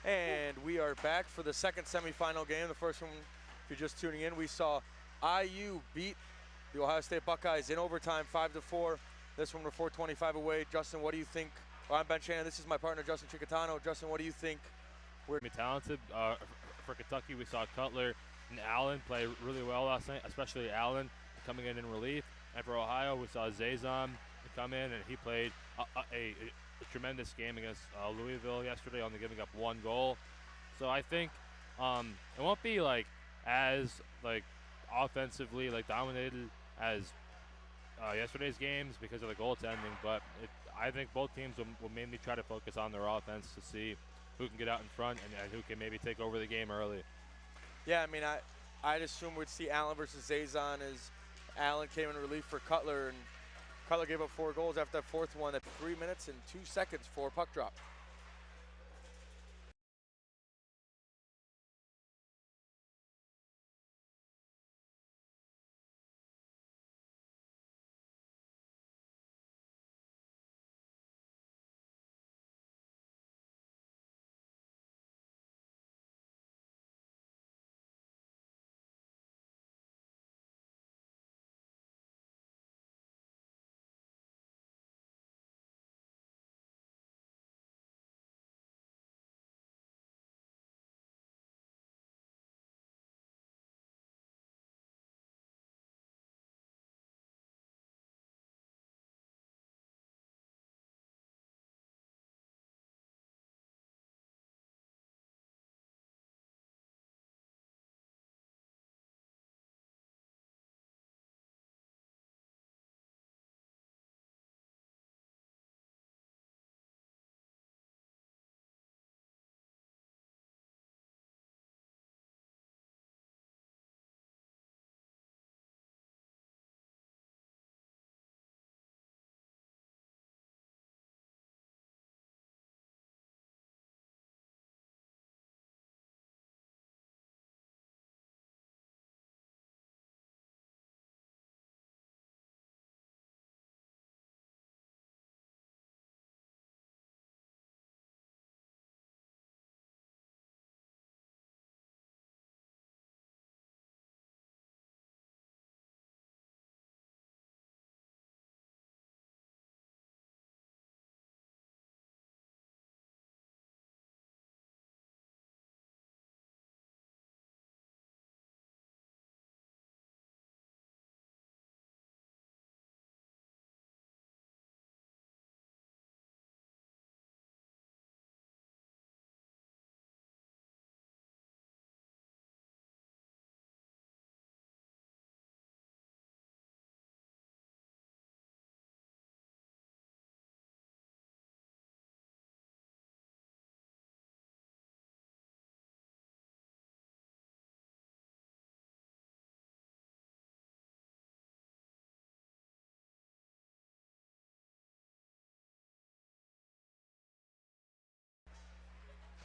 And we are back for the second semifinal game. The first one, if you're just tuning in, we saw IU beat the Ohio State Buckeyes in overtime 5-4. This one we're 425 away. Justin, what do you think? Well, I'm Ben Shannon. This is my partner, Justin Chicatano. Justin, what do you think? We're talented. For Kentucky, we saw Cutler and Allen play really well last night, especially Allen coming in relief. And for Ohio, we saw Zazon come in, and he played a tremendous game against Louisville yesterday, only giving up 1 goal. So I think it won't be as offensively dominated as yesterday's games because of the goaltending, but I think both teams will mainly try to focus on their offense to see who can get out in front and who can maybe take over the game early. Yeah, I mean, I'd assume we'd see Allen versus Zazon as Allen came in relief for Cutler, and Cutler gave up 4 goals after that fourth one at 3 minutes and 2 seconds for puck drop.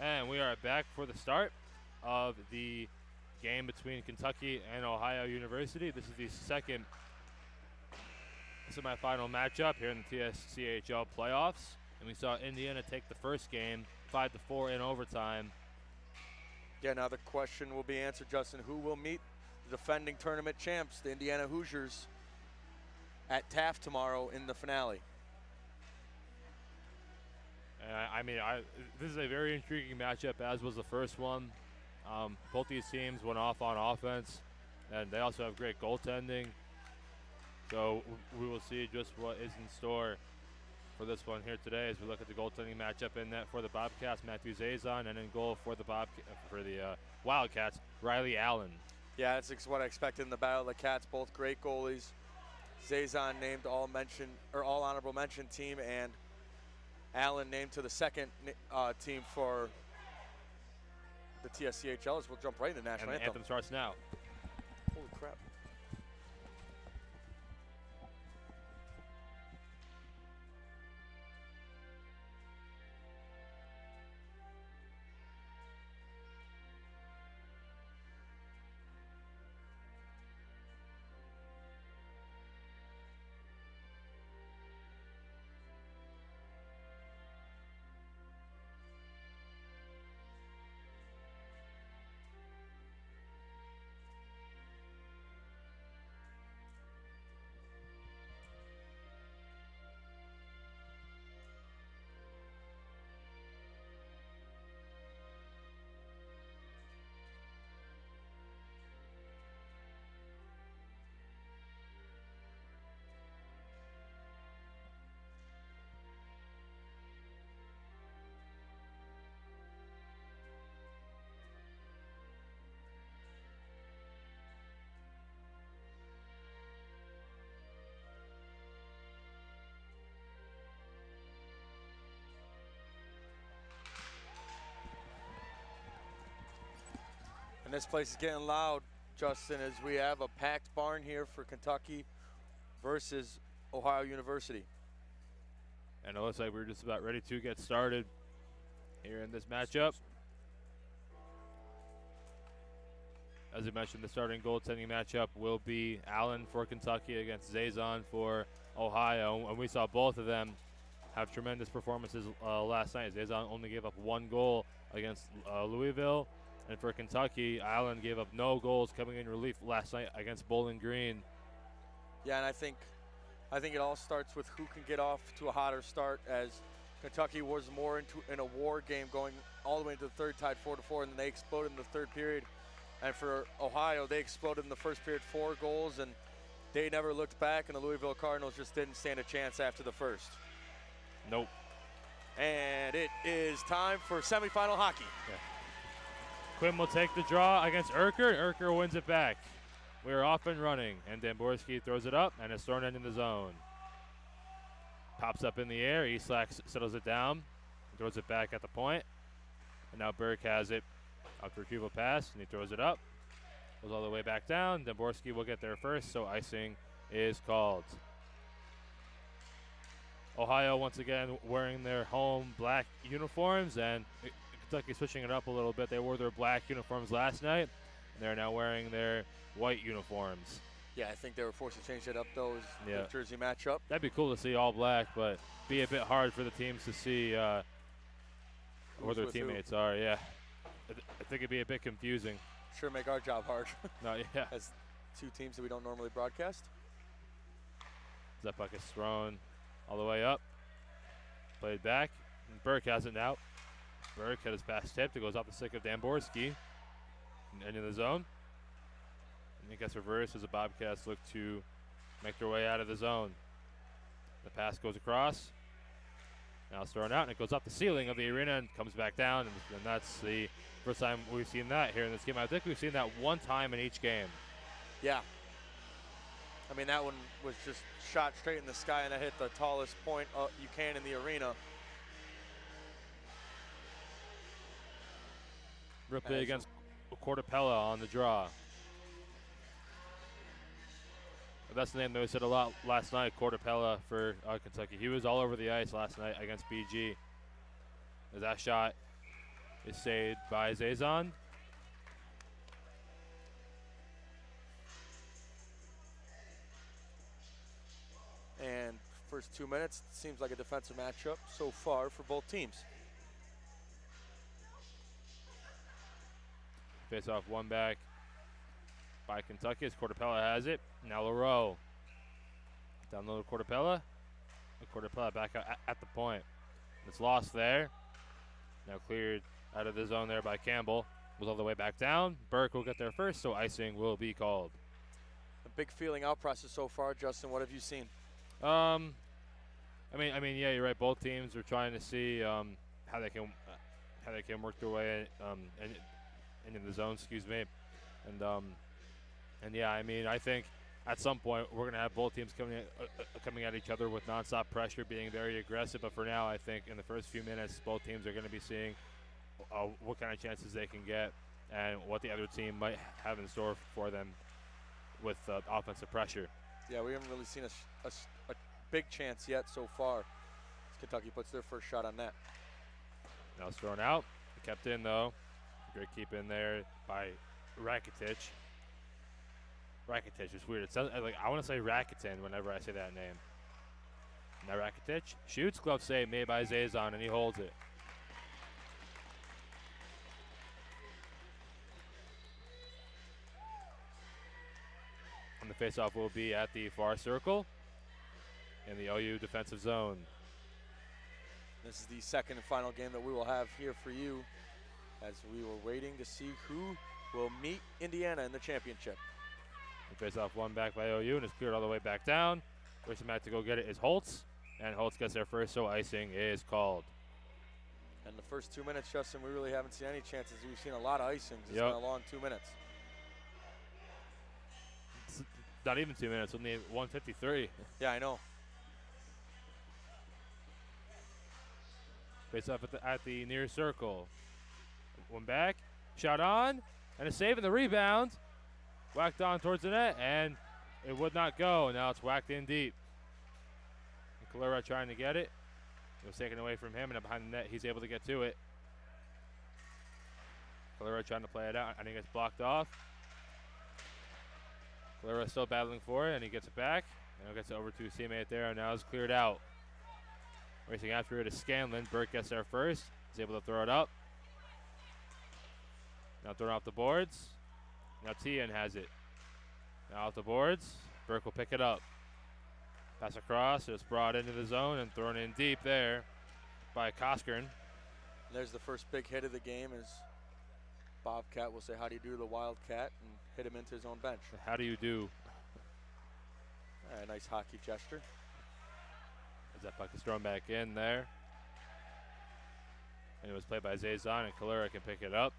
And we are back for the start of the game between Kentucky and Ohio University. This is the second semifinal matchup here in the TSCHL playoffs. And we saw Indiana take the first game 5-4 in overtime. Yeah, now the question will be answered, Justin. Who will meet the defending tournament champs, the Indiana Hoosiers, at Taft tomorrow in the finale? This is a very intriguing matchup, as was the first one. Both these teams went off on offense, and they also have great goaltending. So we will see just what is in store for this one here today as we look at the goaltending matchup in net for the Bobcats, Matthew Zazon, and in goal for the Wildcats, Riley Allen. Yeah, that's what I expected in the Battle of the Cats. Both great goalies. Zazon named all honorable mention team, and Allen named to the second team for the TSCHL. We'll jump right into the national anthem. The anthem starts now. Holy crap. this place is getting loud, Justin, as we have a packed barn here for Kentucky versus Ohio University. And it looks like we're just about ready to get started here in this matchup. As I mentioned, the starting goaltending matchup will be Allen for Kentucky against Zazon for Ohio. And we saw both of them have tremendous performances last night. Zazon only gave up 1 goal against Louisville. And for Kentucky, Allen gave up no goals coming in relief last night against Bowling Green. Yeah, and I think it all starts with who can get off to a hotter start, as Kentucky was more in a war game going all the way into the third, tied 4-4, and then they exploded in the third period. And for Ohio, they exploded in the first period, 4 goals, and they never looked back, and the Louisville Cardinals just didn't stand a chance after the first. Nope. And it is time for semifinal hockey. Yeah. Quinn will take the draw against Urker, and Urker wins it back. We're off and running, and Damborski throws it up, and it's thrown into the zone. Pops up in the air, Eastlack settles it down, throws it back at the point, and now Burke has it. Up to retrieval pass, and he throws it up. Goes all the way back down. Damborski will get there first, so icing is called. Ohio once again wearing their home black uniforms, and Kentucky switching it up a little bit. They wore their black uniforms last night, and they're now wearing their white uniforms. Yeah, I think they were forced to change it up, though, as the jersey matchup. That'd be cool to see all black, but be a bit hard for the teams to see where their teammates are. Yeah. I think it'd be a bit confusing. Sure, make our job hard. No, yeah. As 2 teams that we don't normally broadcast. That puck is thrown all the way up. Played back. And Burke has it now. Burke had his pass tipped. It goes off the stick of Damborski. And in the zone. And it gets reversed as the Bobcats look to make their way out of the zone. The pass goes across. Now it's thrown out, and it goes off the ceiling of the arena and comes back down, and that's the first time we've seen that here in this game. I think we've seen that 1 time in each game. Yeah. I mean, that one was just shot straight in the sky, and it hit the tallest point you can in the arena. Ripley against Cortapella on the draw. That's the name that we said a lot last night, Cortapella for Kentucky. He was all over the ice last night against BG. As that shot is saved by Zazon. And first 2 minutes, seems like a defensive matchup so far for both teams. Face off 1 back by Kentucky as Cortapella has it. Now Leroux. Down low to Cortapella. Cortapella back out at the point. It's lost there. Now cleared out of the zone there by Campbell. Goes all the way back down. Burke will get there first, so icing will be called. A big feeling out process so far, Justin. What have you seen? I mean, yeah, you're right. Both teams are trying to see how they can work their way into the zone. Excuse me, and yeah, I mean, I think at some point we're going to have both teams coming at each other with nonstop pressure, being very aggressive. But for now, I think in the first few minutes, both teams are going to be seeing what kind of chances they can get and what the other team might have in store for them with offensive pressure. Yeah, we haven't really seen a big chance yet so far. As Kentucky puts their first shot on net. Now it's thrown out. Kept in, though. Great keep in there by Rakitic. Rakitic is weird. It sounds like I want to say Rakitin whenever I say that name. Now Rakitic shoots. Glove save made by Zazon, and he holds it. And the faceoff will be at the far circle in the OU defensive zone. This is the second and final game that we will have here for you, as we were waiting to see who will meet Indiana in the championship. The face-off one back by OU, and it's cleared all the way back down. Racing back to go get it is Holtz, and Holtz gets there first, so icing is called. And the first 2 minutes, Justin, we really haven't seen any chances. We've seen a lot of icings. It's been a long 2 minutes. It's not even 2 minutes, only 1:53. Yeah, I know. Face off at the near circle. One back, shot on, And a save in the rebound. Whacked on towards the net, and it would not go. Now it's whacked in deep. Calera trying to get it. It was taken away from him, and behind the net, he's able to get to it. Calera trying to play it out, and he gets blocked off. Calera still battling for it, and he gets it back. And gets it over to his teammate there, and now it's cleared out. Racing after it is Scanlon. Burke gets there first. He's able to throw it up. Now thrown off the boards. Now Tian has it. Now off the boards. Burke will pick it up. Pass across. It's brought into the zone and thrown in deep there by Koskern. There's the first big hit of the game as Bobcat will say, how do you do to the Wildcat, and hit him into his own bench. How do you do? Nice hockey gesture. As that puck is thrown back in there. And it was played by Zazon, and Calera can pick it up.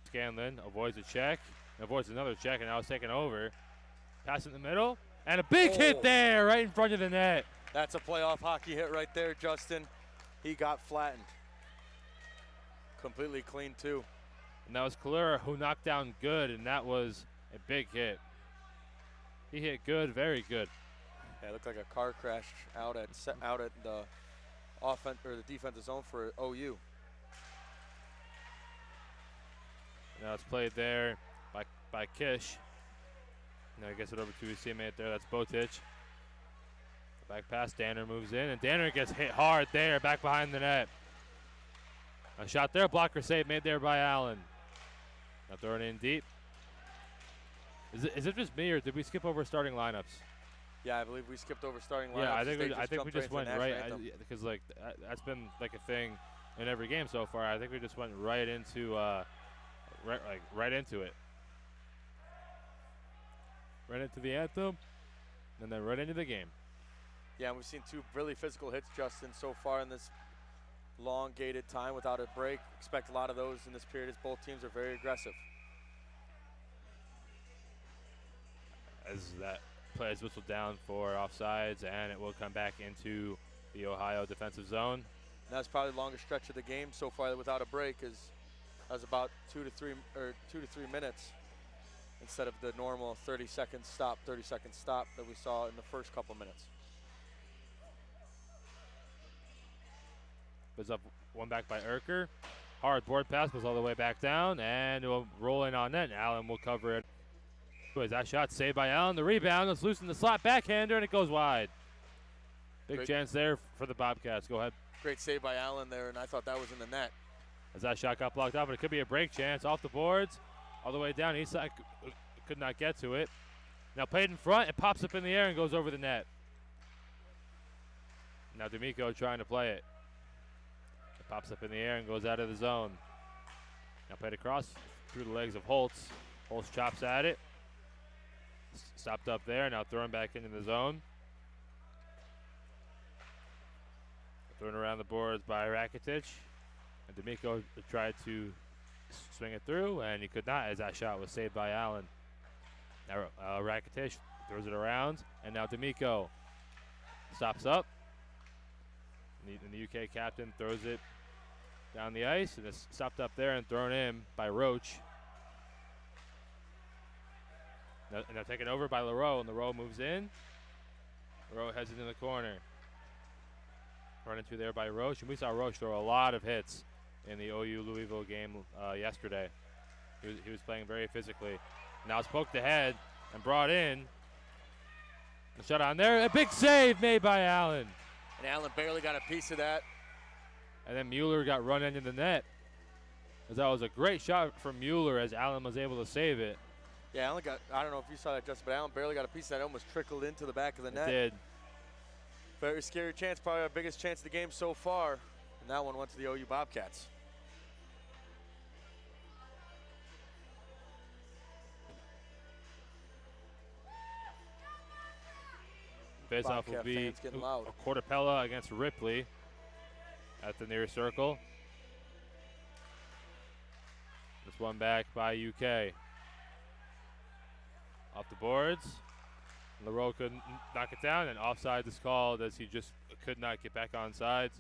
Scanlon avoids a check, avoids another check, and now it's taken over. Pass in the middle, and a big hit there right in front of the net. That's a playoff hockey hit right there, Justin. He got flattened. Completely clean, too. And that was Calera who knocked down Good, and that was a big hit. He hit Good, very good. Yeah, it looked like a car crash out at the offense or the defensive zone for OU. Now it's played there by Kish. Now he gets it over to his teammate there. That's Botich. Back pass. Danner moves in, and Danner gets hit hard there, back behind the net. A shot there, blocker save made there by Allen. Now throwing it in deep. Is it just me, or did we skip over starting lineups? Yeah, I believe we skipped over starting lineups. Yeah, I think we just went right because like that's been like a thing in every game so far. I think we just went right into right into it, right into the anthem, and then right into the game. Yeah, and we've seen two really physical hits, Justin, so far in this elongated time without a break. Expect a lot of those in this period as both teams are very aggressive. As that play is whistled down for offsides, and it will come back into the Ohio defensive zone. And that's probably the longest stretch of the game so far without a break. That was about 2 to 3 minutes instead of the normal 30-second stop that we saw in the first couple minutes. Goes up one back by Erker. Hard board pass goes all the way back down, and it will roll in on net, and Allen will cover it. As that shot saved by Allen. The rebound is loose in the slot backhander, and it goes wide. Big chance there for the Bobcats. Go ahead. Great save by Allen there, and I thought that was in the net. As that shot got blocked off, but it could be a break chance. Off the boards, all the way down. Eastside could not get to it. Now played in front. It pops up in the air and goes over the net. Now D'Amico trying to play it. It pops up in the air and goes out of the zone. Now played across through the legs of Holtz. Holtz chops at it. Stopped up there, now thrown back into the zone. Thrown around the boards by Rakitic. And D'Amico tried to swing it through, and he could not as that shot was saved by Allen. Now Rakitic throws it around, and now D'Amico stops up. And the UK captain throws it down the ice, and it's stopped up there and thrown in by Roach. Now taken over by Leroux, and Leroux moves in. Leroux heads into the corner. Running through there by Roche, and we saw Roche throw a lot of hits in the OU-Louisville game yesterday. He was playing very physically. Now it's poked ahead and brought in. The shot on there, a big save made by Allen. And Allen barely got a piece of that. And then Mueller got run into the net. As that was a great shot from Mueller as Allen was able to save it. Yeah, Allen got, I don't know if you saw that, Justin, but Allen barely got a piece of that. It almost trickled into the back of the net. It did. Very scary chance, probably our biggest chance of the game so far. And that one went to the OU Bobcats. Face-off will be a Cortapella against Ripley at the near circle. This one back by UK. Off the boards. Leroux couldn't knock it down, and offside is called as he just could not get back on sides.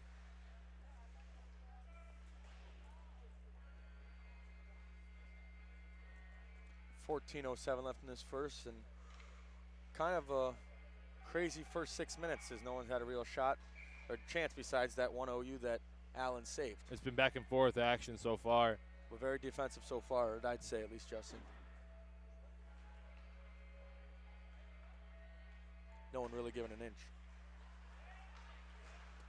14:07 left in this first, and kind of a crazy first 6 minutes as no one's had a real shot or chance besides that one OU that Allen saved. It's been back and forth action so far. We're very defensive so far, I'd say, at least, Justin. No one really giving an inch.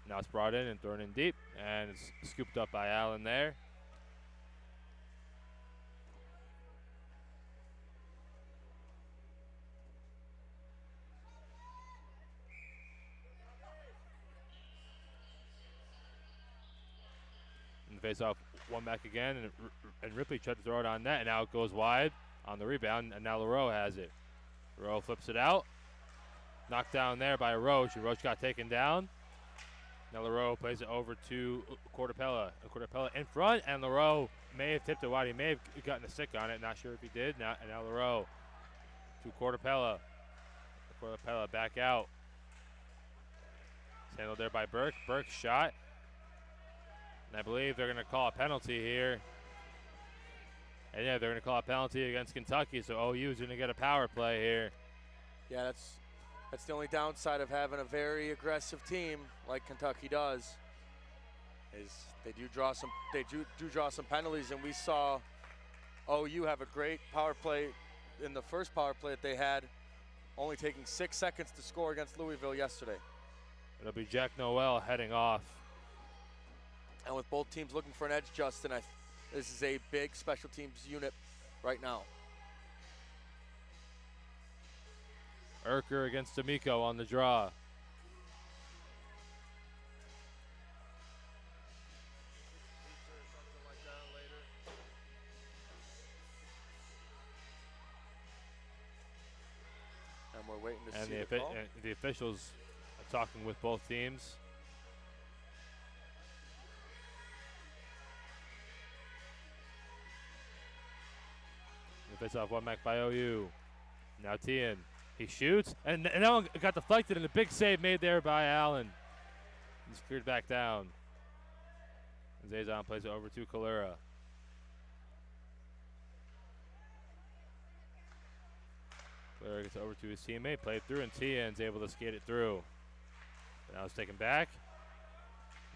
Now it's brought in and thrown in deep, and it's scooped up by Allen there. And face off one back again, and Ripley tried to throw it on net, and now it goes wide on the rebound, and now Leroux has it. Leroux flips it out. Knocked down there by Roche, and Roche got taken down. Now Leroux plays it over to Cortapella. Cortapella in front, and Leroux may have tipped it wide. He may have gotten a stick on it. Not sure if he did. Now Leroux to Cortapella. Cortapella back out. It's handled there by Burke. Burke shot. And I believe they're going to call a penalty here. And yeah, they're going to call a penalty against Kentucky, so OU is going to get a power play here. Yeah, that's the only downside of having a very aggressive team like Kentucky does. Is they do draw some penalties, and we saw OU have a great power play in the first power play that they had, only taking 6 seconds to score against Louisville yesterday. It'll be Jack Noel heading off. And with both teams looking for an edge, Justin, this is a big special teams unit right now. Urker against D'Amico on the draw. And we're waiting to and see the call. And the officials are talking with both teams. The face off one back by OU. Now Tien, he shoots, and that one got deflected, and a big save made there by Allen. He's cleared back down. And Zazon plays it over to Kalura. Kalura gets it over to his teammate, played through, and Tien's able to skate it through. But now it's taken back.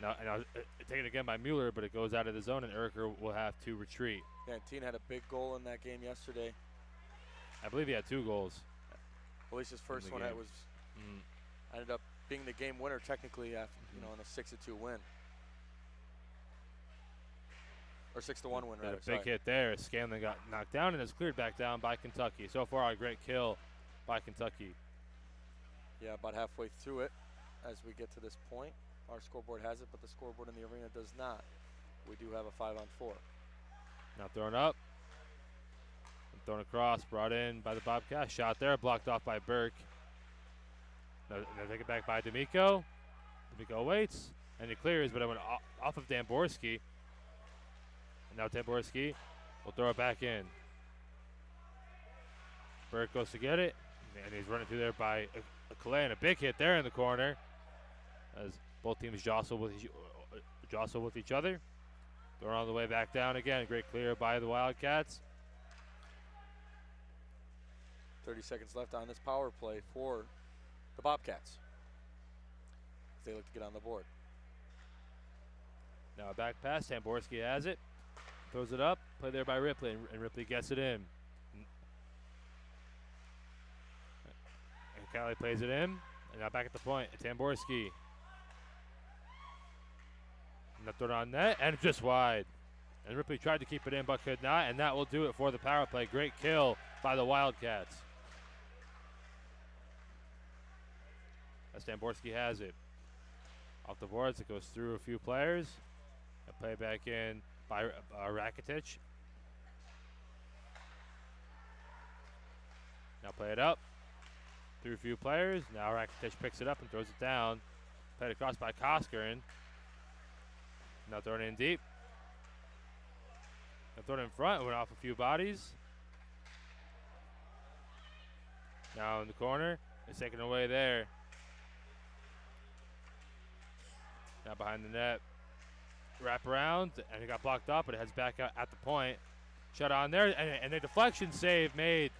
Now taken again by Mueller, but it goes out of the zone, and Urker will have to retreat. Yeah, Tien had a big goal in that game yesterday. I believe he had 2 goals. At least his first one ended up being the game winner technically after, in a 6-2 win. Or 6-1 win, rather. A big hit there. Scanlon got knocked down and is cleared back down by Kentucky. So far, a great kill by Kentucky. Yeah, about halfway through it as we get to this point. Our scoreboard has it, but the scoreboard in the arena does not. We do have a 5-on-4. Now thrown up. And thrown across, brought in by the Bobcats. Shot there, blocked off by Burke. Now take it back by D'Amico. D'Amico waits, and it clears, but it went off of Damborski. And now Damborski will throw it back in. Burke goes to get it, and he's running through there by Calais, and a big hit there in the corner as both teams jostle with each other. Thrown on the way back down again. Great clear by the Wildcats. 30 seconds left on this power play for the Bobcats as they look to get on the board. Now a back pass. Tamborski has it. Throws it up. Play there by Ripley, and Ripley gets it in. And Callie plays it in. And now back at the point. Tamborski. And thrown on net, and just wide. And Ripley tried to keep it in, but could not, and that will do it for the power play. Great kill by the Wildcats. As Tamborski has it. Off the boards, it goes through a few players. A play back in by Rakitic. Now play it up. Through a few players. Now Rakitic picks it up and throws it down. Played across by Koskeren. Now thrown in deep. Now thrown in front, went off a few bodies. Now in the corner, it's taken away there. Now behind the net. Wrap around, and it got blocked up, but it heads back out at the point. Shot on there, and a deflection save made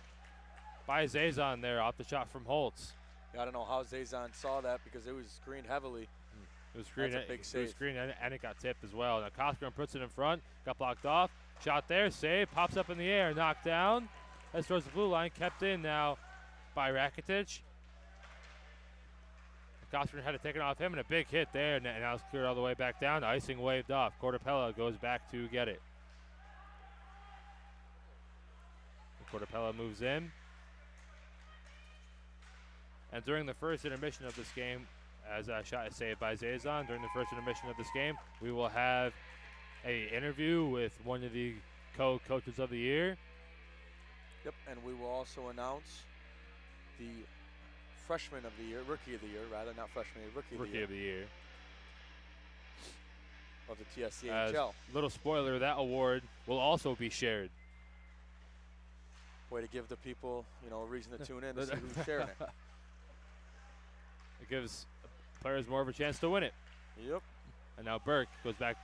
by Zazon there off the shot from Holtz. Yeah, I don't know how Zazon saw that because it was screened heavily. It was screened. That's a big save. It was screened and it got tipped as well. Now Cochran puts it in front, got blocked off. Shot there, save, pops up in the air, knocked down. As towards the blue line, kept in now by Rakitic. Cochran had to take it off him, and a big hit there, and now it's cleared all the way back down. Icing waved off. Cortapella goes back to get it. Cortapella moves in. And during the first intermission of this game, as a shot is saved by Zazon, during the first intermission of this game, we will have a interview with one of the co-coaches of the year. Yep, and we will also announce the freshman of the year, rookie of the year, rather, not freshman, rookie of the year. Of the TSCHL. Little spoiler, that award will also be shared. Way to give the people, you know, a reason to tune in to see who's sharing it. It gives players more of a chance to win it. Yep. And now Burke goes back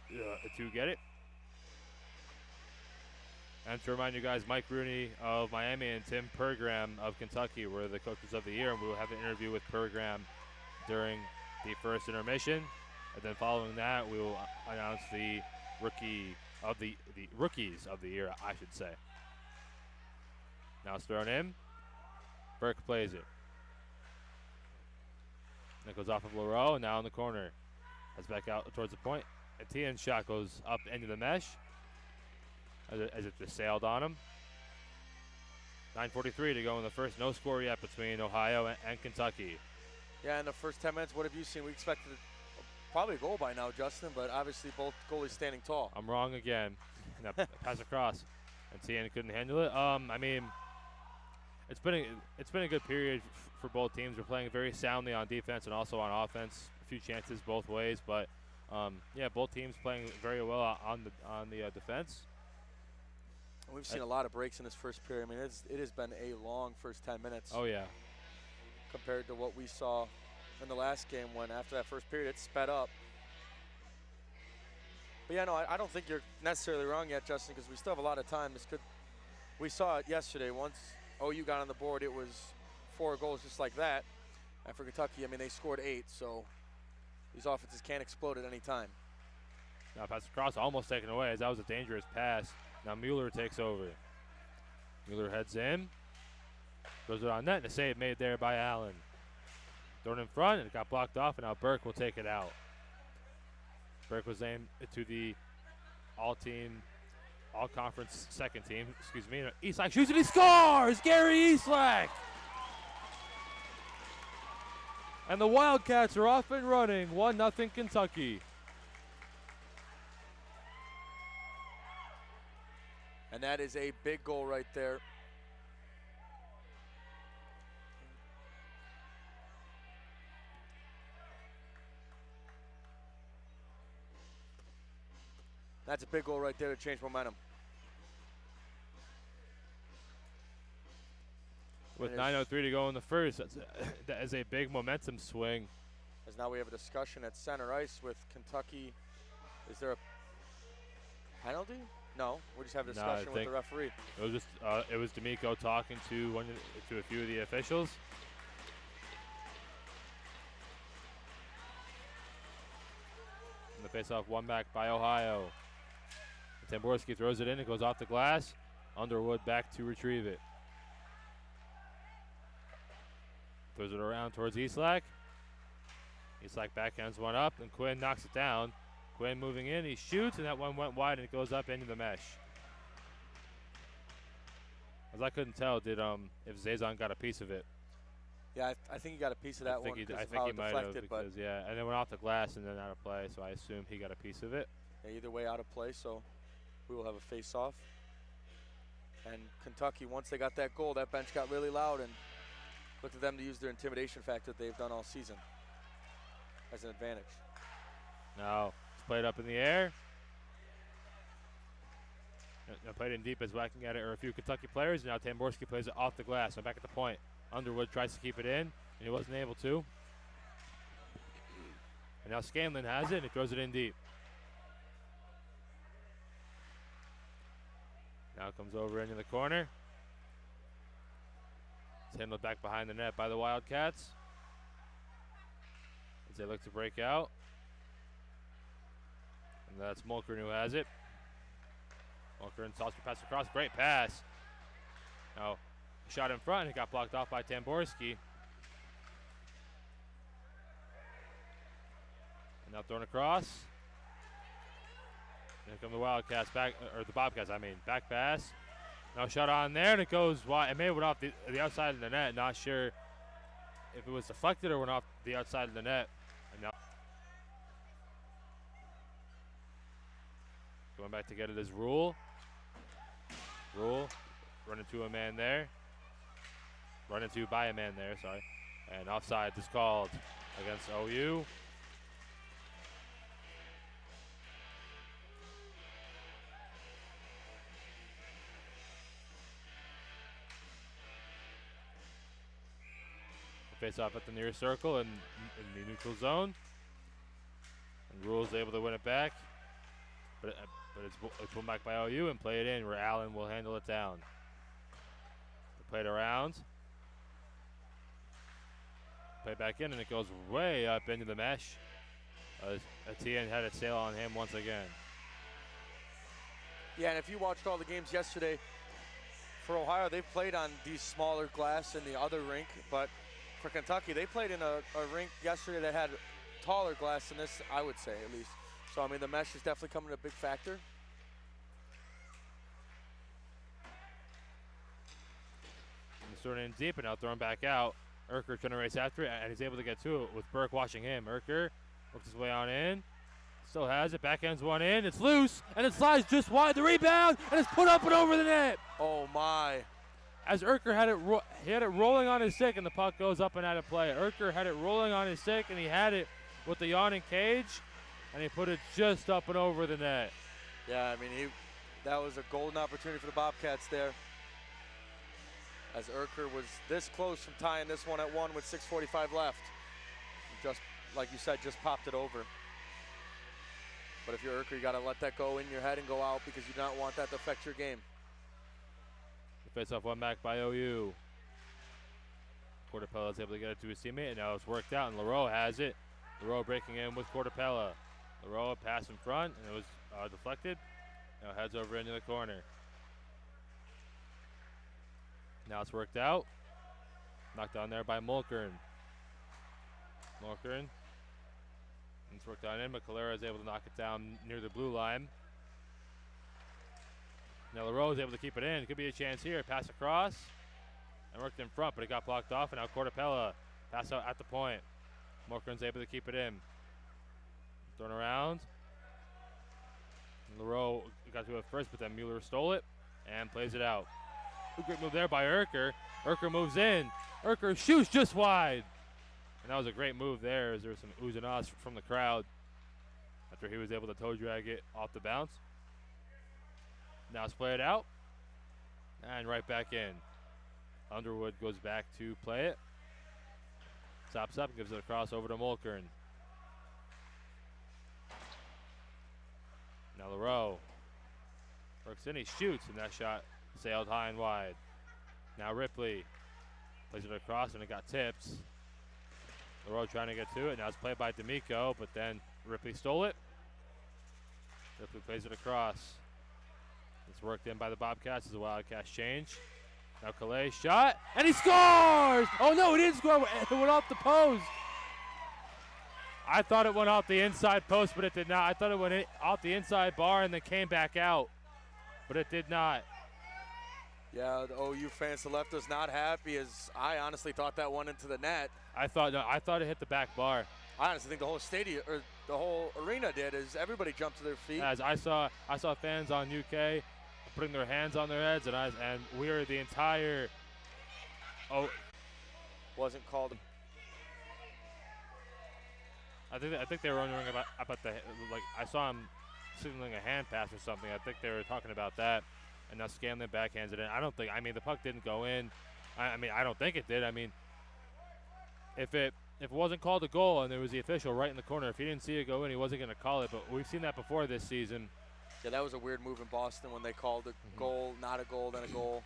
to get it. And to remind you guys, Mike Rooney of Miami and Tim Pergram of Kentucky were the coaches of the year, and we will have an interview with Pergram during the first intermission. And then following that, we will announce the rookies of the year, I should say. Now it's thrown in. Burke plays it. It goes off of Leroux, and now in the corner. That's back out towards the point. Etienne's shot goes up into the mesh as it just sailed on him. 9:43 to go in the first. No score yet between Ohio and Kentucky. Yeah, in the first 10 minutes, what have you seen? We expected probably a goal by now, Justin, but obviously both goalies standing tall. I'm wrong again. Now pass across. Etienne couldn't handle it. I mean, it's been a good period for both teams. We're playing very soundly on defense and also on offense. A few chances both ways, but yeah, both teams playing very well on the defense. We've seen a lot of breaks in this first period. I mean, it has been a long first 10 minutes. Oh yeah. Compared to what we saw in the last game, when after that first period it sped up. But yeah, no, I don't think you're necessarily wrong yet, Justin, because we still have a lot of time. We saw it yesterday. Once OU got on the board, it was 4 goals just like that. And for Kentucky, I mean, they scored 8, so these offenses can't explode at any time. Now pass across, almost taken away, as that was a dangerous pass. Now Mueller takes over. Mueller heads in. Goes it on net, and a save made there by Allen. Thrown in front, and it got blocked off, and now Burke will take it out. Burke was aimed to the all-conference second team, excuse me. Eastlake shoots and he scores! Gary Eastlake! And the Wildcats are off and running, 1-0 Kentucky. And that is a big goal right there. That's a big goal right there to change momentum. With 9:03 to go in the first, that is a big momentum swing. As now we have a discussion at center ice with Kentucky. Is there a penalty? No, we just have a discussion with the referee. It was just it was D'Amico talking to a few of the officials. And the face-off won back by Ohio. Tamborski throws it in. It goes off the glass. Underwood back to retrieve it. Throws it around towards Eastlake. Eastlake backhands one up, and Quinn knocks it down. Quinn moving in. He shoots, and that one went wide, and it goes up into the mesh. As I couldn't tell, if Zazon got a piece of it. Yeah, I think he got a piece of that one because of how it deflected. But yeah, and it went off the glass and then out of play, so I assume he got a piece of it. Yeah, either way, out of play, so we will have a face-off. And Kentucky, once they got that goal, that bench got really loud, and looked at them to use their intimidation factor that they've done all season as an advantage. Now it's played up in the air. Now played in deep as whacking at it are a few Kentucky players. Now Tamborski plays it off the glass. Now back at the point. Underwood tries to keep it in, and he wasn't able to. And now Scanlon has it, and he throws it in deep. Now comes over into the corner. It's handled back behind the net by the Wildcats as they look to break out. And that's Mulkern who has it. Mulkern tossed the pass across. Great pass. Now, shot in front. It got blocked off by Tamborski. And now thrown across. And here come the Wildcats back, or the Bobcats, I mean. Back pass. Now shot on there, and it goes wide. It may have went off the outside of the net. Not sure if it was deflected or went off the outside of the net. And now going back to get it is Rule. Rule running to a man there. Running to by a man there, sorry. And offside is called against OU. Face off at the near circle and in the neutral zone. And Rule's able to win it back. But it's won back by OU and play it in where Allen will handle it down. They play it around. Play it back in, and it goes way up into the mesh. Etienne had a sail on him once again. Yeah, and if you watched all the games yesterday, for Ohio, they've played on these smaller glass in the other rink, but for Kentucky, they played in a rink yesterday that had taller glass than this, I would say, at least. So, I mean, the mesh is definitely coming a big factor. Thrown in deep and now thrown back out. Urker trying to race after it, and he's able to get to it with Burke watching him. Urker works his way on in. Still has it. Backhands one in. It's loose, and it slides just wide. The rebound, and it's put up and over the net. Oh, my. As Urker had it rolling on his stick, and the puck goes up and out of play. Urker had it rolling on his stick, and he had it with the yawning cage, and he put it just up and over the net. Yeah, I mean, that was a golden opportunity for the Bobcats there. As Urker was this close from tying this one at 1 with 6:45 left. Just, like you said, just popped it over. But if you're Urker, you got to let that go in your head and go out because you do not want that to affect your game. Face off one back by OU. Cortapella is able to get it to his teammate, and now it's worked out, and Leroux has it. Leroux breaking in with Cortapella. Leroux pass in front, and it was deflected. Now heads over into the corner. Now it's worked out. Knocked down there by Mulkern. Mulkern. It's worked on in, but Calera is able to knock it down near the blue line. Now Leroux is able to keep it in. Could be a chance here. Pass across. And worked in front, but it got blocked off. And now Cortapella pass out at the point. Mulkern's able to keep it in. Thrown around. And Leroux got to it first, but then Mueller stole it and plays it out. Great move there by Urker. Urker moves in. Urker shoots just wide. And that was a great move there as there was some oohs and ahs from the crowd after he was able to toe drag it off the bounce. Now it's played out. And right back in. Underwood goes back to play it. Stops up and gives it across over to Mulkern. Now Leroux works in, he shoots, and that shot sailed high and wide. Now Ripley plays it across, and it got tipped. Leroux trying to get to it. Now it's played by D'Amico, but then Ripley stole it. Ripley plays it across. It's worked in by the Bobcats as the Wildcats change. Now Calais shot, and he scores! Oh no, he didn't score, it went off the post. I thought it went off the inside post, but it did not. I thought it went off the inside bar and then came back out, but it did not. Yeah, the OU fans to the left was not happy as I honestly thought that went into the net. I thought it hit the back bar. I honestly think the whole stadium, or the whole arena did, as everybody jumped to their feet. As I saw fans on UK putting their hands on their heads, and we were the entire. Oh, wasn't called. I think they were wondering about the, like, I saw him signaling a hand pass or something. I think they were talking about that, and now Scanlon backhands it in. I mean the puck didn't go in. I don't think it did. I mean, if it wasn't called a goal and there was the official right in the corner, if he didn't see it go in, he wasn't going to call it. But we've seen that before this season. Yeah, that was a weird move in Boston when they called a goal, not a goal, then a goal.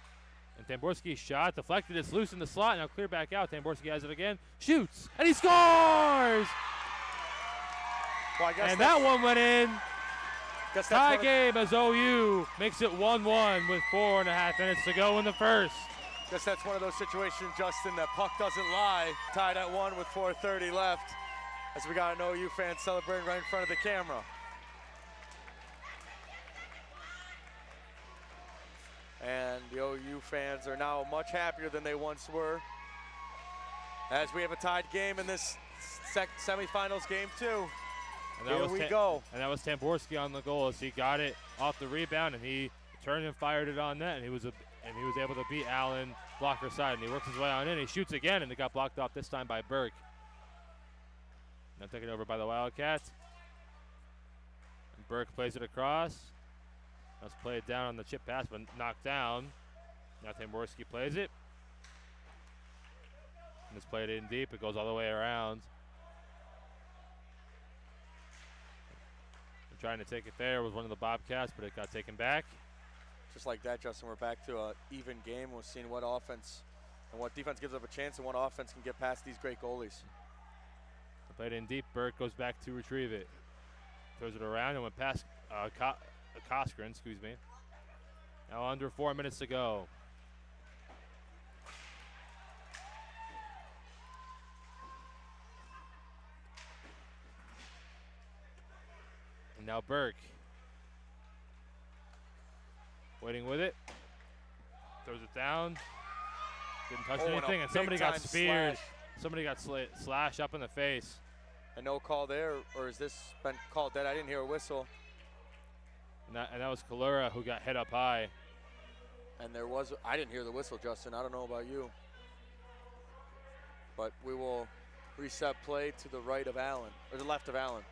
And Tamborski's shot deflected. It's loose in the slot. Now clear back out. Tamborski has it again. Shoots. And he scores! Well, and that one went in. Tie game as OU makes it 1-1 with 4.5 minutes to go in the first. Guess that's one of those situations, Justin, that puck doesn't lie. Tied at 1 with 4:30 left. As we got an OU fan celebrating right in front of the camera. And the OU fans are now much happier than they once were. As we have a tied game in this semifinals game too. And here we go. And that was Tamborski on the goal as he got it off the rebound and he turned and fired it on net and he was able to beat Allen blocker side and he works his way on in. He shoots again and it got blocked off this time by Burke. Now taken over by the Wildcats. And Burke plays it across. Let's play it down on the chip pass, but knocked down. Now Tamborski plays it. And it's played in deep. It goes all the way around. They're trying to take it there. It was one of the Bobcats, but it got taken back. Just like that, Justin, we're back to an even game. We're seeing what offense and what defense gives up a chance and what offense can get past these great goalies. Played in deep. Burke goes back to retrieve it. Throws it around and went past Koskren, excuse me. Now under 4 minutes to go. And now Burke. Waiting with it. Throws it down. Didn't touch anything, and somebody got speared. Somebody got slashed up in the face. A no call there, or has this been called dead? I didn't hear a whistle. And that was Kalura who got hit up high. And I didn't hear the whistle, Justin. I don't know about you. But we will reset play to the right of Allen, or the left of Allen,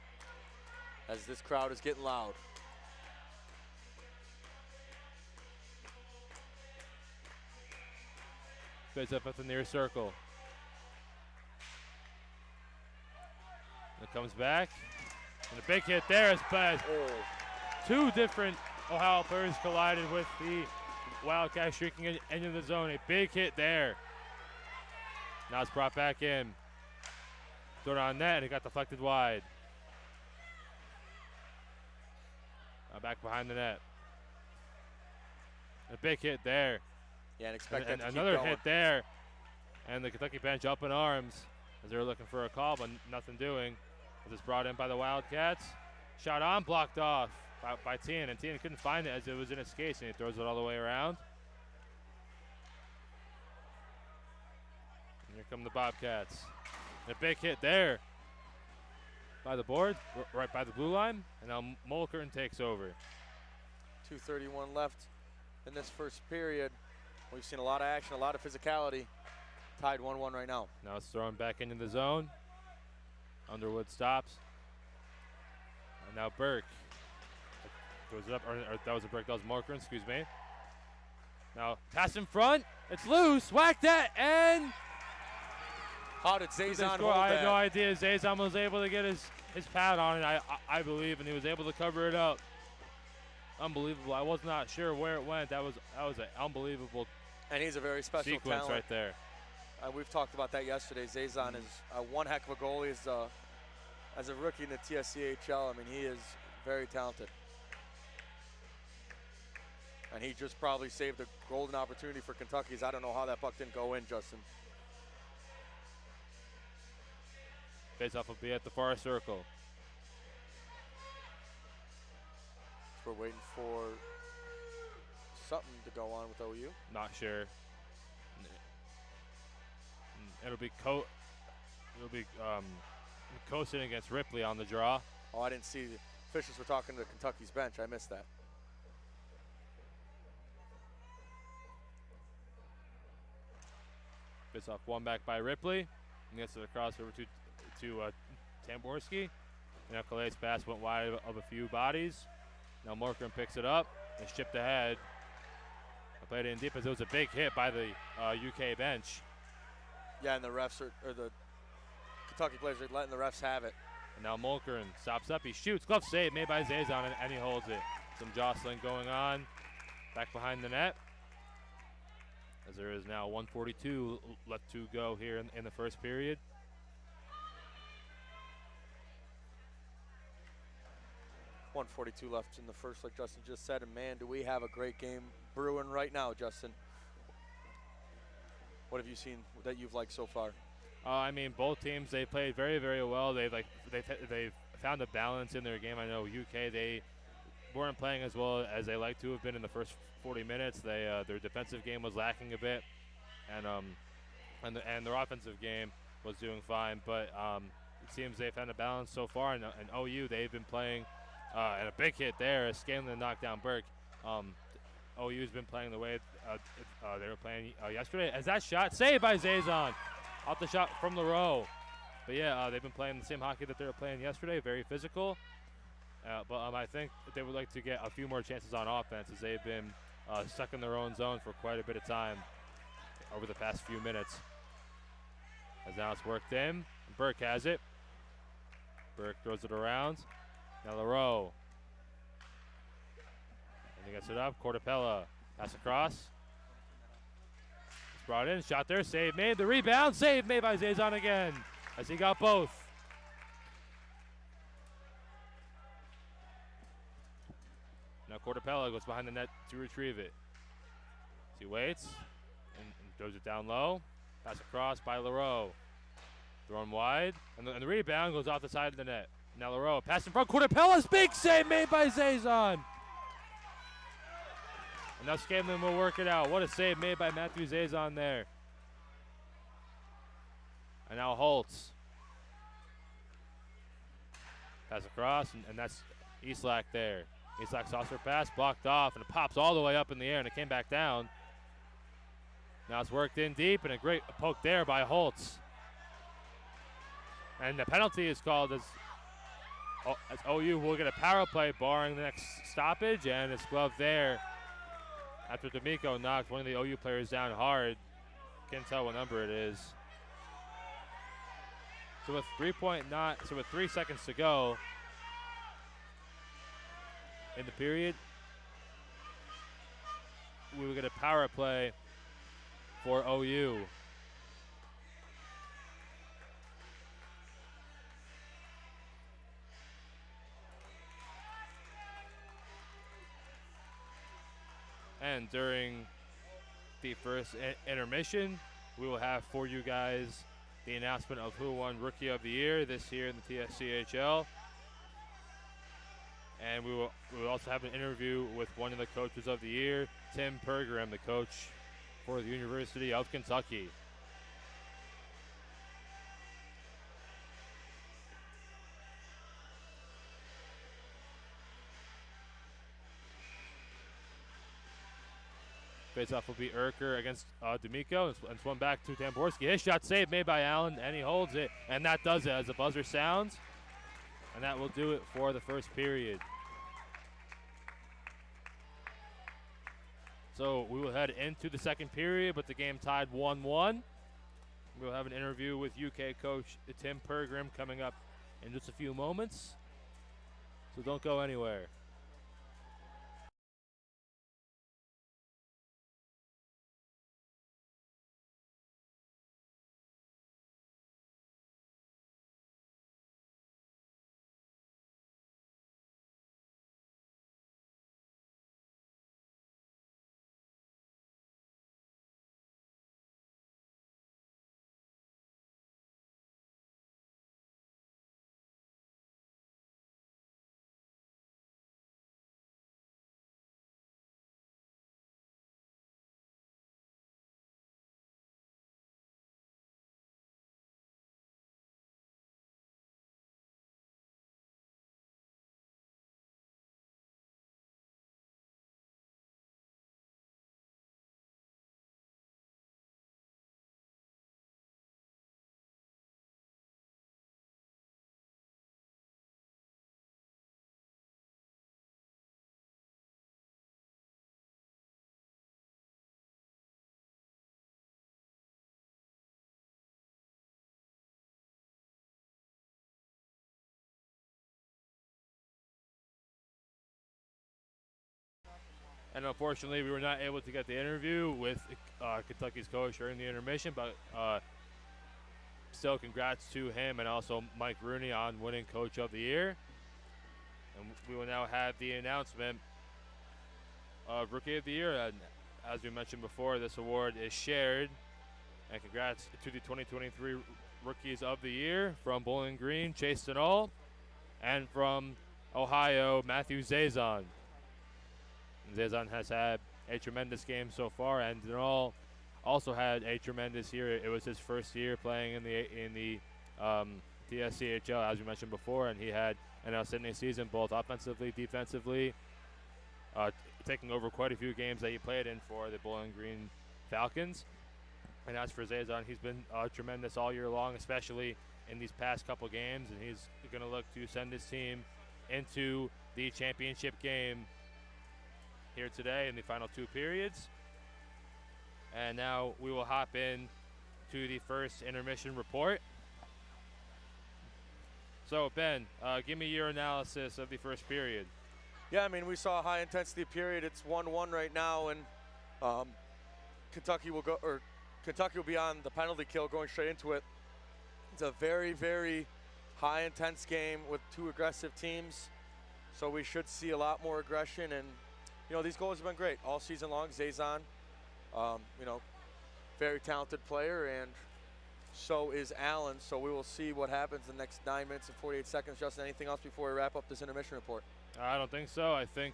as this crowd is getting loud. Plays up at the near circle. It comes back. And a big hit there as two different Ohio players collided with the Wildcats streaking into the zone. A big hit there. Now it's brought back in. Thrown on net and it got deflected wide. Now back behind the net. A big hit there. Yeah, and expect that to keep another going. hit there. And the Kentucky bench up in arms as they were looking for a call, but nothing doing. It was brought in by the Wildcats. Shot on, blocked off by Tien, and Tien couldn't find it as it was in his skates, and he throws it all the way around. And here come the Bobcats. And a big hit there by the board, right by the blue line, and now Mulkern takes over. 2:31 left in this first period. We've seen a lot of action, a lot of physicality. Tied 1-1 right now. Now it's thrown back into the zone. Underwood stops. And now Burke goes up, or that was a Burke, that was Mulkern, excuse me. Now pass in front, it's loose, whacked that, and how did Zazon hold that? I had no idea. Zazon was able to get his pad on it, I believe, and he was able to cover it up. Unbelievable. I was not sure where it went. That was an unbelievable and he's a very special sequence talent right there. We've talked about that yesterday. Zazon is one heck of a goalie. As a rookie in the TSCHL, I mean, he is very talented. And he just probably saved a golden opportunity for Kentucky's. I don't know how that puck didn't go in, Justin. Face-off will be at the far circle. We're waiting for something to go on with OU. Not sure. It'll be Coasting against Ripley on the draw. Oh, I didn't see. The officials were talking to Kentucky's bench. I missed that. Face off one back by Ripley. And gets it across over to Tamborski. Now Calay's pass went wide of a few bodies. Now Mulkern picks it up and shipped ahead. I played it in deep as it was a big hit by the UK bench. Yeah, and the refs or the Kentucky players are letting the refs have it. And now Mulkern stops up, he shoots, glove save made by Zazon, and he holds it. Some jostling going on back behind the net, as there is now 1:42 left to go here in the first period. .142 left in the first, like Justin just said, and man, do we have a great game brewing right now, Justin. What have you seen that you've liked so far? I mean, both teams, they played very, very well. They've found a balance in their game. I know UK, they weren't playing as well as they like to have been in the first 40 minutes. Their defensive game was lacking a bit, and their offensive game was doing fine. But it seems they've found a balance so far. And OU, they've been playing, and a big hit there as Scanlon knocked down Burke. OU's been playing the way they were playing yesterday. As that shot saved by Zazon, off the shot from the row. But yeah, they've been playing the same hockey that they were playing yesterday, very physical. But I think they would like to get a few more chances on offense, as they've been stuck in their own zone for quite a bit of time over the past few minutes. As now it's worked in. Burke has it. Burke throws it around. Now LaRoe. And he gets it up. Cortapella. Pass across. It's brought in. Shot there. Save made. The rebound. Save made by Zazon again, as he got both. Now Cortapella goes behind the net to retrieve it. As he waits and throws it down low. Pass across by LaRoe. Thrown wide. And the rebound goes off the side of the net. Now LaRoe. Pass in front. Cortapella's big save made by Zazon. And now Scanlon will work it out. What a save made by Matthew Zazon there. And now Holtz. Pass across, and that's Eastlack there. Eastlack saucer pass, blocked off, and it pops all the way up in the air, and it came back down. Now it's worked in deep, and a great poke there by Holtz. And the penalty is called as OU will get a power play barring the next stoppage, and it's gloved there after D'Amico knocked one of the OU players down hard. Can't tell what number it is. So with 3 seconds to go in the period, we will get a power play for OU. And during the first intermission, we will have for you guys the announcement of who won Rookie of the Year this year in the TSCHL. And we will also have an interview with one of the coaches of the year, Tim Pergram, the coach for the University of Kentucky. Faceoff will be Urker against D'Amico, and swung back to Tamborski. His shot saved made by Allen, and he holds it, and that does it as the buzzer sounds. And that will do it for the first period. So we will head into the second period, but the game tied 1-1. We'll have an interview with UK coach Tim Pergram coming up in just a few moments. So don't go anywhere. And unfortunately, we were not able to get the interview with Kentucky's coach during the intermission, but still congrats to him and also Mike Rooney on winning Coach of the Year. And we will now have the announcement of Rookie of the Year. And as we mentioned before, this award is shared. And congrats to the 2023 Rookies of the Year from Bowling Green, Chase Denall, and from Ohio, Matthew Zazon. Zazon has had a tremendous game so far, and Denall also had a tremendous year. It was his first year playing in the TSCHL, as we mentioned before, and he had an outstanding season, both offensively, defensively, taking over quite a few games that he played in for the Bowling Green Falcons. And as for Zazon, he's been tremendous all year long, especially in these past couple games, and he's going to look to send his team into the championship game here today in the final two periods. And now we will hop in to the first intermission report. So, Ben, give me your analysis of the first period. Yeah, I mean, we saw a high-intensity period. It's 1-1 right now, and Kentucky will be on the penalty kill going straight into it. It's a very, very high-intense game with two aggressive teams, so we should see a lot more aggression. And you know, these goals have been great all season long. Zazon, you know, very talented player, and so is Allen. So we will see what happens in the next 9 minutes and 48 seconds. Justin, anything else before we wrap up this intermission report? I don't think so. I think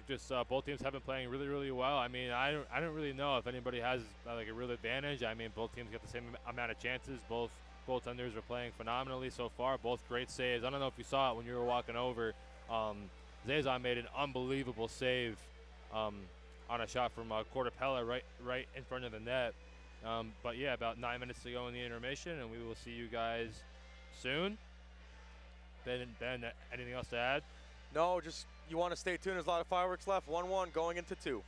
just both teams have been playing really, really well. I mean, I don't really know if anybody has like a real advantage. I mean, both teams get the same amount of chances. Both goaltenders are playing phenomenally so far. Both great saves. I don't know if you saw it when you were walking over. Zazon made an unbelievable save on a shot from Cortapella right in front of the net. But yeah, about 9 minutes to go in the intermission, and we will see you guys soon. Ben, anything else to add? No, just you want to stay tuned. There's a lot of fireworks left. 1-1 going into 2.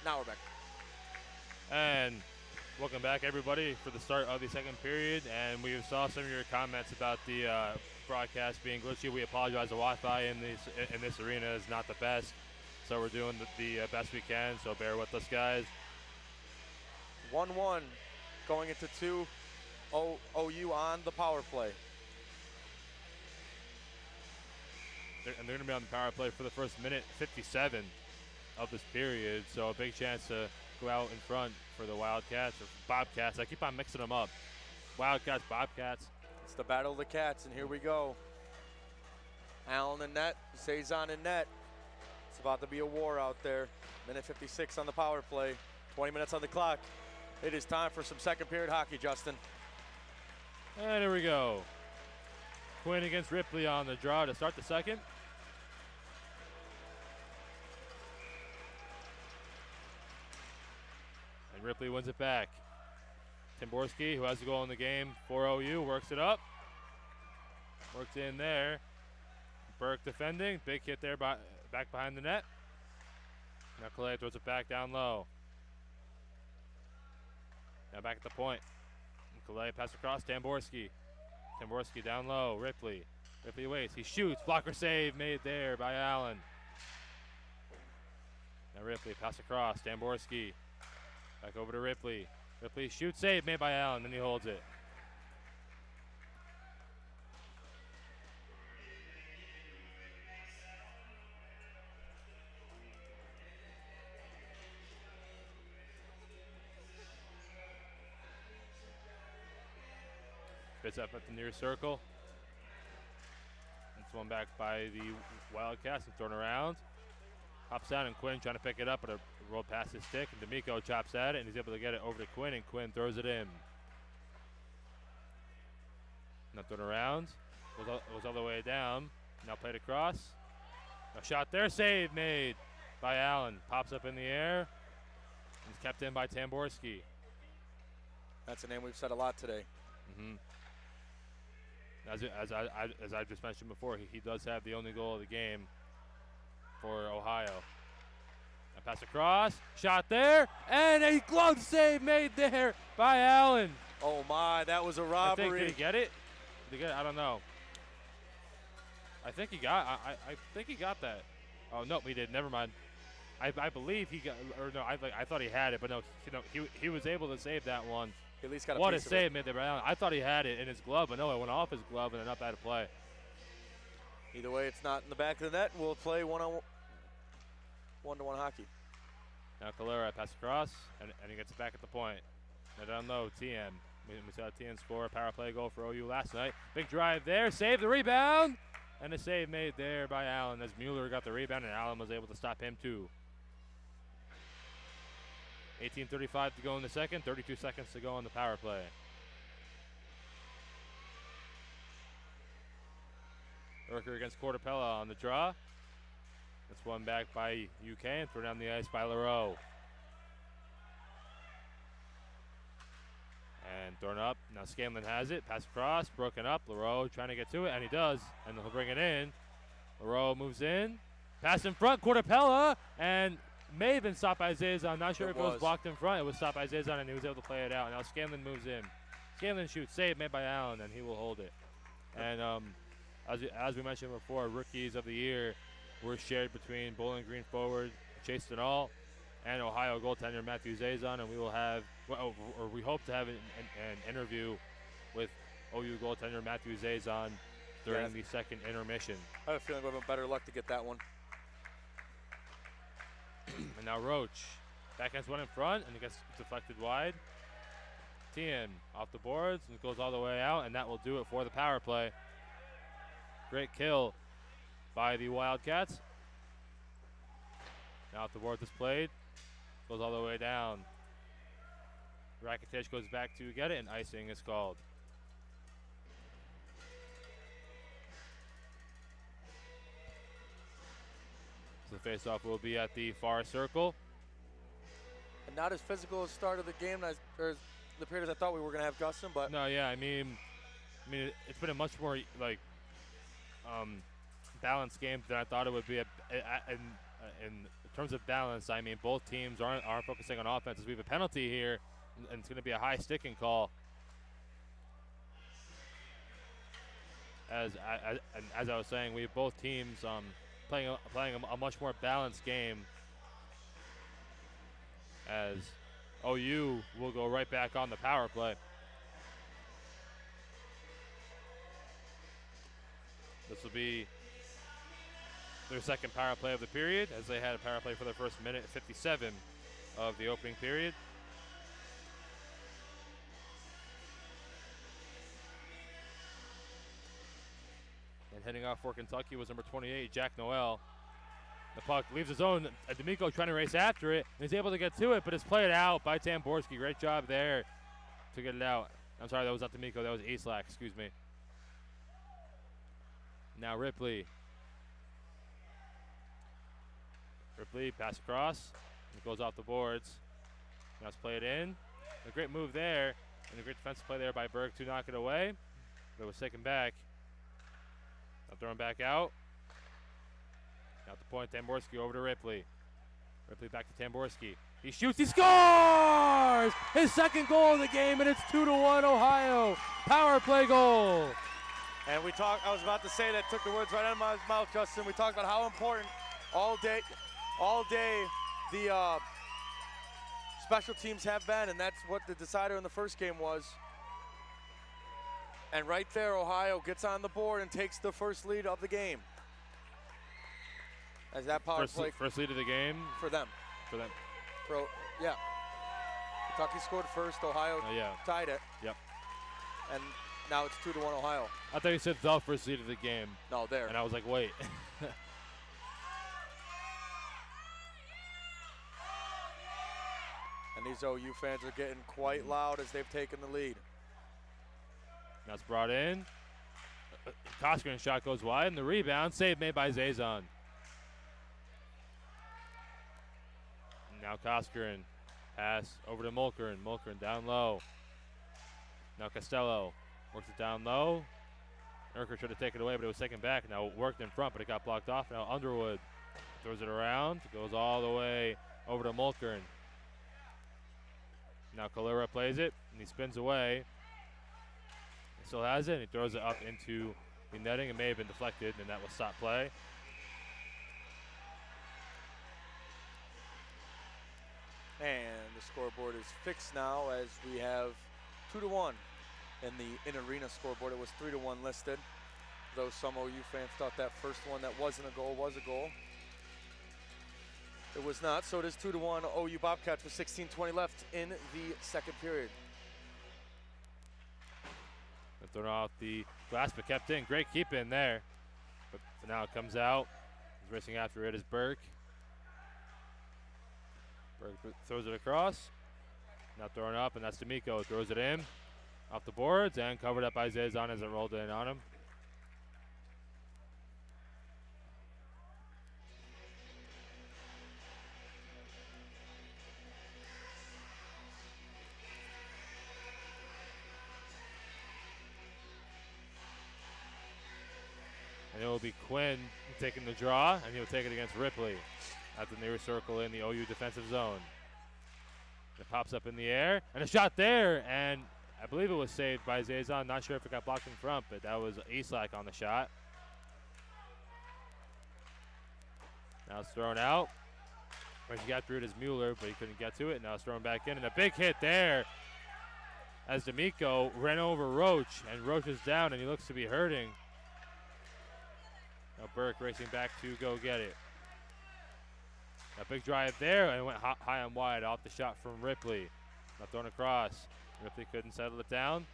Now we're back. And welcome back, everybody, for the start of the second period. And we saw some of your comments about the broadcast being glitchy. We apologize. The Wi-Fi in this arena is not the best, so we're doing the best we can. So bear with us, guys. 1-1 going into 2 OU on the power play. They're going to be on the power play for the first minute 57 of this period. So a big chance to go out in front for the Wildcats or Bobcats. I keep on mixing them up. Wildcats, Bobcats. It's the battle of the cats, and here we go. Allen in net, Cezanne in net. It's about to be a war out there. Minute 56 on the power play, 20 minutes on the clock. It is time for some second period hockey, Justin. And here we go. Quinn against Ripley on the draw to start the second. And Ripley wins it back. Timborski, who has the goal in the game for OU, works it up. Works in there. Burke defending. Big hit there back behind the net. Now Calais throws it back down low. Now back at the point. Calais pass across. Tamborski. Tamborski down low. Ripley. Ripley waits. He shoots. Blocker save made there by Allen. Now Ripley pass across. Tamborski. Back over to Ripley. Ripley shoots. Save made by Allen. Then he holds it. Spits up at the near circle. It's one back by the Wildcats and thrown around. Hops out and Quinn trying to pick it up, but a roll past his stick. And D'Amico chops at it, and he's able to get it over to Quinn, and Quinn throws it in. Now thrown around. Goes all the way down. Now played across. A shot there. Save made by Allen. Pops up in the air. He's kept in by Tamborski. That's a name we've said a lot today. Mm-hmm. As I just mentioned before, he does have the only goal of the game for Ohio. A pass across, shot there, and a glove save made there by Allen. Oh my, that was a robbery. Did he get it? Did he get it? I don't know. I think he got. I think he got that. Oh no, he did. Never mind. I believe he got. Or no, I thought he had it, but no. He was able to save that one. He at least got a what piece a save made there by Allen. I thought he had it in his glove, but no, it went off his glove and then up out of play. Either way, it's not in the back of the net. We'll play one-to-one hockey. Now Calera pass across, and he gets it back at the point. Now down low, TN. We saw TN score a power play goal for OU last night. Big drive there, save the rebound, and a save made there by Allen as Mueller got the rebound, and Allen was able to stop him too. 18:35 to go in the second, 32 seconds to go on the power play. Urker against Cortapella on the draw. That's one back by UK and thrown down the ice by LaRoe. And thrown up. Now Scanlon has it. Pass across, broken up. LaRoe trying to get to it, and he does. And he'll bring it in. LaRoe moves in. Pass in front, Cortapella, and may have been stopped by Zazon. I'm not sure if it was blocked in front. It was stopped by Zazon, and he was able to play it out. Now Scanlon moves in. Scanlon shoots. Save made by Allen, and he will hold it. And as we mentioned before, rookies of the year were shared between Bowling Green forward Chase Denal and Ohio goaltender Matthew Zazon, and we will have, or we hope to have an interview with OU goaltender Matthew Zazon during the second intermission. I have a feeling we'll have better luck to get that one. And now Roach backhands one in front, and it gets deflected wide. Tien off the boards and goes all the way out, and that will do it for the power play. Great kill by the Wildcats. Now off the board displayed. Goes all the way down. Rakitic goes back to get it, and icing is called. So the faceoff will be at the far circle. And not as physical a start of the game as or the period as I thought we were going to have, Gustin, but no, yeah, I mean it's been a much more like balanced game than I thought it would be. in terms of balance, I mean, both teams aren't focusing on offense. As we have a penalty here, and it's going to be a high sticking call. As I was saying, we have both teams playing a much more balanced game. As OU will go right back on the power play. This will be their second power play of the period, as they had a power play for the first minute 57 of the opening period. And heading off for Kentucky was number 28, Jack Noel. The puck leaves his own. D'Amico trying to race after it, and he's able to get to it, but it's played out by Tamborski. Great job there to get it out. I'm sorry, that was not D'Amico, that was Aslak, excuse me. Now Ripley. Ripley, pass across. It goes off the boards. Now it's played in. A great move there, and a great defensive play there by Berg to knock it away. But it was taken back. Now thrown back out. Now at the point, Tamborski over to Ripley. Ripley back to Tamborski. He shoots, he scores! His second goal of the game, and it's 2-1 Ohio. Power play goal. And I was about to say that, took the words right out of my mouth, Justin. We talked about how important all day the special teams have been, and that's what the decider in the first game was. And right there, Ohio gets on the board and takes the first lead of the game. As that power play. First lead of the game? For them. Yeah. Kentucky scored first, Ohio tied it. Yep. And now it's 2-1 Ohio. I thought you said the first lead of the game. No, there. And I was like, wait. And these OU fans are getting quite loud as they've taken the lead. Now it's brought in. Koskren's shot goes wide, and the rebound, save made by Zazon. Now Koskren, pass over to Mulkern. Mulkern down low. Now Costello works it down low. Urker tried to take it away, but it was taken back. Now it worked in front, but it got blocked off. Now Underwood throws it around. It goes all the way over to Mulkern. Now Kalira plays it, and he spins away. He still has it, and he throws it up into the netting. It may have been deflected, and that will stop play. And the scoreboard is fixed now as we have 2-1 in the in-arena scoreboard. It was 3-1 listed, though some OU fans thought that first one that wasn't a goal was a goal. It was not, so it is 2-1 OU Bobcats with 16:20 left in the second period. Thrown off the glass, but kept in. Great keep in there. But now it comes out. He's racing after it is Burke. Burke throws it across. Now thrown up, and that's D'Amico. Throws it in. Off the boards, and covered up by Zazon as it rolled in on him. And it will be Quinn taking the draw, and he'll take it against Ripley at the near circle in the OU defensive zone. It pops up in the air, and a shot there, and I believe it was saved by Zazon. Not sure if it got blocked in front, but that was Aslak on the shot. Now it's thrown out. When he got through it as Mueller, but he couldn't get to it. Now it's thrown back in, and a big hit there as D'Amico ran over Roach, and Roach is down, and he looks to be hurting. Now Burke racing back to go get it. A big drive there, and it went high and wide off the shot from Ripley. Now thrown across. Ripley couldn't settle it down.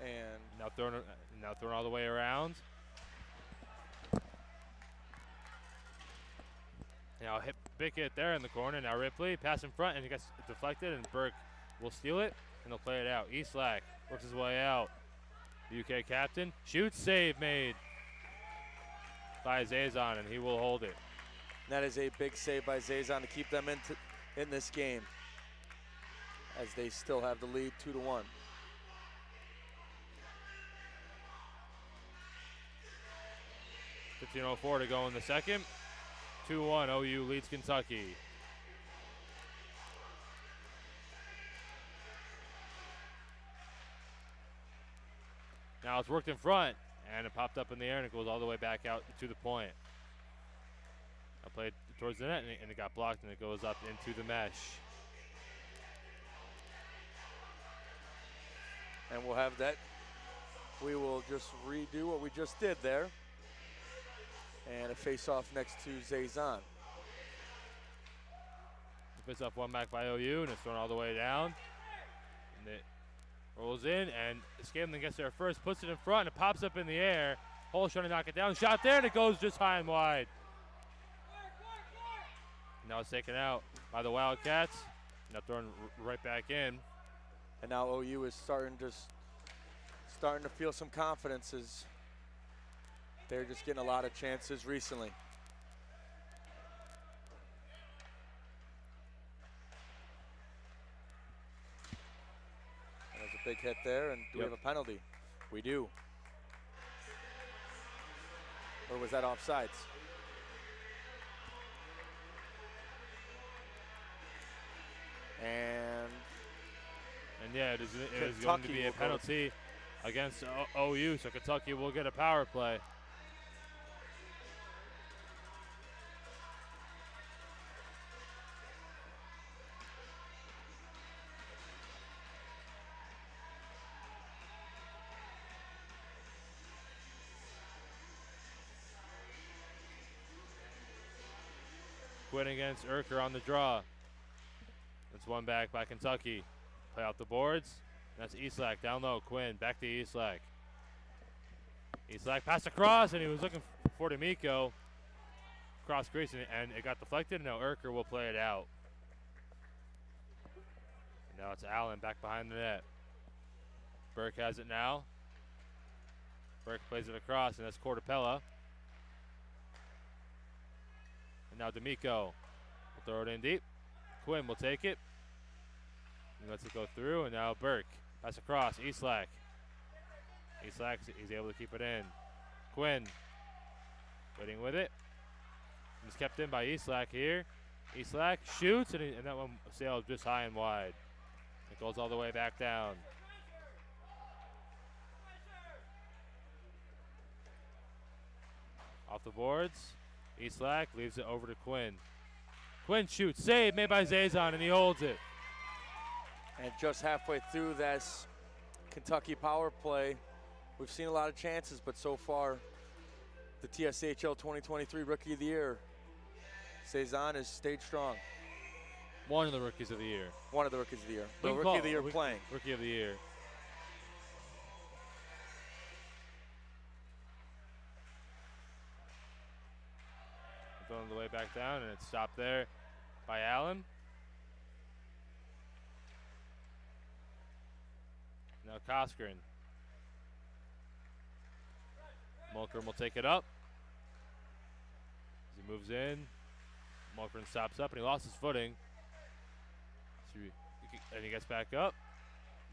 And now thrown all the way around. Now big hit there in the corner. Now Ripley pass in front, and he gets deflected, and Burke will steal it, and they'll play it out. Eastlack works his way out. The UK captain shoots, save made by Zazon, and he will hold it. That is a big save by Zazon to keep them in this game, as they still have the lead 2-1. 15:04 to go in the second. 2-1, OU leads Kentucky. Now it's worked in front, and it popped up in the air, and it goes all the way back out to the point. I played towards the net, and it got blocked, and it goes up into the mesh. And we'll have that. We will just redo what we just did there. And a face-off next to Zazan. Face-off one back by OU, and it's thrown all the way down. And it rolls in, and Scanlon gets there first, puts it in front, and it pops up in the air. Hull's trying to knock it down. Shot there, and it goes just high and wide. Now it's taken out by the Wildcats. Now thrown right back in. And now OU is starting to feel some confidence as they're just getting a lot of chances recently. And there's a big hit there, and do we have a penalty? We do. Or was that offsides? And yeah, it is going to be a penalty against OU, so Kentucky will get a power play. Quinn against Urker on the draw. That's one back by Kentucky. Play out the boards. That's Eastlack down low. Quinn back to Eastlack. Eastlack passed across, and he was looking for D'Amico. Cross crease, and it got deflected. Now Urker will play it out. And now it's Allen back behind the net. Burke has it now. Burke plays it across, and that's Cortapella. And now D'Amico will throw it in deep. Quinn will take it. He lets it go through, and now Burke. Pass across, Eastlack. Eastlack, he's able to keep it in. Quinn, waiting with it. He's kept in by Eastlack here. Eastlack shoots, and that one sailed just high and wide. It goes all the way back down. Off the boards, Eastlack leaves it over to Quinn. Quinn shoots, save made by Zazon, and he holds it. And just halfway through this Kentucky power play, we've seen a lot of chances, but so far, the TSCHL 2023 Rookie of the Year, Zazon has stayed strong. One of the Rookies of the Year. One of the Rookies of the Year. The Rookie of the Year playing. Rookie of the Year. Going the way back down, and it's stopped there by Allen. Now Koskeren. Mulkern will take it up. As he moves in, Mulkern stops up, and he lost his footing. And he gets back up.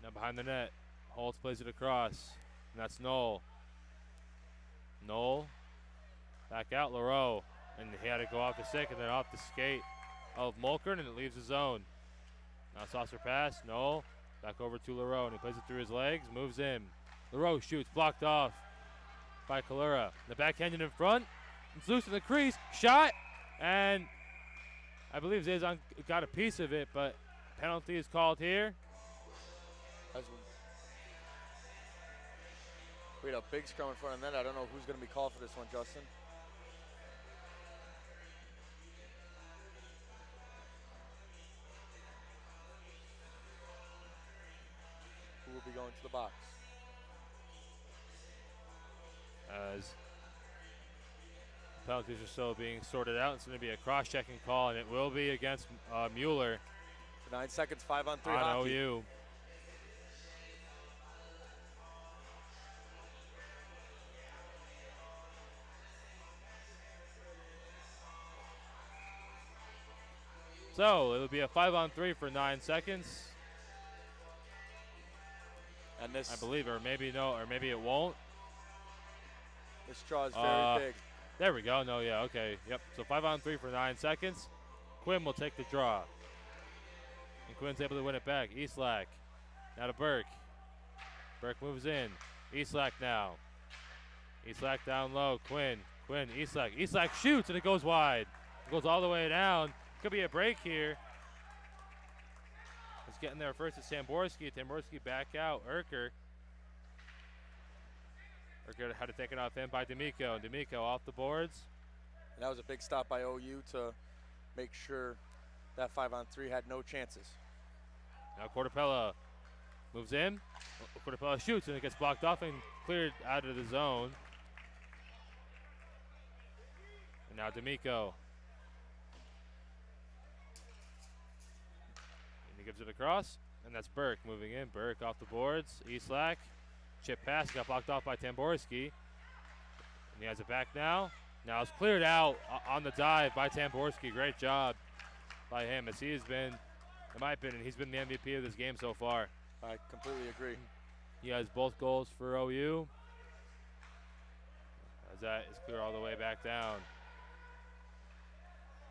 Now behind the net, Holtz plays it across, and that's Knoll. Knoll back out, Leroux. And he had to go off the stick and then off the skate of Mulkern, and it leaves the zone. Now saucer pass, Knoll. Back over to Leroux, and he plays it through his legs, moves in. Leroux shoots, blocked off by Kalura. The backhanded in front, it's loose in the crease, shot, and I believe Zazon got a piece of it, but penalty is called here. We had a big scrum in front of the net. I don't know who's going to be called for this one, Justin. Who will be going to the box? As penalties are still being sorted out, it's going to be a cross-checking call, and it will be against Mueller. 9 seconds, 5-on-3 on hockey. OU. So it'll be a 5-on-3 for 9 seconds. And this, I believe, or maybe no, or maybe it won't. This draw is very big. There we go. No, yeah, okay. Yep. So 5-on-3 for 9 seconds. Quinn will take the draw. And Quinn's able to win it back. Eastlack. Now to Burke. Burke moves in. Eastlack now. Eastlack down low. Quinn. Eastlack. Eastlack shoots and it goes wide. It goes all the way down. Could be a break here. He's getting there first is Tamborski. Tamborski back out. Urker had to take it off him by D'Amico. D'Amico off the boards. And that was a big stop by OU to make sure that 5-on-3 had no chances. Now Cortopella moves in. Cortopella shoots and it gets blocked off and cleared out of the zone. And now D'Amico. And he gives it across. And that's Burke moving in. Burke off the boards. Eastlack. Chip pass got blocked off by Tamborski. And he has it back now. Now it's cleared out on the dive by Tamborski. Great job by him, as he has been, in my opinion, he's been the MVP of this game so far. I completely agree. He has both goals for OU. As that is clear all the way back down.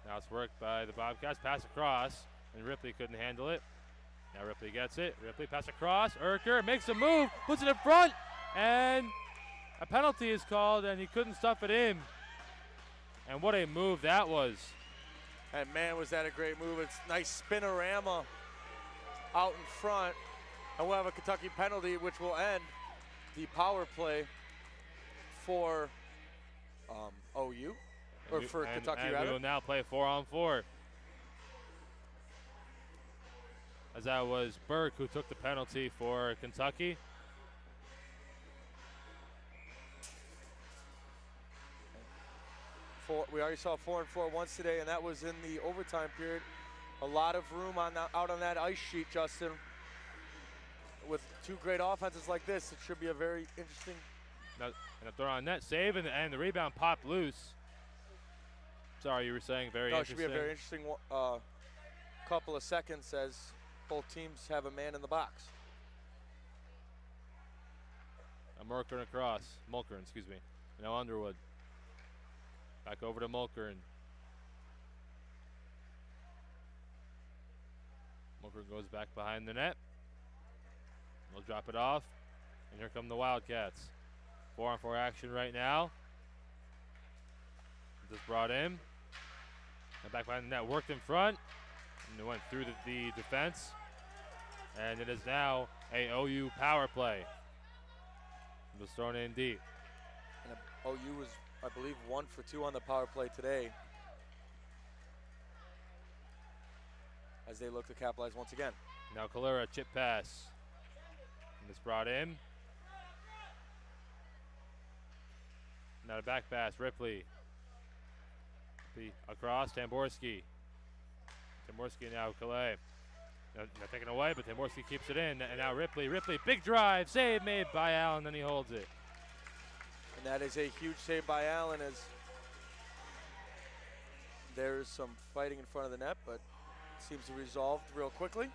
Now it's worked by the Bobcats. Pass across, and Ripley couldn't handle it. Now Ripley gets it. Ripley pass across. Urker makes a move, puts it in front, and a penalty is called, and he couldn't stuff it in. And what a move that was. And man, was that a great move. It's nice spinorama out in front. And we'll have a Kentucky penalty, which will end the power play for OU, or for Kentucky, rather. And we will now play 4-on-4. As that was Burke who took the penalty for Kentucky. We already saw 4-on-4 once today, and that was in the overtime period. A lot of room out on that ice sheet, Justin. With two great offenses like this, it should be a very interesting. Now, and a throw on net save, and the rebound popped loose. Sorry, you were saying very interesting. It should be a very interesting couple of seconds as both teams have a man in the box. Mulkern across. Mulkern, excuse me. Now Underwood. Back over to Mulkern. Mulkern goes back behind the net. They'll drop it off. And here come the Wildcats. 4-on-4 action right now. Just brought in. And back behind the net. Worked in front. And it went through the defense. And it is now a OU power play. It was thrown in deep. And OU was, I believe, 1 for 2 on the power play today, as they look to capitalize once again. Now Calera, chip pass. And this brought in. Now the back pass, Ripley. Across, Tamborski. Tamborski now, Calais. Now taken away, but Tamborski keeps it in. And now Ripley, big drive, save made by Allen, then he holds it. And that is a huge save by Allen, as there's some fighting in front of the net, but seems to resolve real quickly.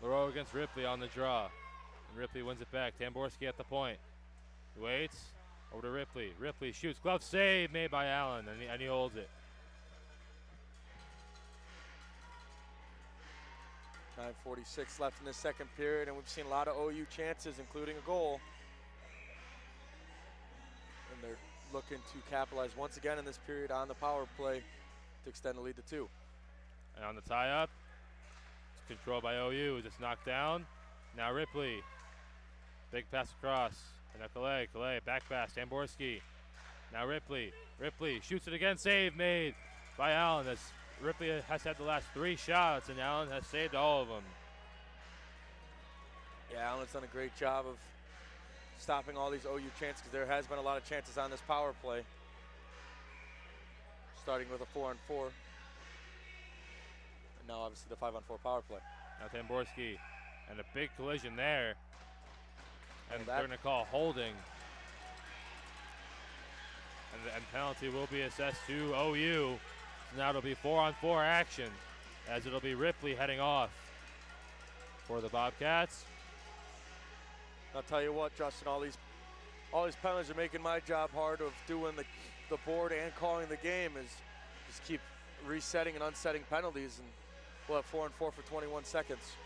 Leroux against Ripley on the draw. And Ripley wins it back. Tamborski at the point. He waits. Over to Ripley. Ripley shoots. Glove save made by Allen, and he holds it. 9:46 left in the second period, and we've seen a lot of OU chances, including a goal. And they're looking to capitalize once again in this period on the power play to extend the lead to 2. And on the tie-up, it's controlled by OU. Just knocked down. Now Ripley. Big pass across. And now Calais, back pass, Tamborski. Now Ripley shoots it again, save made by Allen. As Ripley has had the last 3 shots, and Allen has saved all of them. Yeah, Allen's done a great job of stopping all these OU chances, because there has been a lot of chances on this power play. Starting with a 4-on-4. And now obviously the 5-on-4 power play. Now Tamborski, and a big collision there. And they're going to call holding. And penalty will be assessed to OU. So now it'll be 4-on-4 action, as it'll be Ripley heading off for the Bobcats. I'll tell you what, Justin, all these penalties are making my job hard of doing the board and calling the game. Is just keep resetting and unsetting penalties, and we'll have 4-on-4 for 21 seconds.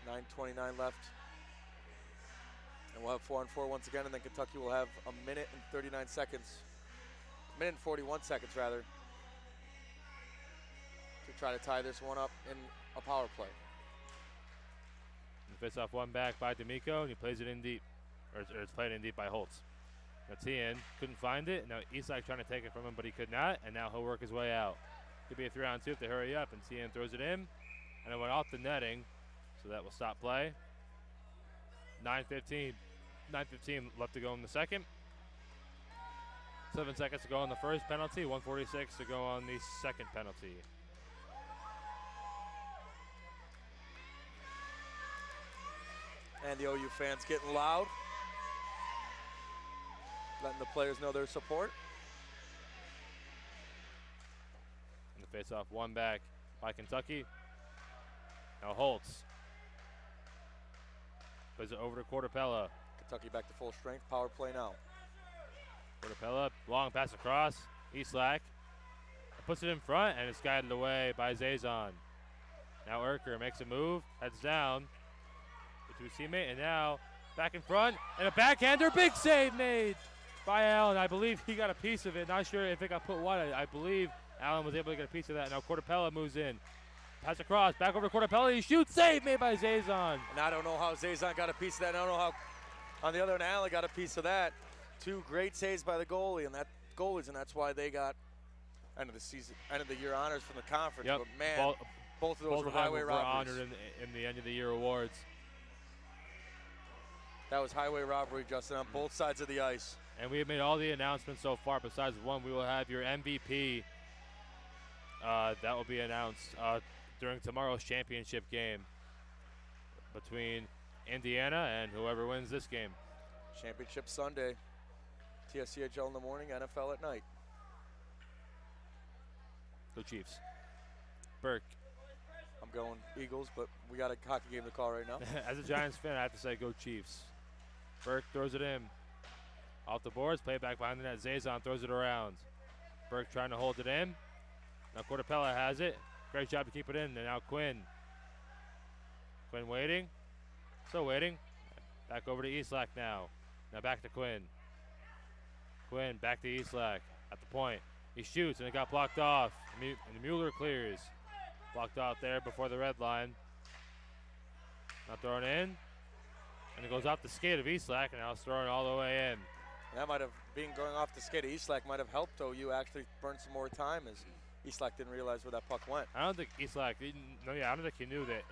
.9:29 left. And we'll have 4-on-4 once again, and then Kentucky will have a minute and 39 seconds. Minute and 41 seconds, rather, to try to tie this one up in a power play. And face off one back by D'Amico, and he plays it in deep. Or it's played in deep by Holtz. Now Tien couldn't find it. Now Isak trying to take it from him, but he could not, and now he'll work his way out. Could be a 3-on-2 if they hurry up, and Tien throws it in, and it went off the netting, so that will stop play. 9:15 left to go in the second. 7 seconds to go on the first penalty, 1:46 to go on the second penalty. And the OU fans getting loud, letting the players know their support. And the face-off one back by Kentucky. Now Holtz plays it over to Cortapella. Kentucky back to full strength, power play now. Cortapella, long pass across, Islak puts it in front, and it's guided away by Zazon. Now Urker makes a move, heads down to his teammate, and now back in front, and a backhander, big save made by Allen. I believe he got a piece of it. Not sure if it got put wide. I believe Allen was able to get a piece of that. Now Cortapella moves in. Pass across, back over to Cortapella. He shoots, save made by Zazon. And I don't know how Zazon got a piece of that. I don't know how, on the other hand, Allen got a piece of that. Two great saves by the goalies, and that's why they got end of the season, end of the year honors from the conference. Yep. But man, both of those were highway robberies. Honored in the end of the year awards. That was highway robbery, Justin, on both sides of the ice. And we have made all the announcements so far. Besides one, we will have your MVP. That will be announced during tomorrow's championship game between Indiana and whoever wins this game. Championship Sunday. TSCHL in the morning, NFL at night. Go Chiefs. Burke. I'm going Eagles, but we got a hockey game to call right now. As a Giants fan, I have to say go Chiefs. Burke throws it in. Off the boards, play back behind the net. Zazon throws it around. Burke trying to hold it in. Now Cortapella has it. Great job to keep it in. And now Quinn. Quinn waiting. Still waiting. Back over to Islak now. Now back to Quinn. Quinn back to Islak at the point. He shoots and it got blocked off. And Mueller clears. Blocked off there before the red line. Now thrown in. And it goes off the skate of Islak, and now it's thrown all the way in. And that might have, being going off the skate of Islak might have helped OU actually burn some more time, as Islak didn't realize where that puck went. I don't think Islak, I don't think he knew that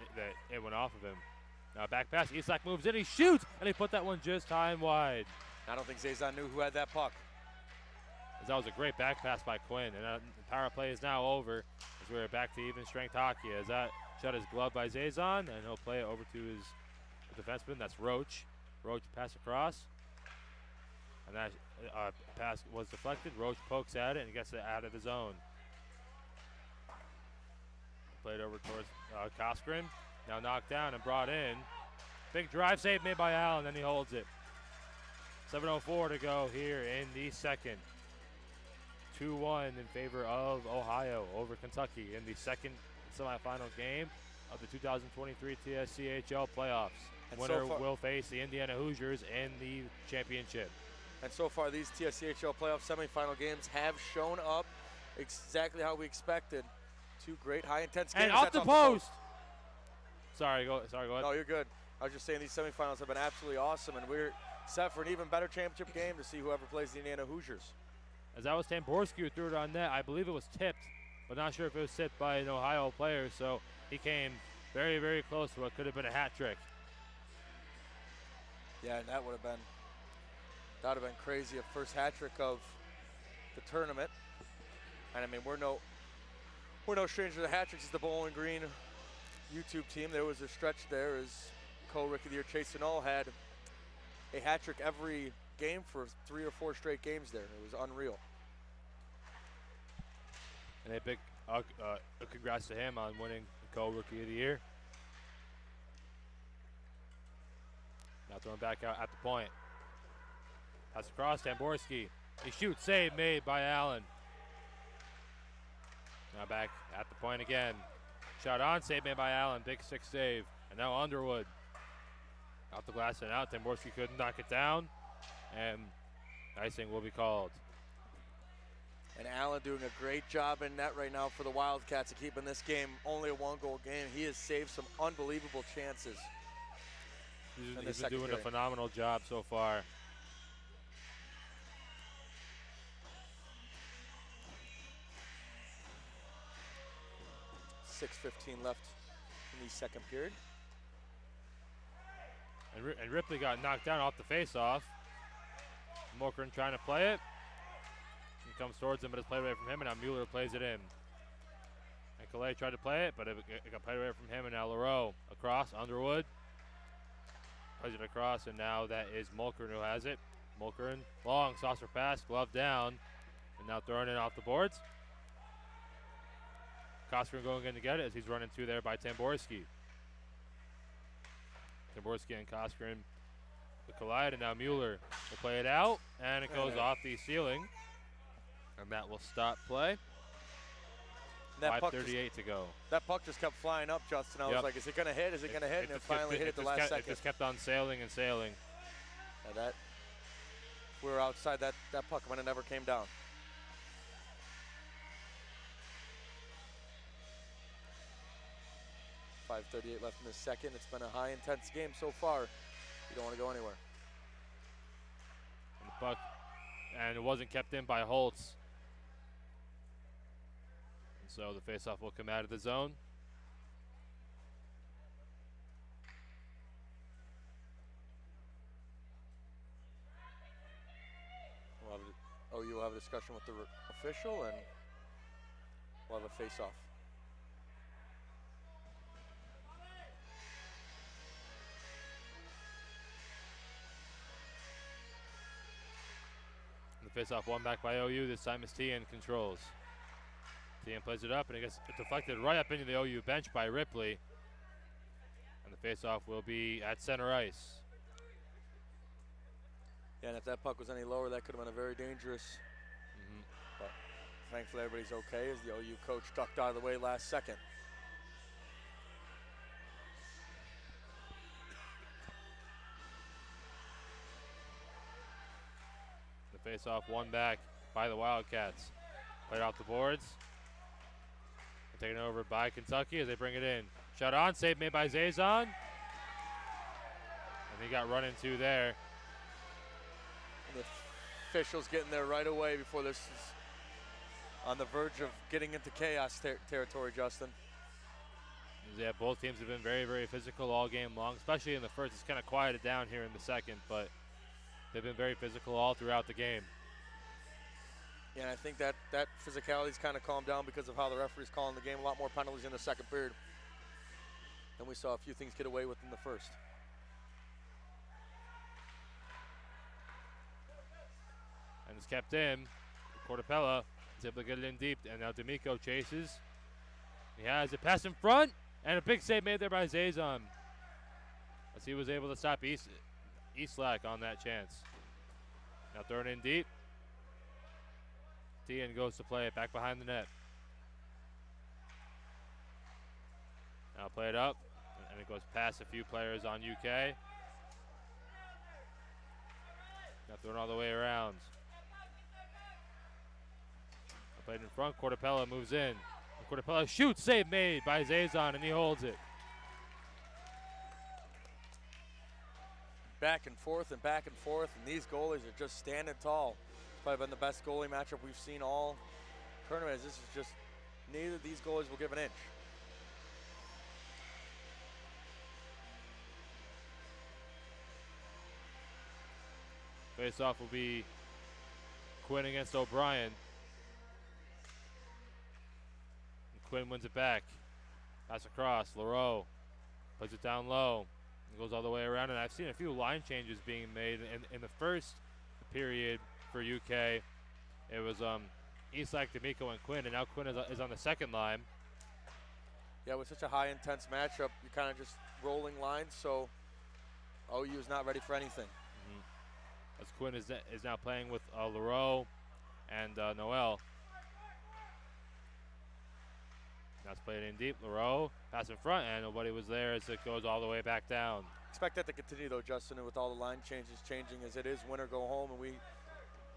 it went off of him. Now back pass, Islak moves in, he shoots, and he put that one just high and wide. I don't think Zazon knew who had that puck. As that was a great back pass by Quinn, and the power play is now over as we're back to even strength hockey. As that shot is gloved by Zazon, and he'll play it over to his defenseman. That's Roach. Roach pass across, and that pass was deflected. Roach pokes at it and gets it out of his zone. Played over towards Koskren. Now knocked down and brought in. Big drive save made by Allen, and he holds it. 7:04 to go here in the second. 2-1 in favor of Ohio over Kentucky in the second semifinal game of the 2023 TSCHL playoffs. And Winner will face the Indiana Hoosiers in the championship. And so far, these TSCHL playoff semifinal games have shown up exactly how we expected. Two great high-intense games. And off the post. Sorry, go ahead. No, you're good. I was just saying these semifinals have been absolutely awesome, and we're set for an even better championship game to see whoever plays the Indiana Hoosiers. As that was Tamborski who threw it on net. I believe it was tipped, but not sure if it was tipped by an Ohio player, so he came very, very close to what could have been a hat trick. Yeah, and that would have been crazy. A first hat trick of the tournament. And I mean, we're no stranger to hat tricks. It's the Bowling Green YouTube team. There was a stretch there as co-rookie of the year Chase Sunol had a hat trick every game for 3 or 4 straight games there. It was unreal. And a big congrats to him on winning co-rookie of the year. Now throwing back out at the point. Pass across, Tamborski. He shoots, save made by Allen. Now back at the point again. Shot on, save made by Allen. Big 6 save. And now Underwood. Off the glass and out. Tamborski couldn't knock it down. And icing will be called. And Allen doing a great job in net right now for the Wildcats of keeping this game only a 1-goal game. He has saved some unbelievable chances. He's been doing a phenomenal job so far. .6:15 left in the second period. And Ripley got knocked down off the face-off. Mulkern trying to play it. He comes towards him, but it's played away from him, and now Mueller plays it in. And Calais tried to play it, but it got played away from him, and now Leroux across, Underwood. Plays it across, and now that is Mulkern who has it. Mulkern, long saucer pass, glove down, and now throwing it off the boards. Koskinen going in to get it as he's running through there by Tamborski. Tamborski and Koskinen collide, and now Mueller will play it out, and it goes off the ceiling. And that will stop play. 5:38 to go. That puck just kept flying up, Justin. I was like, is it going to hit? Is it going to hit? And it finally hit at the last second. It just kept on sailing and sailing. Now if we were outside, that puck might have never came down. .5:38 left in the second. It's been a high, intense game so far. You don't want to go anywhere. And the puck, and it wasn't kept in by Holtz. And so the faceoff will come out of the zone. You will have a discussion with the official, and we'll have a faceoff. Face-off won back by OU. This time it's Tien controls. Tien plays it up, and it gets deflected right up into the OU bench by Ripley. And the face-off will be at center ice. Yeah, and if that puck was any lower, that could have been a very dangerous. But thankfully, everybody's okay as the OU coach ducked out of the way last second. Face-off won back by the Wildcats. Played off the boards. Taken over by Kentucky as they bring it in. Shot on, save made by Zazon. And he got run into there. And the officials getting there right away before this is on the verge of getting into chaos territory, Justin. Yeah, both teams have been very, very physical all game long, especially in the first. It's kind of quieted down here in the second, but they've been very physical all throughout the game. Yeah, and I think that physicality's kind of calmed down because of how the referee's calling the game. A lot more penalties in the second period. And we saw a few things get away with in the first. And it's kept in. Cortapella is able to get it in deep, and now D'Amico chases. He has a pass in front, and a big save made there by Zazon as he was able to stop Eastlack on that chance. Now throwing in deep. Tien goes to play it back behind the net. Now play it up, and it goes past a few players on UK. Now throwing all the way around. Played in front, Cortapella moves in. Cortapella shoots, save made by Zazon, and he holds it. Back and forth, and these goalies are just standing tall. It's probably been the best goalie matchup we've seen all tournament. This is just, neither of these goalies will give an inch. Face-off will be Quinn against O'Brien. Quinn wins it back. Pass across. Leroux plays it down low. It goes all the way around, and I've seen a few line changes being made. In the first, period for UK. It was Isak, D'Amico, and Quinn, and now Quinn is on the second line. Yeah, with such a high intense matchup, you're kind of just rolling lines, so OU is not ready for anything. As Quinn is now playing with Leroux and Noel. Now it's played in deep. Leroux pass in front, and nobody was there as it goes all the way back down. Expect that to continue, though, Justin, and with all the line changes changing as it is win or go home, and we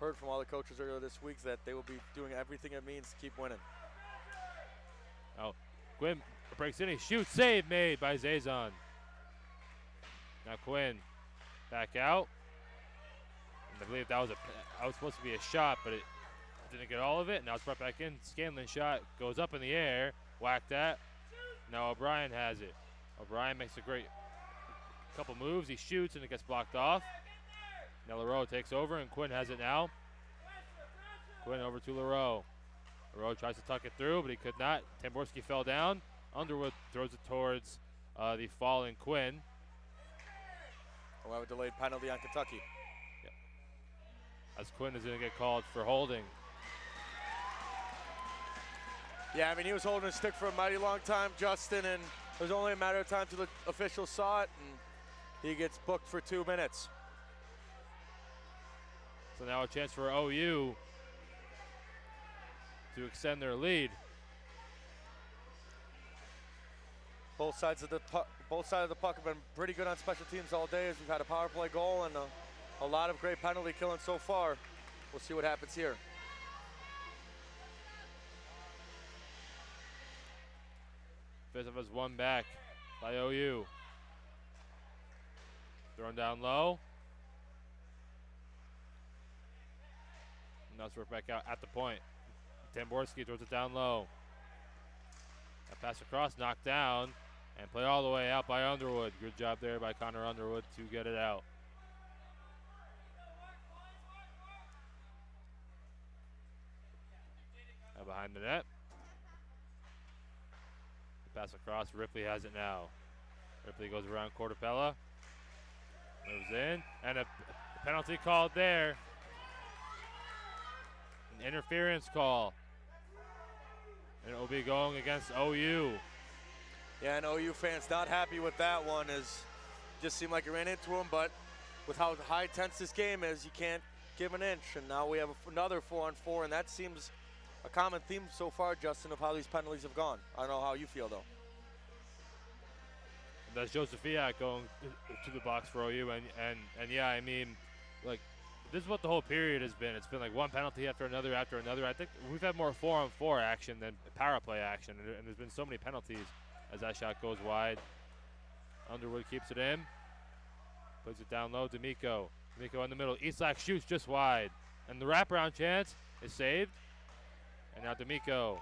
heard from all the coaches earlier this week that they will be doing everything it means to keep winning. Oh, Quinn breaks in, he shoots, save made by Zazon. Now Quinn back out. And I believe that was supposed to be a shot, but it didn't get all of it. Now it's brought back in. Scanlon's shot goes up in the air, whacked that. Now O'Brien has it. O'Brien makes a great couple moves. He shoots and it gets blocked off. Now Leroux takes over and Quinn has it now. Quinn over to Leroux. Leroux tries to tuck it through, but he could not. Tamborski fell down. Underwood throws it towards the falling Quinn. We'll have a delayed penalty on Kentucky. Yep. As Quinn is going to get called for holding. Yeah, I mean, he was holding his stick for a mighty long time, Justin, and it was only a matter of time till the official saw it, and he gets booked for 2 minutes. So now a chance for OU to extend their lead. Both sides of the puck have been pretty good on special teams all day as we've had a power play goal and a lot of great penalty killing so far. We'll see what happens here. Faceoff is one back by OU. Thrown down low. And now it's worked back out at the point. Tamborski throws it down low. That pass across, knocked down, and play all the way out by Underwood. Good job there by Connor Underwood to get it out. Now behind the net. Pass across, Ripley has it now. Ripley goes around Cortopella. Moves in, and a penalty called there. An interference call. And it will be going against OU. Yeah, and OU fans not happy with that one. Just seemed like it ran into him, but with how high tense this game is, you can't give an inch. And now we have another 4-on-4, and that seems a common theme so far, Justin, of how these penalties have gone. I don't know how you feel, though. That's Josephiak going to the box for OU, and yeah, I mean, like, this is what the whole period has been. It's been like one penalty after another after another. I think we've had more 4-on-4 action than power play action, and there's been so many penalties as that shot goes wide. Underwood keeps it in, puts it down low. D'Amico in the middle. Isak shoots just wide, and the wraparound chance is saved. And now D'Amico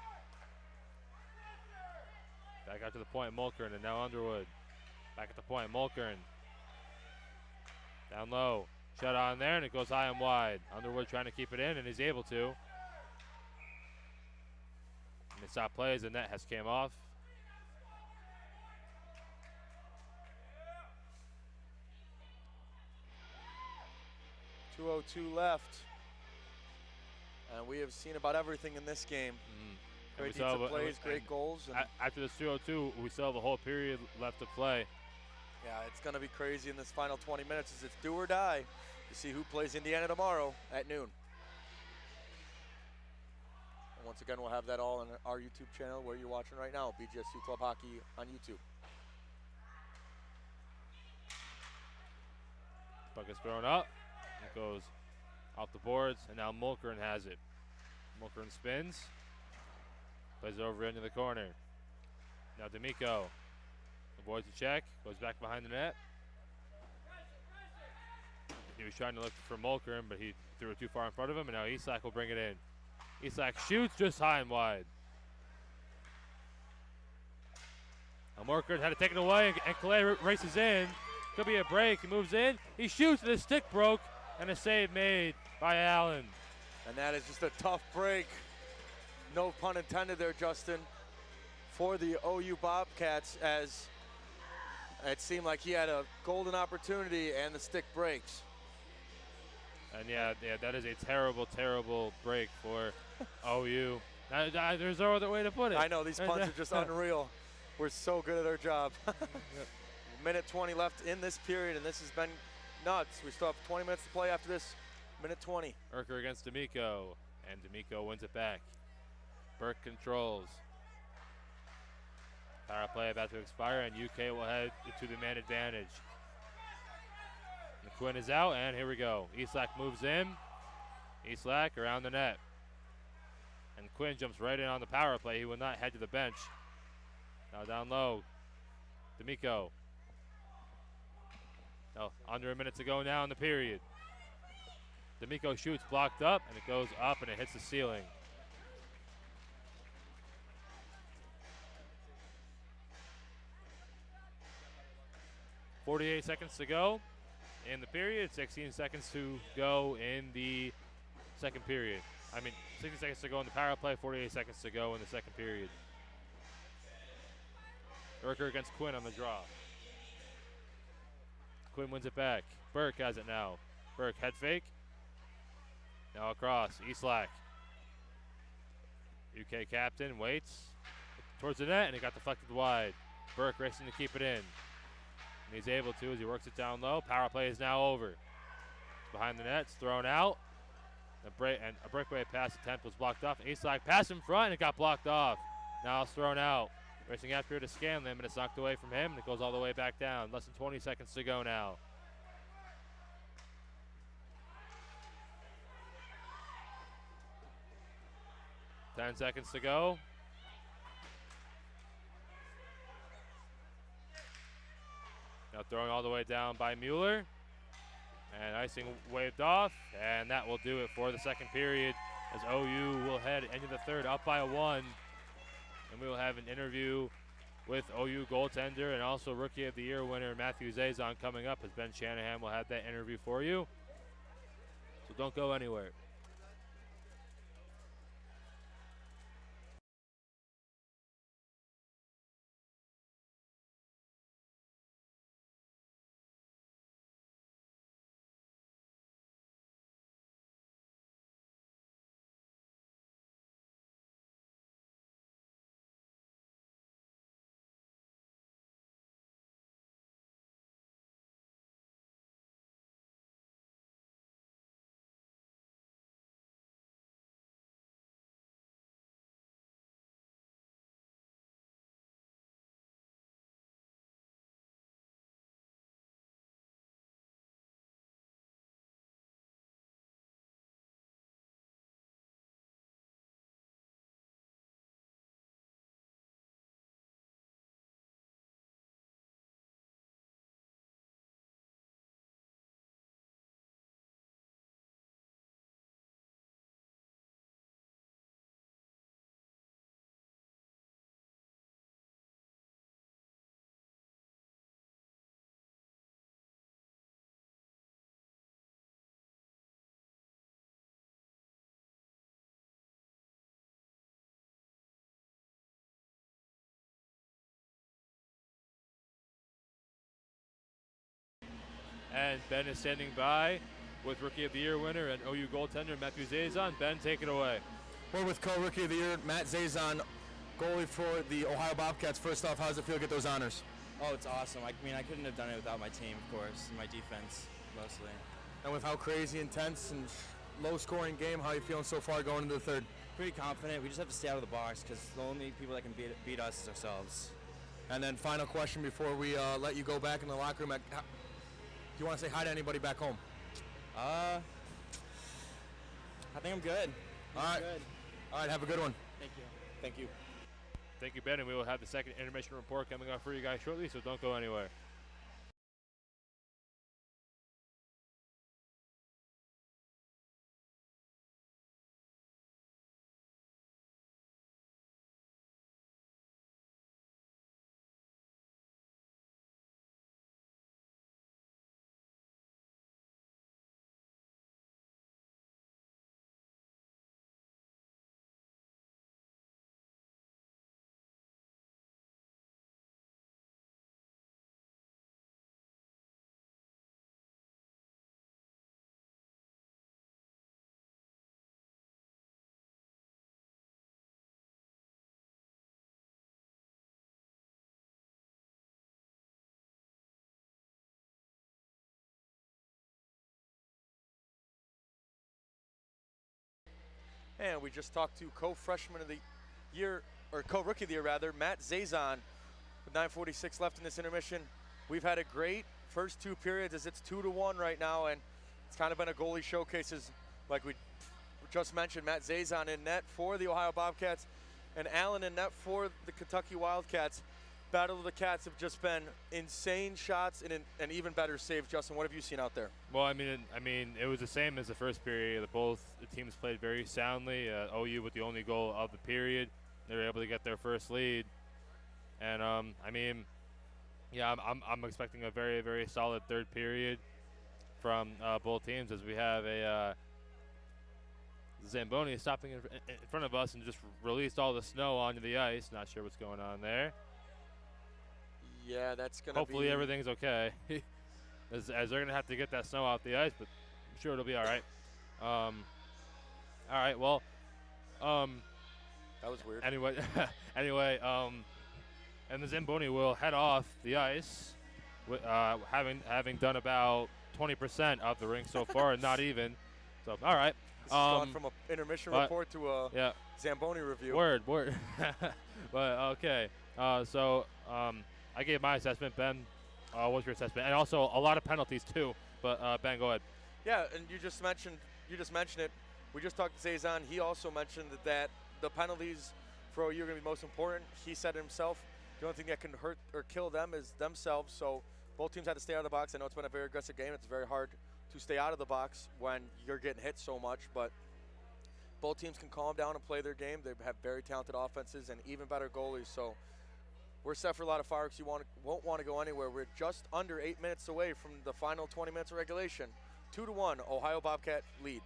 back out to the point. Mulkern, and now Underwood back at the point. Mulkern down low. Shut on there, and it goes high and wide. Underwood trying to keep it in, and he's able to. And they stop play as the net has came off. .202 left. And we have seen about everything in this game. Great defensive plays, great goals. And after this 2:02, we still have a whole period left to play. Yeah, it's going to be crazy in this final 20 minutes as it's do or die to see who plays Indiana tomorrow at noon. And once again, we'll have that all on our YouTube channel where you're watching right now, BGSU Club Hockey on YouTube. Puck is thrown up. It goes off the boards, and now Mulkern has it. Mulkern spins. Plays it over into the corner. Now D'Amico avoids the check, goes back behind the net. He was trying to look for Mulkern, but he threw it too far in front of him, and now Isak will bring it in. Isak shoots just high and wide. Now Mulkern had to take it away, and Calais races in. Could be a break. He moves in. He shoots, and his stick broke, and a save made by Allen. And that is just a tough break. No pun intended there, Justin, for the OU Bobcats, as it seemed like he had a golden opportunity and the stick breaks. And yeah, that is a terrible, terrible break for OU. There's no other way to put it. I know, these punts are just unreal. We're so good at our job. Yep. Minute 20 left in this period, and this has been nuts. We still have 20 minutes to play after this. Minute 20. Urker against D'Amico, and D'Amico wins it back. Burke controls. Power play about to expire, and UK will head to the man advantage. And Quinn is out, and here we go. Eastlack moves in. Eastlack around the net. And Quinn jumps right in on the power play. He will not head to the bench. Now down low. D'Amico. Now under a minute to go now in the period. D'Amico shoots, blocked up, and it goes up and it hits the ceiling. .48 seconds to go in the period. 16 seconds to go in the second period. 60 seconds to go in the power play, 48 seconds to go in the second period. Urker against Quinn on the draw. Quinn wins it back. Burke has it now. Burke head fake. Now across, Eastlack. UK captain waits towards the net, and it got deflected wide. Burke racing to keep it in. And he's able to as he works it down low. Power play is now over. It's behind the net, it's thrown out. A breakaway pass attempt was blocked off. Eastlack pass in front, and it got blocked off. Now it's thrown out. Racing after it is Scanlon, but it's knocked away from him, and it goes all the way back down. Less than 20 seconds to go now. Ten seconds to go. Now throwing all the way down by Mueller. And icing waved off, and that will do it for the second period as OU will head into the third up by 1. And we will have an interview with OU goaltender and also Rookie of the Year winner Matthew Zazon coming up, as Ben Shanahan will have that interview for you. So don't go anywhere. And Ben is standing by with Rookie of the Year winner and OU goaltender Matthew Zazon. Ben, take it away. We're with co-Rookie of the Year, Matt Zazon, goalie for the Ohio Bobcats. First off, how does it feel to get those honors? Oh, it's awesome. I couldn't have done it without my team, of course, my defense, mostly. And with how crazy, intense, and low-scoring game, how are you feeling so far going into the third? Pretty confident. We just have to stay out of the box because the only people that can beat us is ourselves. And then final question before we let you go back in the locker room. Do you want to say hi to anybody back home? I think I'm good. All right. Good. All right, have a good one. Thank you. Thank you. Thank you, Ben, and we will have the second intermission report coming up for you guys shortly, so don't go anywhere. And we just talked to co-freshman of the year, or co-rookie of the year rather, Matt Zazon, with 9:46 left in this intermission. We've had a great first 2 periods as it's 2-1 right now, and it's kind of been a goalie showcase, as like we just mentioned. Matt Zazon in net for the Ohio Bobcats, and Allen in net for the Kentucky Wildcats. Battle of the Cats have just been insane shots and an even better save. Justin, what have you seen out there? Well, I mean, it was the same as the first period. Both the teams played very soundly. OU with the only goal of the period, they were able to get their first lead, and I mean, yeah, I'm expecting a very, very solid third period from both teams, as we have a Zamboni stopping in front of us and just released all the snow onto the ice. Not sure what's going on there. Yeah, that's going to be... Hopefully everything's okay, as they're going to have to get that snow off the ice, but I'm sure it'll be all right. All right, well, that was weird. Anyway, and the Zamboni will head off the ice, having done about 20% of the rink so far, and not even. So, all right. This has gone from an intermission report to a Zamboni review. Word. But, okay. I gave my assessment. Ben, what's your assessment? And also a lot of penalties, too. But, Ben, go ahead. Yeah, and you just mentioned it. We just talked to Zazon. He also mentioned that the penalties for OU are going to be most important. He said himself, the only thing that can hurt or kill them is themselves. So both teams had to stay out of the box. I know it's been a very aggressive game. It's very hard to stay out of the box when you're getting hit so much. But both teams can calm down and play their game. They have very talented offenses and even better goalies. So we're set for a lot of fireworks. You won't want to go anywhere. We're just under 8 minutes away from the final 20 minutes of regulation. 2-1, Ohio Bobcat lead.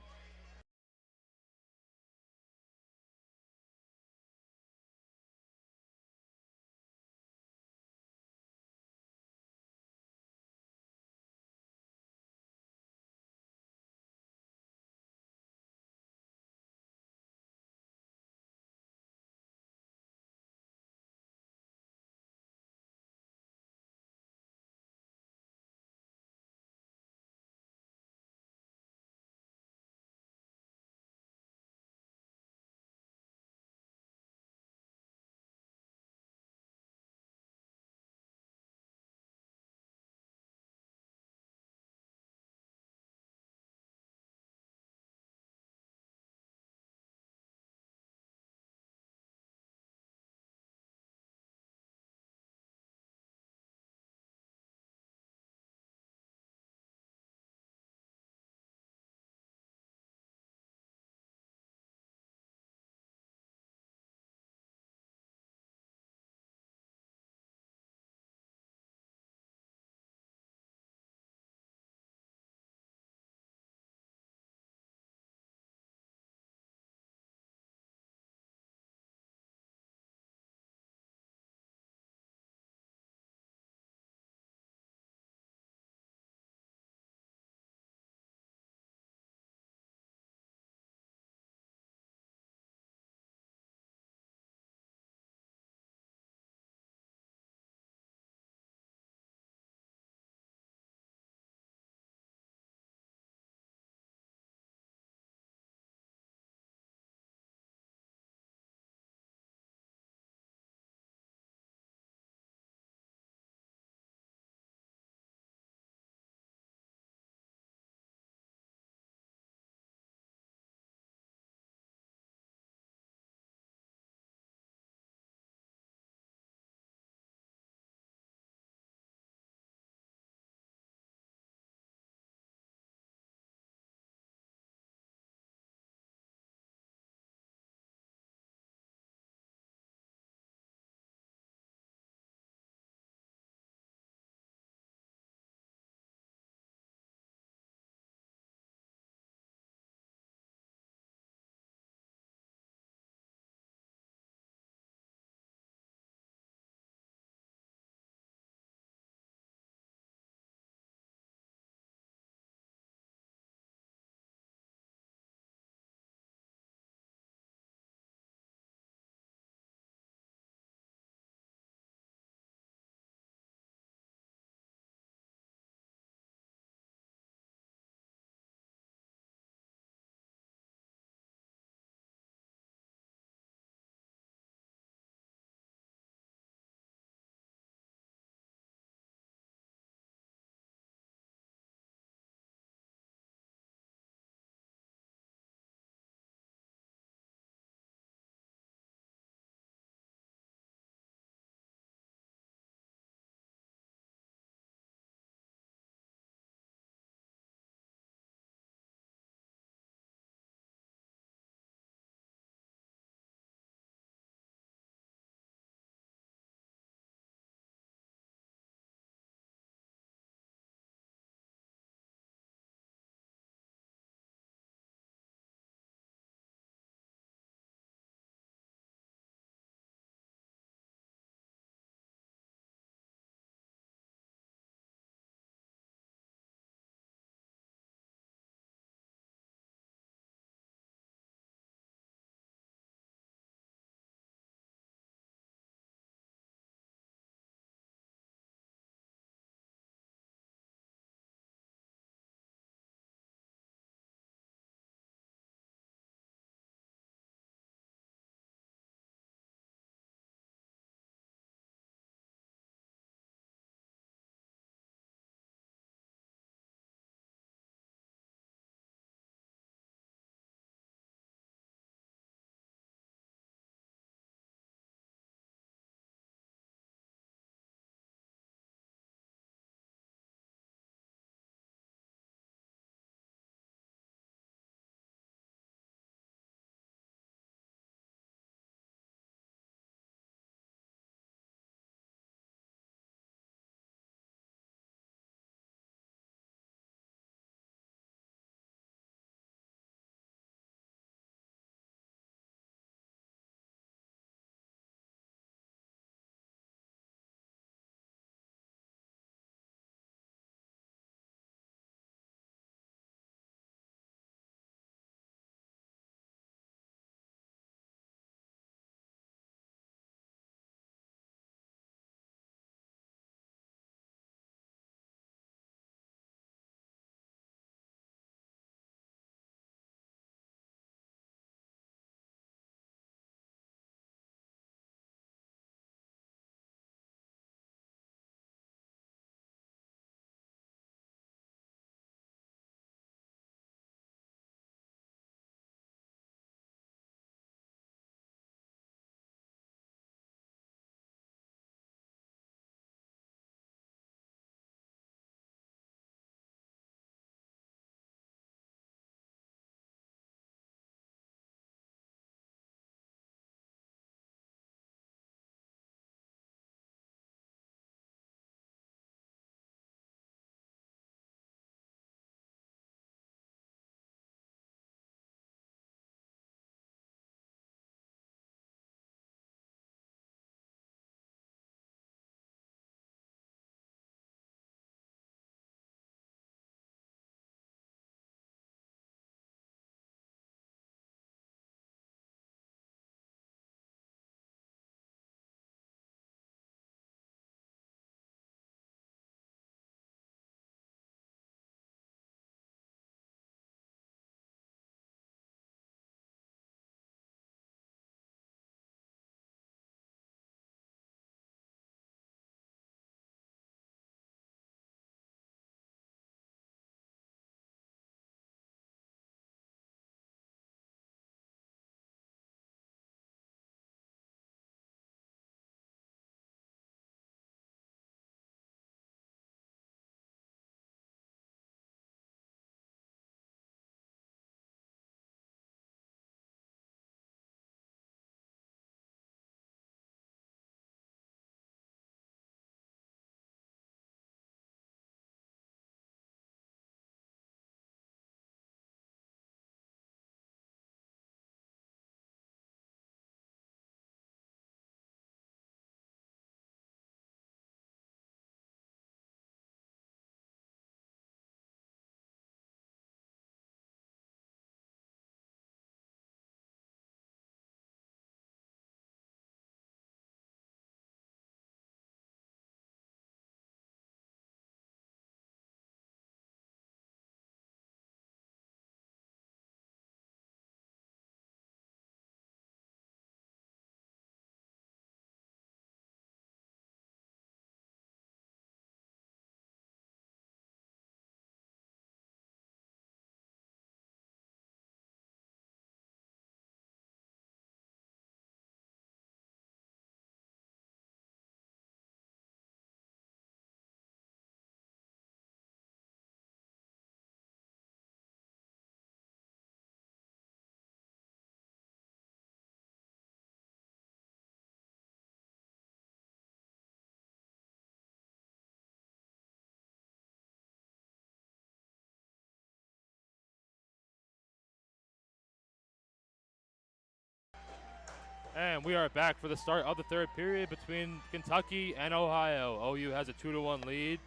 And we are back for the start of the third period between Kentucky and Ohio. OU has a 2-1 lead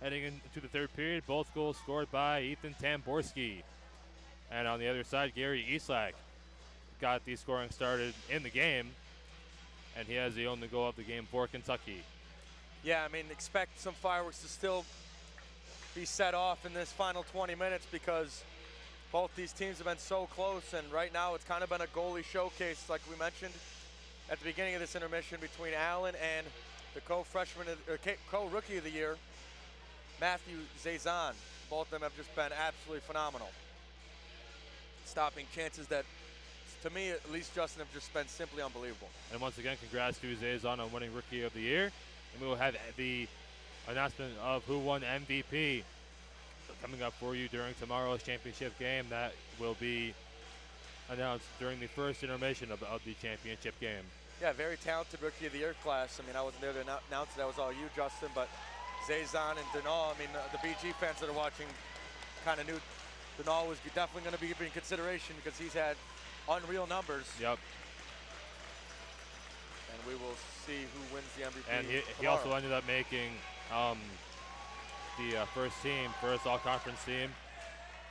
heading into the third period. Both goals scored by Ethan Tamborski. And on the other side, Gary Easlack got the scoring started in the game, and he has the only goal of the game for Kentucky. Yeah, I mean, expect some fireworks to still be set off in this final 20 minutes because both these teams have been so close, and right now it's kind of been a goalie showcase, like we mentioned at the beginning of this intermission, between Allen and the co-rookie of the year, Matthew Zazan. Both of them have just been absolutely phenomenal, stopping chances that, to me at least, Justin, have just been simply unbelievable. And once again, congrats to Zazan on winning Rookie of the Year. And we will have the announcement of who won MVP coming up for you during tomorrow's championship game. That will be announced during the first intermission of the championship game. Yeah, very talented Rookie of the Year class. I mean, I wasn't there to announce it. That was all you, Justin, but Zazan and Denal, I mean, the BG fans that are watching kind of knew Denal was definitely going to be given consideration because he's had unreal numbers. Yep. And we will see who wins the MVP. And he also ended up making the first all-conference team.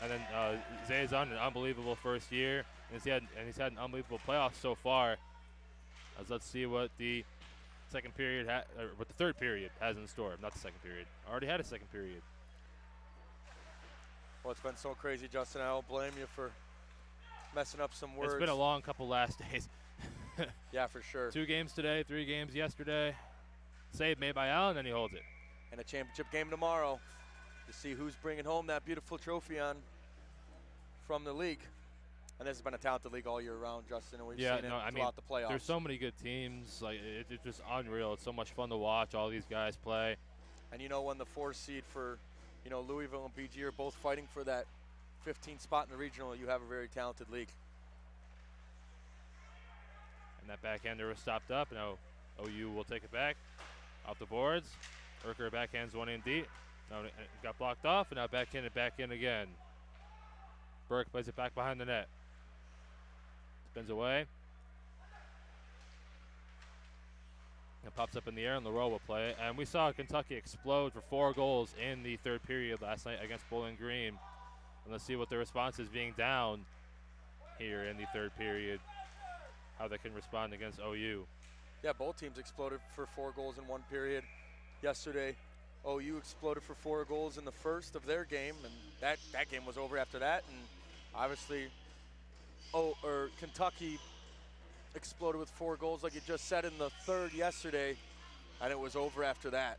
And then Zazan, an unbelievable first year. And he's had an unbelievable playoff so far. As let's see what the second period, what the third period has in store. Not the second period. Already had a second period. Well, it's been so crazy, Justin. I don't blame you for messing up some words. It's been a long couple last days. Yeah, for sure. 2 games today, 3 games yesterday. Save made by Allen, and he holds it. And a championship game tomorrow to see who's bringing home that beautiful trophy from the league. And this has been a talented league all year round, Justin, and we've seen it throughout the playoffs. There's so many good teams. Like it's just unreal. It's so much fun to watch all these guys play. And you know, when the 4 seed for, Louisville and BG are both fighting for that 15th spot in the regional, you have a very talented league. And that backhander was stopped up. Now OU will take it back off the boards. Urker backhands one in deep. Now it got blocked off, and now back in again. Burke plays it back behind the net. Spins away. It pops up in the air, and Leroy will play it. And we saw Kentucky explode for 4 goals in the third period last night against Bowling Green. And let's see what the response is being down here in the third period. How they can respond against OU. Yeah, both teams exploded for 4 goals in one period. Yesterday, OU exploded for 4 goals in the first of their game, and that game was over after that. And obviously, Kentucky exploded with 4 goals, like you just said, in the third yesterday, and it was over after that.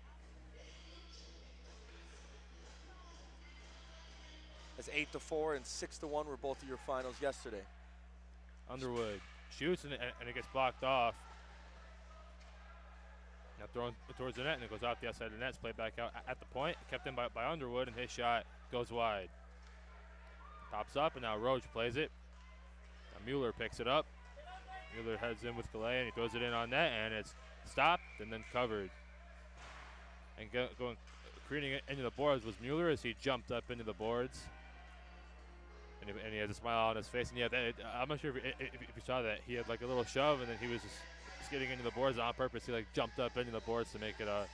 It's 8-4 and 6-1 were both of your finals yesterday. Underwood shoots and it gets blocked off. Now thrown towards the net, and it goes off the outside of the net. It's played back out at the point. Kept in by Underwood, and his shot goes wide. Pops up, and now Roach plays it. Now Mueller picks it up. Mueller heads in with Calais, and he throws it in on net, and it's stopped and then covered. And going creating it into the boards was Mueller as he jumped up into the boards. And he has a smile on his face. And yeah, I'm not sure if you saw that. He had like a little shove, and then he was just getting into the boards on purpose. He like jumped up into the boards to make it a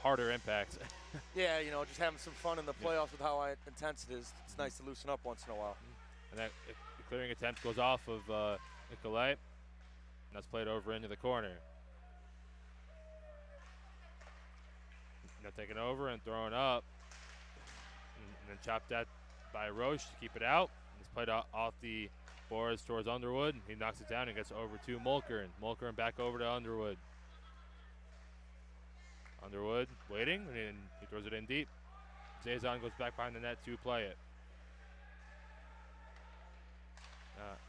harder impact. Yeah, just having some fun in the playoffs with how intense it is. It's nice to loosen up once in a while. And that clearing attempt goes off of Nicolai. And that's played over into the corner. Now taking over and throwing up. And then chopped at by Roche to keep it out. It's played off the boards towards Underwood. He knocks it down and gets over to Mulkern. Mulkern back over to Underwood. Underwood waiting, and he throws it in deep. Zazan goes back behind the net to play it.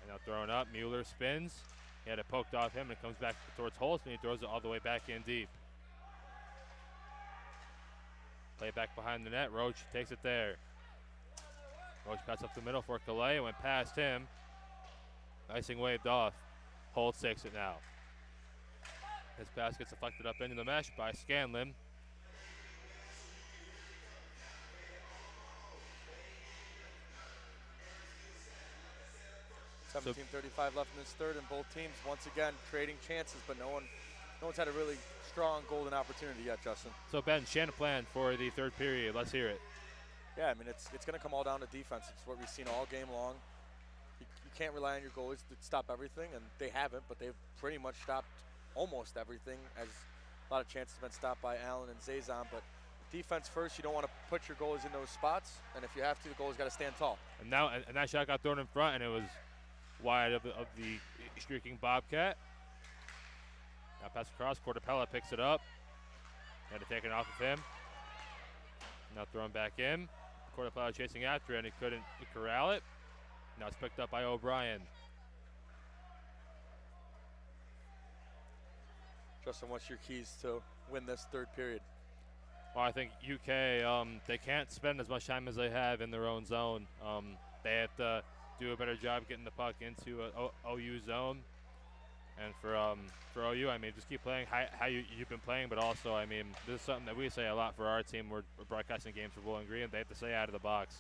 And now throwing up, Mueller spins. He had it poked off him, and it comes back towards Holst, and he throws it all the way back in deep. Play it back behind the net. Roach takes it there. Roach cuts up the middle for Calais, went past him. Icing waved off. Holtz takes it now. His pass gets deflected up into the mesh by Scanlon. 17:35 left in this third, and both teams once again trading chances, but no one's had a really strong golden opportunity yet, Justin. So Ben, Champlain for the third period. Let's hear it. Yeah, I mean it's going to come all down to defense. It's what we've seen all game long. You can't rely on your goalies to stop everything, and they haven't, but they've pretty much stopped almost everything, as a lot of chances have been stopped by Allen and Zazon. But defense first, you don't want to put your goalies in those spots, and if you have to, the goalie's got to stand tall. And that shot got thrown in front, and it was wide of the streaking Bobcat. Now pass across, Cortapella picks it up. Had to take it off of him. Now thrown back in. Cortapella chasing after it, and he couldn't corral it. Now it's picked up by O'Brien. Justin, what's your keys to win this third period? Well, I think UK, they can't spend as much time as they have in their own zone. They have to do a better job getting the puck into an OU zone. And for OU, I mean, just keep playing how you've been playing, but also, I mean, this is something that we say a lot for our team. We're broadcasting games for Bowling Green. They have to stay out of the box.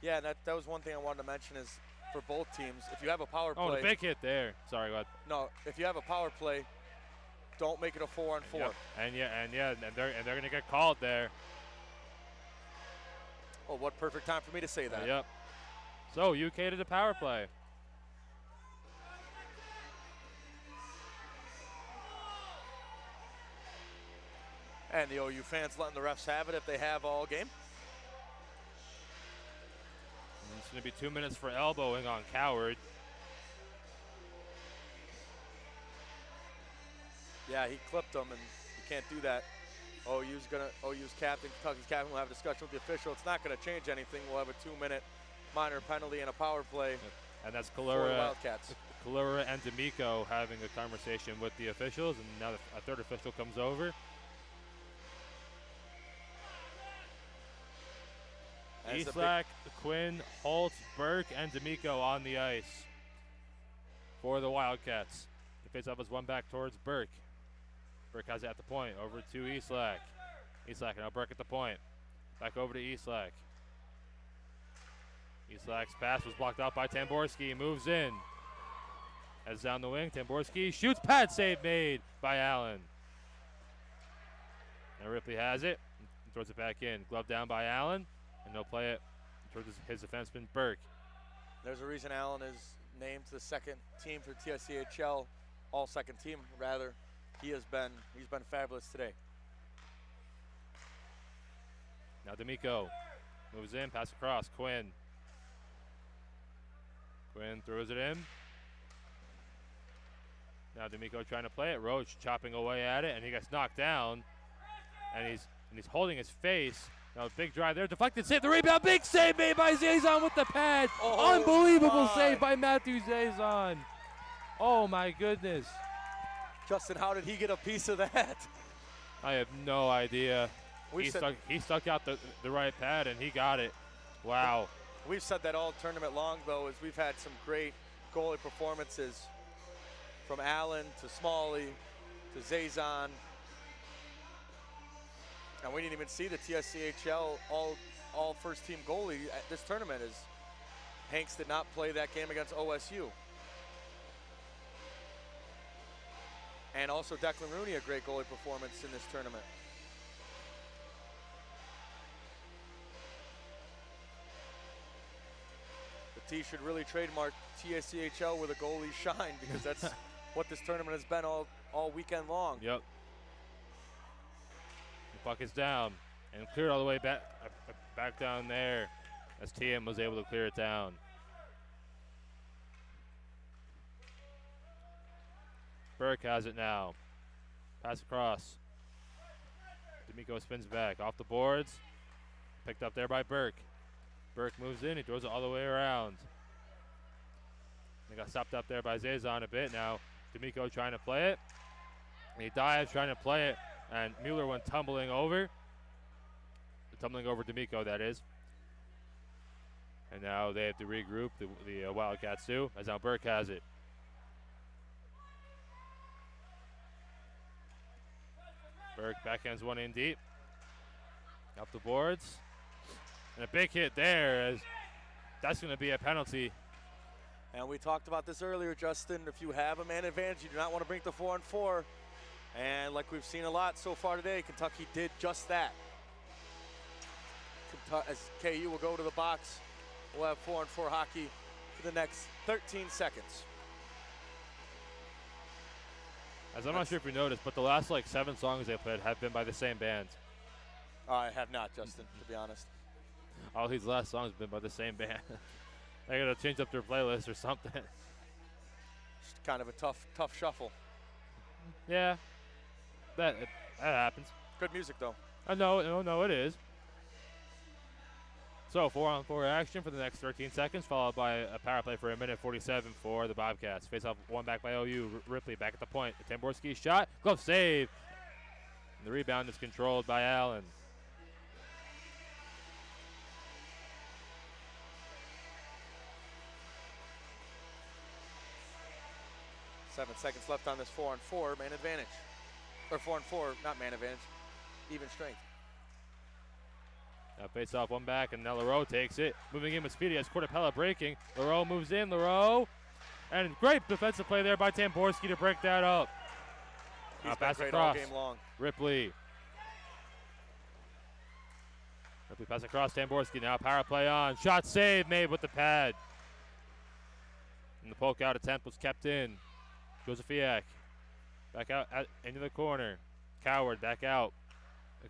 Yeah, that was one thing I wanted to mention is for both teams, if you have a power play. Oh, the big hit there. Sorry, go ahead. No, if you have a power play, don't make it a 4-on-4. Yep. And they're going to get called there. Oh, what perfect time for me to say that. Yep. So UK to the power play. And the OU fans letting the refs have it if they have all game. And it's going to be 2 minutes for elbowing on Coward. Yeah, he clipped him, and you can't do that. OU's captain, Kentucky's captain, will have a discussion with the official. It's not going to change anything. We'll have a 2-minute minor penalty and a power play. And that's for the Wildcats. Kalura and D'Amico having a conversation with the officials, and now a third official comes over. Eastlack, Quinn, Holt, Burke, and D'Amico on the ice for the Wildcats. The faceoff is one back towards Burke. Burke has it at the point, over to Eastlack. Eastlack, now Burke at the point. Back over to Eastlack. Eastlack's pass was blocked out by Tamborski. Moves in. Heads down the wing. Tamborski shoots. Pad save made by Allen. Now Ripley has it. And throws it back in. Glove down by Allen. And they'll play it towards his defenseman, Burke. There's a reason Allen is named to the second team for TSCHL, all second team rather. He's been fabulous today. Now D'Amico moves in, pass across, Quinn. Quinn throws it in. Now D'Amico trying to play it. Roach chopping away at it, and he gets knocked down. And he's holding his face. Now big drive there, deflected save, the rebound, big save made by Zazon with the pad. Oh, unbelievable save by Matthew Zazon. Oh my goodness. Justin, how did he get a piece of that? I have no idea. He stuck out the right pad and he got it. Wow. We've said that all tournament long, though, is we've had some great goalie performances from Allen to Smalley to Zazon. And we didn't even see the TSCHL all first-team goalie at this tournament, as Hanks did not play that game against OSU. And also Declan Rooney, a great goalie performance in this tournament. The T should really trademark TSCHL where the goalies shine, because that's what this tournament has been all weekend long. Yep. The puck is down and cleared all the way back down there as TM was able to clear it down. Burke has it now. Pass across. D'Amico spins back off the boards. Picked up there by Burke. Burke moves in. He throws it all the way around. They got stopped up there by Zazon a bit. Now D'Amico trying to play it. And he dives trying to play it. And Mueller went tumbling over. Tumbling over D'Amico, that is. And now they have to regroup, the Wildcats do, as now Burke has it. Burke backhands one in deep. Up the boards. And a big hit there, as that's going to be a penalty. And we talked about this earlier, Justin. If you have a man advantage, you do not want to bring the 4-on-4. And like we've seen a lot so far today, Kentucky did just that. As KU will go to the box, we'll have 4-on-4 hockey for the next 13 seconds. As I'm not sure if you noticed, but the last like 7 songs they played have been by the same band. I have not, Justin, to be honest. All these last songs have been by the same band. They gotta change up their playlist or something. It's kind of a tough shuffle. Yeah, that happens. Good music, though. No, it is. So 4-on-4 action for the next 13 seconds, followed by a power play for 1:47 for the Bobcats. Face off one back by OU. Ripley back at the point. Tamborski shot, glove save. The rebound is controlled by Allen. 7 seconds left on this 4-on-4, man advantage. Or 4-on-4, not man advantage, even strength. Now face off one back, and now Leroux takes it. Moving in with speedy as Cortapella breaking. Leroux moves in, Leroux. And great defensive play there by Tamborski to break that up. He's been pass great across. all game long. Ripley pass across Tamborski. Now power play on. Shot save made with the pad. And the poke out attempt was kept in. Josephiak back out into the corner. Coward back out.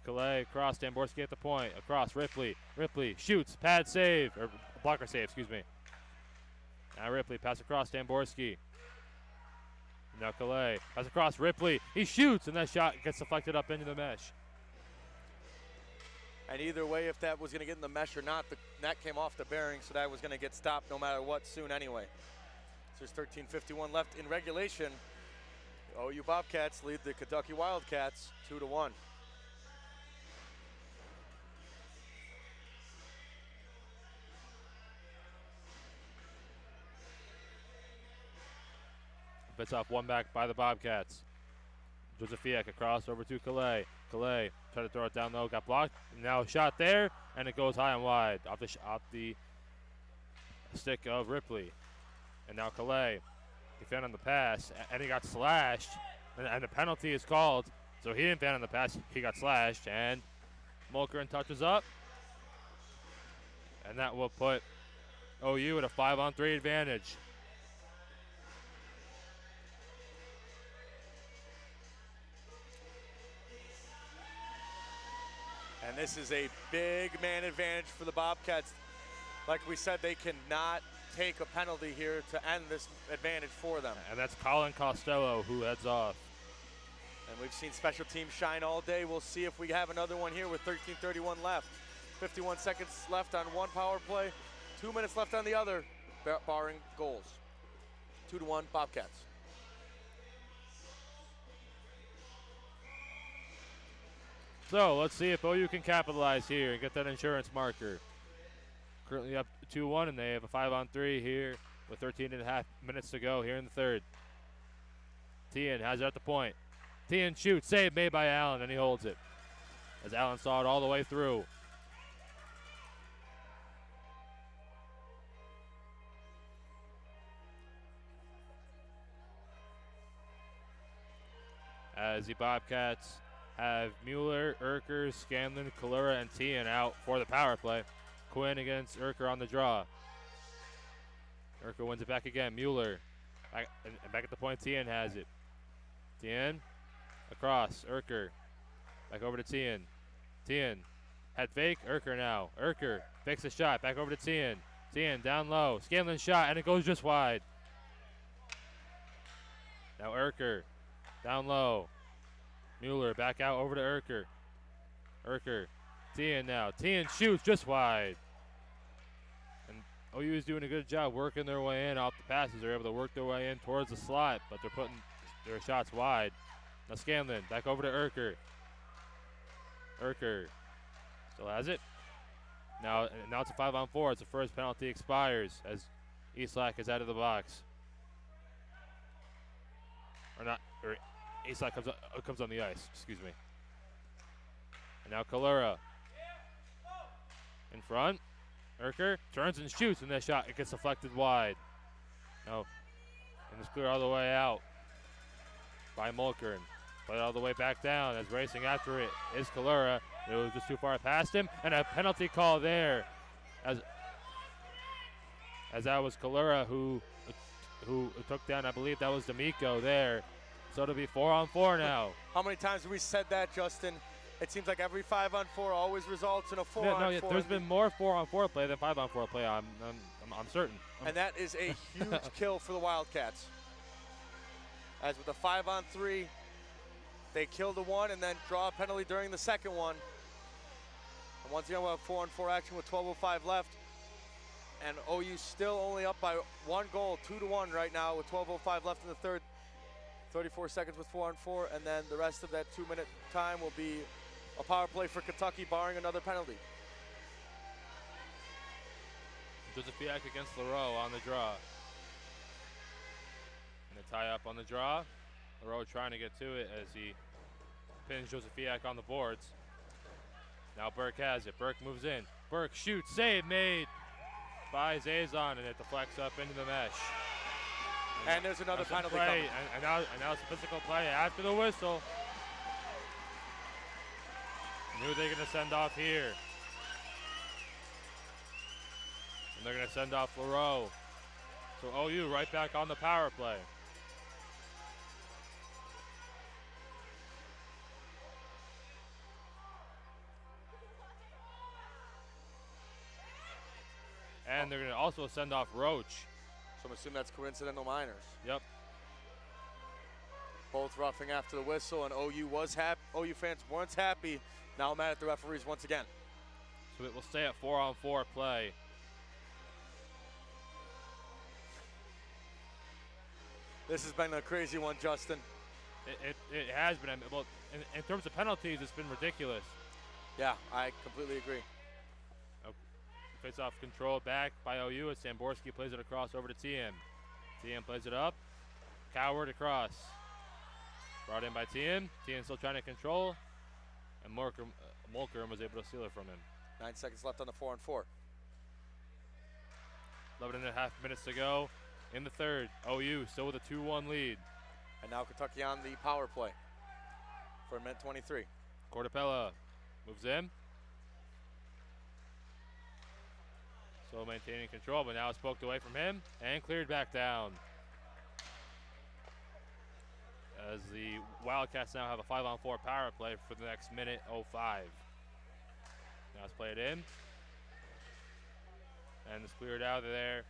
Calais across, Tamborski at the point. Across, Ripley shoots, pad save, or blocker save, excuse me. Now Ripley, pass across, Tamborski. Now Calais, pass across, Ripley. He shoots, and that shot gets deflected up into the mesh. And either way, if that was going to get in the mesh or not, the net came off the bearing, so that was going to get stopped no matter what soon anyway. So there's 13:51 left in regulation. The OU Bobcats lead the Kentucky Wildcats 2-1. Bits off one back by the Bobcats. Josephiak across over to Calais. Calais tried to throw it down low, got blocked. Now a shot there, and it goes high and wide off the stick of Ripley. And now Calais, he found on the pass, and he got slashed, and the penalty is called. So he didn't fan on the pass, he got slashed, and Mulkern touches up. And that will put OU at a 5-on-3 advantage. And this is a big man advantage for the Bobcats. Like we said, they cannot take a penalty here to end this advantage for them. And that's Colin Costello who heads off. And we've seen special teams shine all day. We'll see if we have another one here with 13:31 left. 51 seconds left on one power play, 2 minutes left on the other, barring goals. 2-1 Bobcats. So let's see if OU can capitalize here and get that insurance marker. Currently up 2-1, and they have a 5-on-3 here with 13.5 minutes to go here in the third. Tien has it at the point. Tien shoots, save made by Allen, and he holds it. As Allen saw it all the way through. As the Bobcats have Mueller, Urker, Scanlon, Kalura, and Tien out for the power play. Quinn against Urker on the draw. Urker wins it back again. Mueller back at the point. Tien has it. Tien across. Urker back over to Tien. Tien had fake. Urker now. Urker fakes a shot. Back over to Tien. Tien down low. Scanlon shot, and it goes just wide. Now Urker down low. Mueller back out over to Urker. Urker. Tien now. Tien shoots just wide. And OU is doing a good job working their way in off the passes. They're able to work their way in towards the slot, but they're putting their shots wide. Now Scanlon back over to Urker. Urker still has it. Now it's a 5-on-4 as the first penalty expires as Eastlack is out of the box. Eastlack comes on the ice, excuse me. And now Kalura in front. Urker turns and shoots, and that shot it gets deflected wide. No. And it's clear all the way out by Mulkern. Played all the way back down as racing after it is Kalura. It was just too far past him. And a penalty call there as that was Kalura who took down, I believe that was D'Amico there. So it'll be 4-on-4 now. How many times have we said that, Justin? It seems like every 5-on-4 always results in a 4-on-4. No, there's been more 4-on-4 play than 5-on-4 play. I'm certain. And that is a huge kill for the Wildcats. As with the 5-on-3, they kill the one and then draw a penalty during the second one. And once again, we'll have 4-on-4 action with 12:05 left. And OU still only up by 1 goal, 2-1 right now with 12:05 left in the third. 34 seconds with 4-on-4, and then the rest of that 2-minute time will be a power play for Kentucky, barring another penalty. Josephiak against Leroux on the draw. And a tie up on the draw. Leroux trying to get to it as he pins Josephiak on the boards. Now Burke has it. Burke moves in. Burke shoots. Save made by Zazon, and it deflects up into the mesh. And there's another penalty play, coming. and now it's a physical play after the whistle. And who are they going to send off here? And they're going to send off Leroux. So OU right back on the power play. And they're going to also send off Roach. So I'm assuming that's coincidental minors. Yep. Both roughing after the whistle, and OU fans weren't happy. Now mad at the referees once again. So it will stay at 4-on-4 play. This has been a crazy one, Justin. It has been. Well, in terms of penalties, it's been ridiculous. Yeah, I completely agree. Face-off control back by OU as Samborski plays it across over to TM. TM plays it up. Coward across. Brought in by TM. TM still trying to control. And Mulkern was able to steal it from him. 9 seconds left on the 4-on-4. 11.5 minutes to go in the third. OU still with a 2-1 lead. And now Kentucky on the power play for a minute 23. Cortapella moves in. Still maintaining control, but now it's poked away from him and cleared back down. As the Wildcats now have a 5-on-4 power play for the next minute 05. Now it's played in. And it's cleared out of there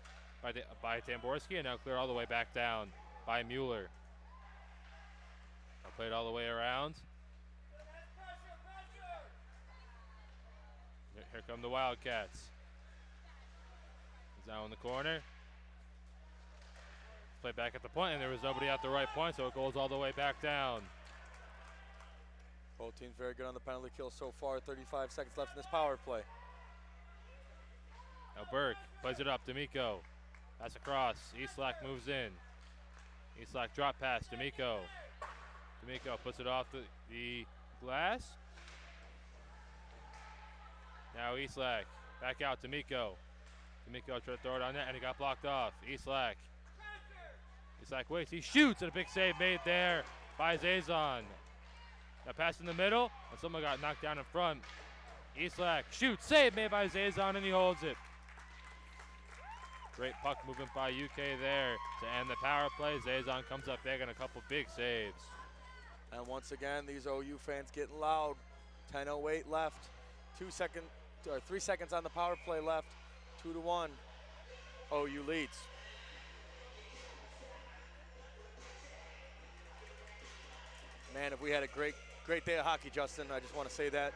by Tamborski, and now cleared all the way back down by Mueller. Now played all the way around. Here come the Wildcats. He's now in the corner. Play back at the point, and there was nobody at the right point, so it goes all the way back down. Both teams very good on the penalty kill so far. 35 seconds left in this power play. Now Burke plays it up. D'Amico. Pass across. Eastlack moves in. Eastlack drop pass. D'Amico. D'Amico puts it off the glass. Now Eastlack. Back out. D'Amico. D'Amico tried to throw it on net, and he got blocked off. Eastlack. Eastlack waits. He shoots, and a big save made there by Zazon. That pass in the middle, and someone got knocked down in front. Eastlack shoots. Save made by Zazon, and he holds it. Great puck movement by UK there to end the power play. Zazon comes up big and a couple big saves. And once again, these OU fans getting loud. 10:08 left. 3 seconds on the power play left. 2-1. OU leads. Man, if we had a great day of hockey, Justin. I just want to say that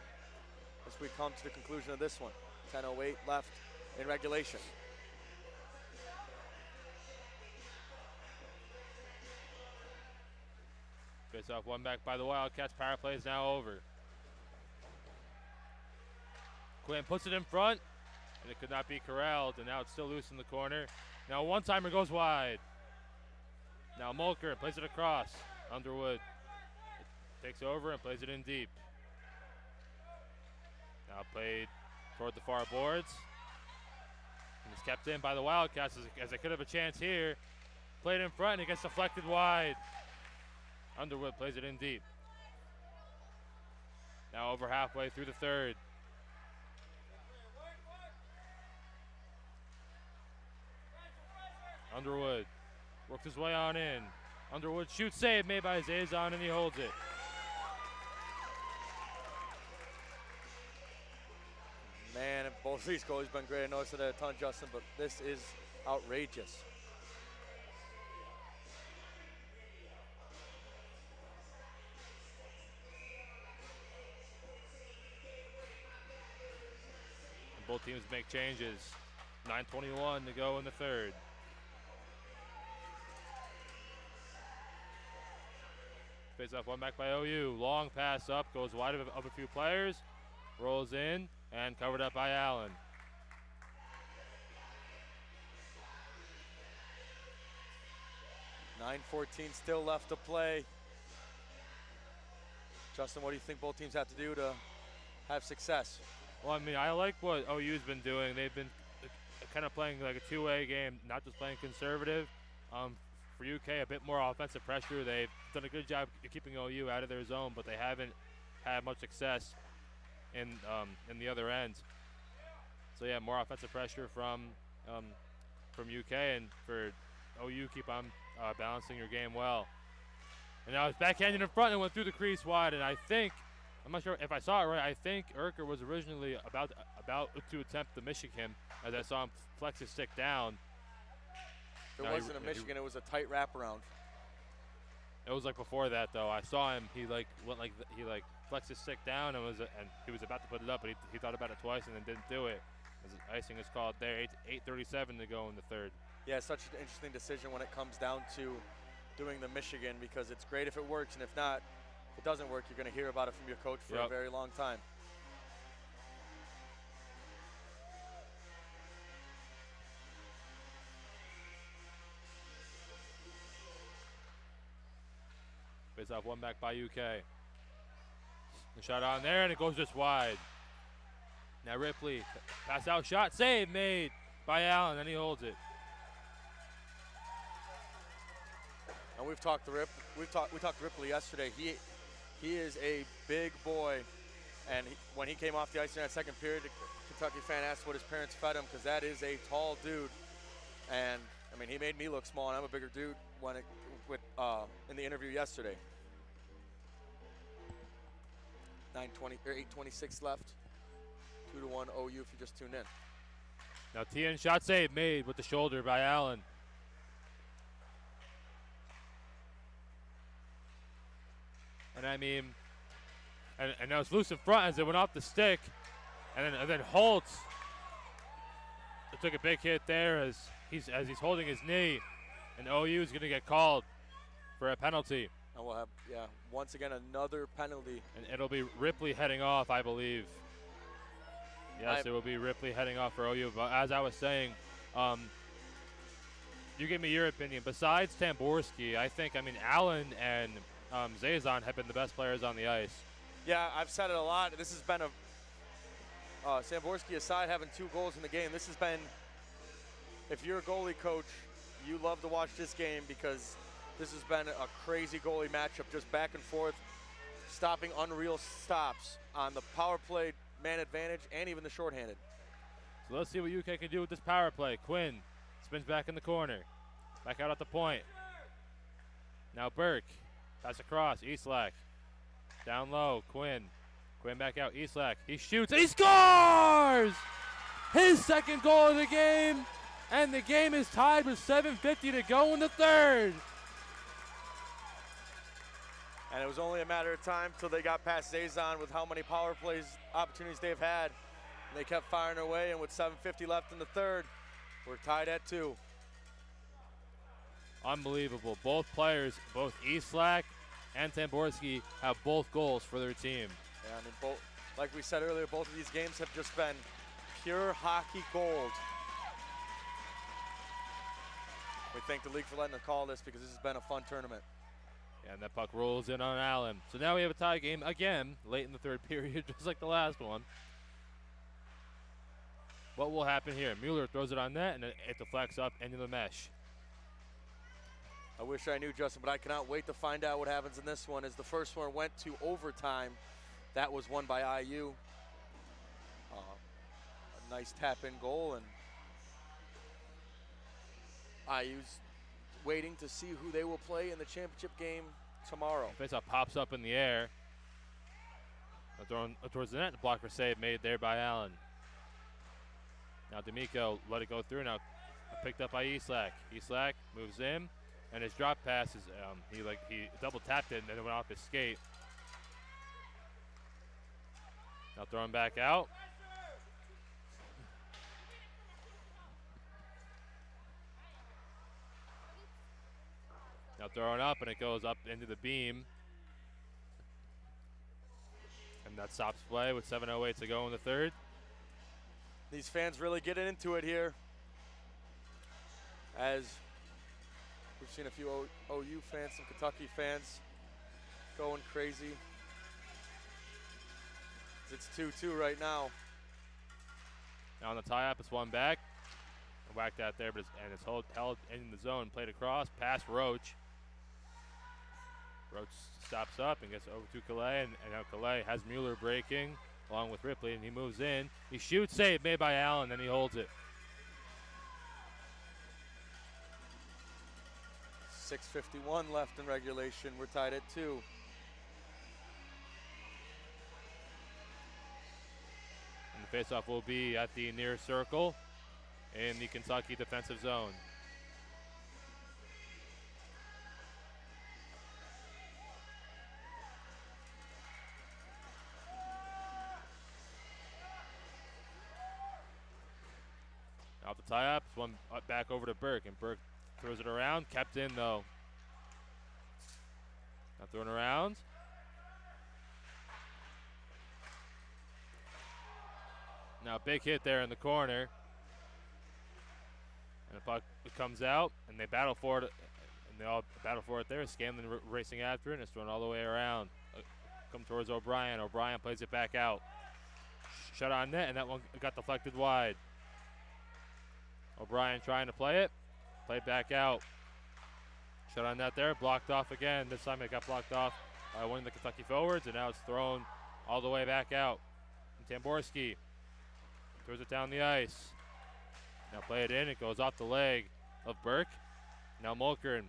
as we come to the conclusion of this one. 10:08 left in regulation. Face off one back by the Wildcats. Power play is now over. Quinn puts it in front, and it could not be corralled, and now it's still loose in the corner. Now one-timer goes wide. Now Mulker plays it across. Underwood takes over and plays it in deep. Now played toward the far boards. And it's kept in by the Wildcats as they could have a chance here. played in front, and it gets deflected wide. Underwood plays it in deep. Now over halfway through the third. Underwood works his way on in. Underwood shoots, save made by Zazon, and he holds it. Man, both of these goalies been great. I know I said that a ton, Justin, but this is outrageous. Both teams make changes. 9:21 to go in the third. Face off one back by OU. Long pass up, goes wide of a few players. Rolls in and covered up by Allen. .9:14 still left to play. Justin, what do you think both teams have to do to have success? Well, I mean, I like what OU's been doing. They've been kind of playing like a two-way game, not just playing conservative. For UK, a bit more offensive pressure. They've done a good job keeping OU out of their zone, but they haven't had much success in the other end. So yeah, more offensive pressure from UK, and for OU, keep on balancing your game well. And now it's backhanded in front and went through the crease wide, and I think, I'm not sure if I saw it right, I think Urker was originally about to attempt the Michigan, as I saw him flex his stick down. It wasn't a Michigan, it was a tight wraparound. It was like before that though. I saw him, he flexed his stick down and he was about to put it up, but he thought about it twice and then didn't do it. As icing is called there, 8:37 to go in the third. Yeah, it's such an interesting decision when it comes down to doing the Michigan, because it's great if it works, and if not, if it doesn't work, you're going to hear about it from your coach for a very long time. Face off one back by UK. The shot on there, and it goes just wide. Now Ripley, pass out shot, save made by Allen, and he holds it. And we talked to Ripley yesterday. He is a big boy, and when he came off the ice in that second period, a Kentucky fan asked what his parents fed him, because that is a tall dude. And I mean, he made me look small, and I'm a bigger dude in the interview yesterday. 8:26 left. 2-1 OU if you just tuned in. Now TN shot save made with the shoulder by Allen. And I mean, and now it's loose in front as it went off the stick, and then Holtz took a big hit there as he's holding his knee, and OU is going to get called for a penalty. And we'll have once again another penalty. And it'll be Ripley heading off, I believe. Yes, it will be Ripley heading off for OU. But as I was saying, you give me your opinion. Besides Tamborski, Allen and Zazon have been the best players on the ice. Yeah, I've said it a lot. This has been Samborski aside having 2 goals in the game. This has been, if you're a goalie coach, you love to watch this game, because this has been a crazy goalie matchup, just back and forth, stopping unreal stops on the power play, man advantage, and even the shorthanded. So let's see what UK can do with this power play. Quinn spins back in the corner, back out at the point. Now Burke, pass across, Eastlack, down low, Quinn back out, Eastlack, he shoots, and he scores! His second goal of the game, and the game is tied with 7:50 to go in the third. And it was only a matter of time till they got past Zazon with how many power plays opportunities they've had. And they kept firing away, and with 7:50 left in the third, we're tied at 2. Unbelievable. Both players, both Eastlack and Tamborski, have both goals for their team. Yeah, I mean, like we said earlier, both of these games have just been pure hockey gold. We thank the league for letting us call this, because this has been a fun tournament. And that puck rolls in on Allen. So now we have a tie game again, late in the third period, just like the last one. What will happen here? Mueller throws it on net, and it deflects up into the mesh. I wish I knew, Justin, but I cannot wait to find out what happens in this one. As the first one went to overtime, that was won by IU. A nice tap-in goal, and IU's waiting to see who they will play in the championship game tomorrow. Faceoff pops up in the air. Thrown towards the net. The blocker save made there by Allen. Now D'Amico let it go through. Now picked up by Eastlack. Eastlack moves in, and his drop pass is he double tapped it and then it went off his skate. Now throwing back out. Now throwing up, and it goes up into the beam. And that stops play with 7:08 to go in the third. These fans really getting into it here, as we've seen a few OU fans, some Kentucky fans going crazy. It's 2-2 right now. Now on the tie-up, it's one back. Whacked that there, but it's held in the zone, played across, past Roach. Roach stops up and gets over to Calais, and now Calais has Mueller breaking along with Ripley, and he moves in. He shoots, save made by Allen, then he holds it. 6:51 left in regulation. We're tied at 2. And the faceoff will be at the near circle in the Kentucky defensive zone. Off the tie-up, it's one back over to Burke, and Burke throws it around, kept in though. Now throwing around. Now big hit there in the corner. And the puck comes out, and they battle for it, and they all battle for it there. Scanlon racing after it, and it's thrown all the way around. Come towards O'Brien. O'Brien plays it back out. Shut on net, and that one got deflected wide. O'Brien trying to play it. Played back out. Shut on net there. Blocked off again. This time it got blocked off by one of the Kentucky forwards, and now it's thrown all the way back out. And Tamborski throws it down the ice. Now play it in. It goes off the leg of Burke. Now Mulkern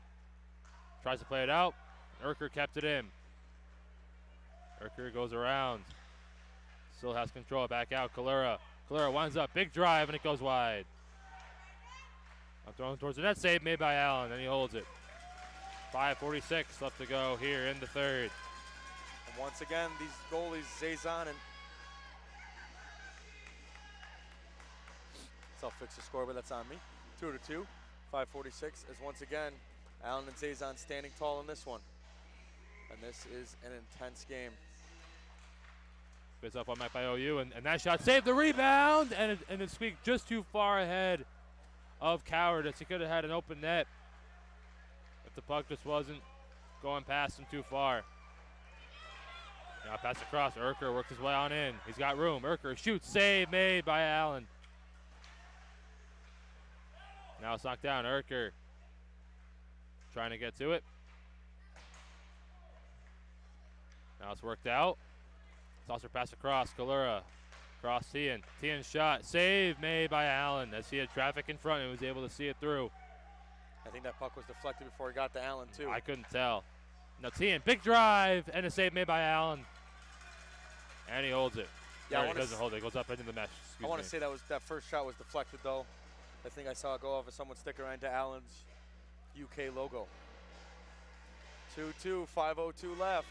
tries to play it out. Urker kept it in. Urker goes around. Still has control. Back out. Kalura. Kalura winds up. Big drive, and it goes wide. I'm throwing towards the net. Save made by Allen, and he holds it. 5:46 left to go here in the third. And once again, these goalies, Zazan and I'll fix the score, but that's on me. 2-2, 5:46, as once again, Allen and Zazan standing tall in this one. And this is an intense game. Face off on Mike by OU, and that shot saved the rebound, and it squeaked just too far ahead of Cowardice. He could have had an open net if the puck just wasn't going past him too far. Now pass across. Urker works his way on in. He's got room. Urker shoots. Save made by Allen. Now it's knocked down. Urker trying to get to it. Now it's worked out. Saucer pass across. Kalura. Cross Tian. Tian's shot. Save made by Allen as he had traffic in front and was able to see it through. I think that puck was deflected before he got to Allen, too. I couldn't tell. Now Tian, big drive, and a save made by Allen. And he holds it. Yeah, he doesn't hold it. It goes up into the mesh. I want to say that first shot was deflected, though. I think I saw it go off of someone sticking around to Allen's UK logo. 2-2, 5:02 left.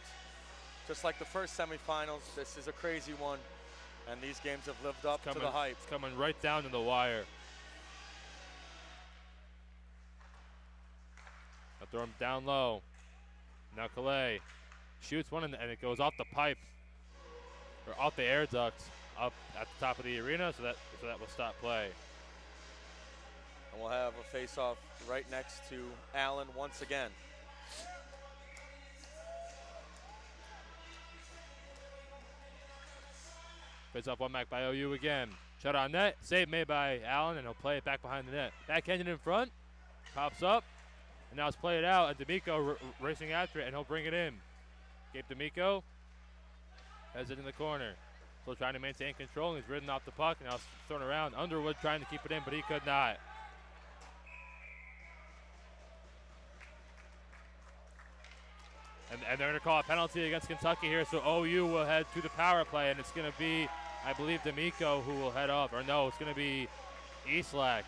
Just like the first semifinals, this is a crazy one. And these games have lived up to the hype. It's coming right down to the wire. I'll throw him down low. Now Calais shoots one, and it goes off the pipe, or off the air duct up at the top of the arena, so that will stop play. And we'll have a face-off right next to Allen once again. Face-off one back by OU again. Shot on net. Save made by Allen, and he'll play it back behind the net. Backhanded in front. Pops up. And now it's played out, and D'Amico racing after it, and he'll bring it in. Gabe D'Amico has it in the corner. Still trying to maintain control, and he's ridden off the puck. Now it's thrown around. Underwood trying to keep it in, but he could not. And they're going to call a penalty against Kentucky here, so OU will head to the power play, and it's going to be, I believe, D'Amico who will head off. Or no, it's going to be Eastlack.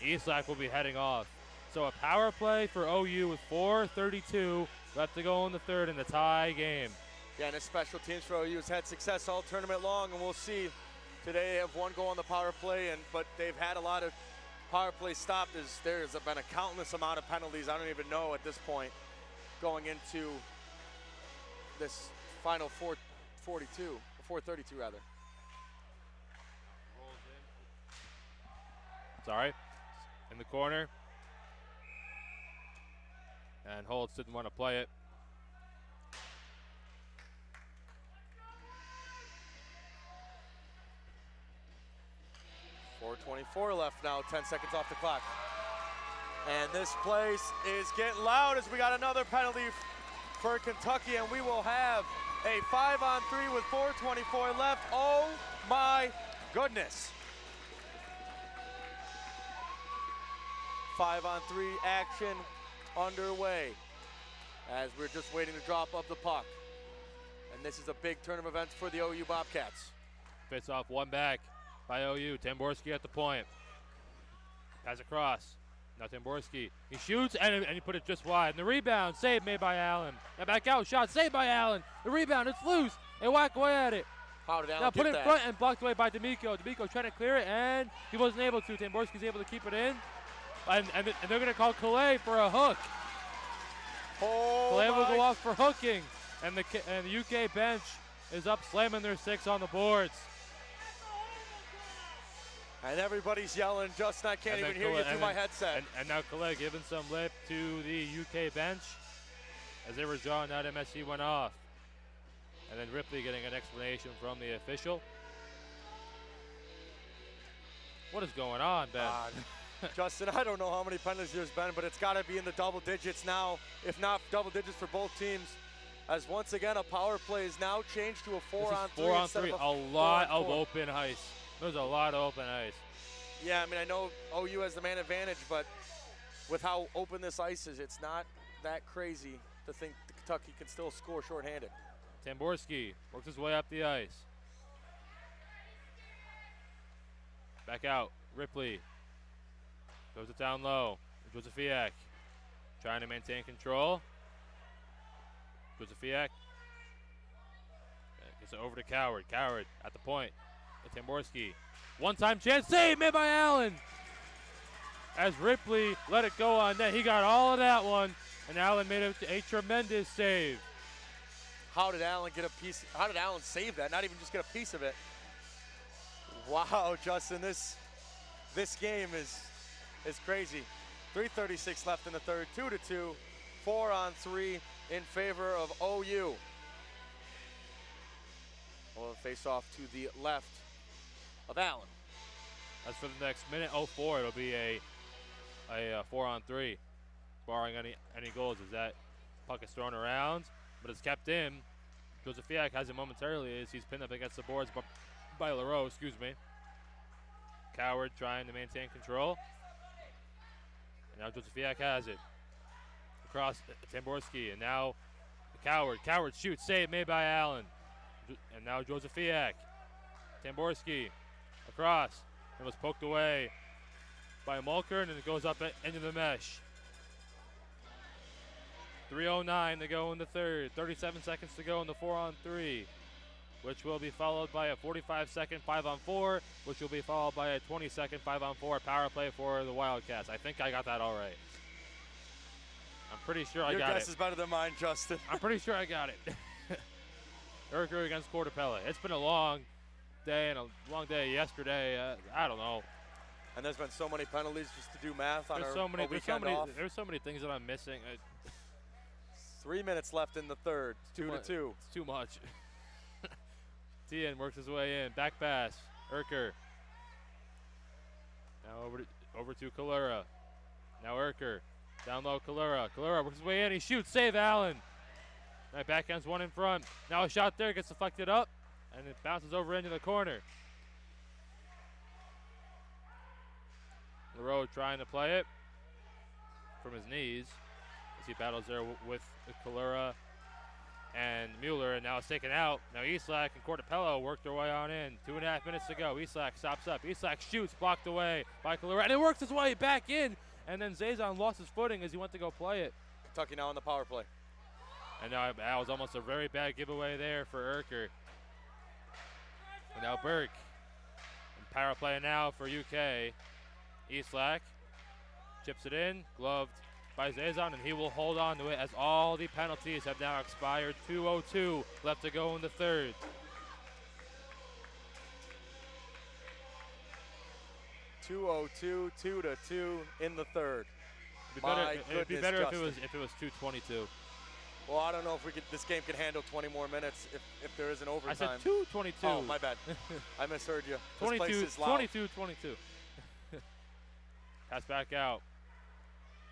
Eastlack will be heading off. So a power play for OU with 4:32 left to go in the third in the tie game. Yeah, and his special teams for OU has had success all tournament long, and we'll see. Today they have one goal on the power play, but they've had a lot of power plays stopped. There's been a countless amount of penalties. I don't even know at this point going into this final 4:32 rather. Sorry, in the corner. And Holtz didn't want to play it. .424 left now, 10 seconds off the clock. And this place is getting loud as we got another penalty for Kentucky, and we will have a 5-on-3 with 4:24 left. Oh my goodness. 5-on-3 action underway as we're just waiting to drop of the puck. And this is a big turn of events for the OU Bobcats. Face off one back by OU. Tamborski at the point. Pass across. Now Tamborski. He shoots and he put it just wide. And the rebound, save made by Allen. Now back out, shot saved by Allen. The rebound, it's loose. They whack away at it. How did Allen now get put it in that? front and blocked away by D'Amico. D'Amico trying to clear it and he wasn't able to. Tamborski's able to keep it in. And they're going to call Calais for a hook. Oh Calais will go off for hooking. And the UK bench is up slamming their sticks on the boards. And everybody's yelling. Justin, I can't even hear you through my headset. And now Calais giving some lip to the UK bench as they were drawing out. MSC went off. And then Ripley getting an explanation from the official. What is going on, Ben? Justin, I don't know how many penalties there's been, but it's got to be in the double digits now, if not double digits for both teams. As once again, a power play is now changed to a 4-on-3. 4-on-3, a lot of open ice. There's a lot of open ice. Yeah, I mean, I know OU has the man advantage, but with how open this ice is, it's not that crazy to think that Kentucky can still score shorthanded. Tamborski works his way up the ice. Back out, Ripley. Goes it down low. Josefiak trying to maintain control. Josefiak gets it over to Coward. Coward at the point. Tamborski. One-time chance. Save made by Allen. As Ripley let it go on net. He got all of that one. And Allen made a tremendous save. How did Allen get a piece? How did Allen save that? Not even just get a piece of it. Wow, Justin, this game is crazy. 3:36 left in the third, 2-2, 4-on-3 in favor of OU. We'll face off to the left of Allen. As for the next minute 04, it'll be a 4-on-3, barring any goals as that puck is thrown around, but it's kept in. Josefiak has it momentarily as he's pinned up against the boards by Leroux, excuse me. Coward trying to maintain control. And now Josefiak has it. Across Tamborski, and now Coward. Coward shoots, save made by Allen. And now Josefiak. Tamborski across. It was poked away by Mulker, and it goes up into the mesh. 3:09 to go in the third. 37 seconds to go in the 4-on-3, which will be followed by a 45-second 5-on-4, which will be followed by a 20-second 5-on-4 power play for the Wildcats. I think I got that all right. I'm pretty sure I got it. Your guess is better than mine, Justin. I'm pretty sure I got it. Urker against Cortapella. It's been a long day and a long day yesterday. I don't know. And there's been so many penalties just to do math on our weekend off. There's so many things that I'm missing. 3 minutes left in the third, 2-2. It's too much. Tien works his way in. Back pass. Urker. Now over to Kalura. Now Urker. Down low, Kalura. Kalura works his way in. He shoots. Save Allen. All right, backhand's one in front. Now a shot there. Gets deflected up. And it bounces over into the corner. LaRoe trying to play it from his knees as he battles there with Kalura and Mueller, and now it's taken out. Now Eastlack and Cortapello work their way on in. 2.5 minutes to go. Eastlack stops up. Eastlack shoots, blocked away by Kalura, and it works its way back in. And then Zazon lost his footing as he went to go play it. Kentucky now on the power play. And now that was almost a very bad giveaway there for Erker. And now Burke. And power play now for UK. Eastlack chips it in, gloved by Zazon, and he will hold on to it as all the penalties have now expired. 2:02 left to go in the third. .202, 2-2 in the third. It'd be better if it was 2:22. Well, I don't know if this game can handle 20 more minutes if there is an overtime. I said 2:22. Oh, my bad. I misheard you. 22. Pass back out.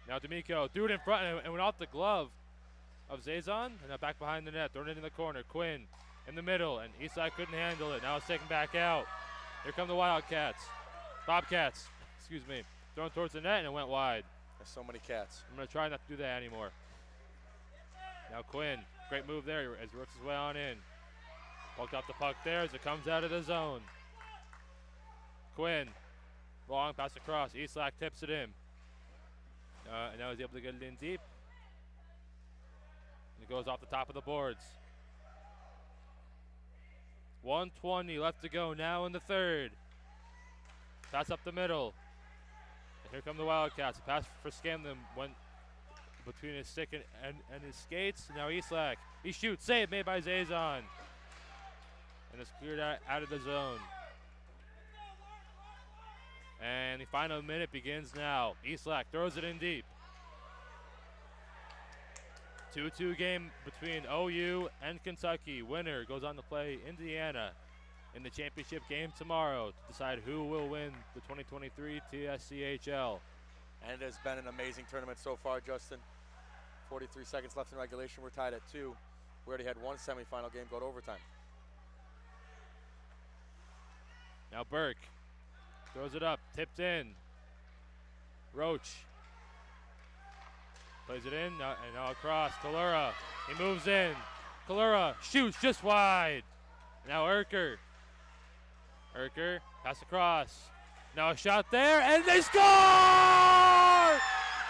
Now D'Amico threw it in front and went off the glove of Zazon. And now back behind the net, thrown it in the corner. Quinn in the middle, and Eastside couldn't handle it. Now it's taken back out. Here come the Wildcats. Bobcats, excuse me. Thrown towards the net and it went wide. There's so many cats. I'm going to try not to do that anymore. Now Quinn, great move there as he works his way on in. Poked out the puck there as it comes out of the zone. Quinn, long pass across. Eastlack tips it in. And now he's able to get it in deep. And it goes off the top of the boards. 1:20 left to go now in the third. Pass up the middle. And here come the Wildcats. A pass for Scanlon went between his stick and his skates. Now Eastlack. He shoots. Save made by Zazon. And it's cleared out of the zone. And the final minute begins now. Eastlack throws it in deep. 2-2 game between OU and Kentucky. Winner goes on to play Indiana in the championship game tomorrow to decide who will win the 2023 TSCHL. And it has been an amazing tournament so far, Justin. 43 seconds left in regulation. We're tied at 2. We already had one semifinal game go to overtime. Now Burke throws it up, tipped in. Roach plays it in, and now across. Kalura, he moves in. Kalura shoots just wide. Now Erker, pass across. Now a shot there, and they score!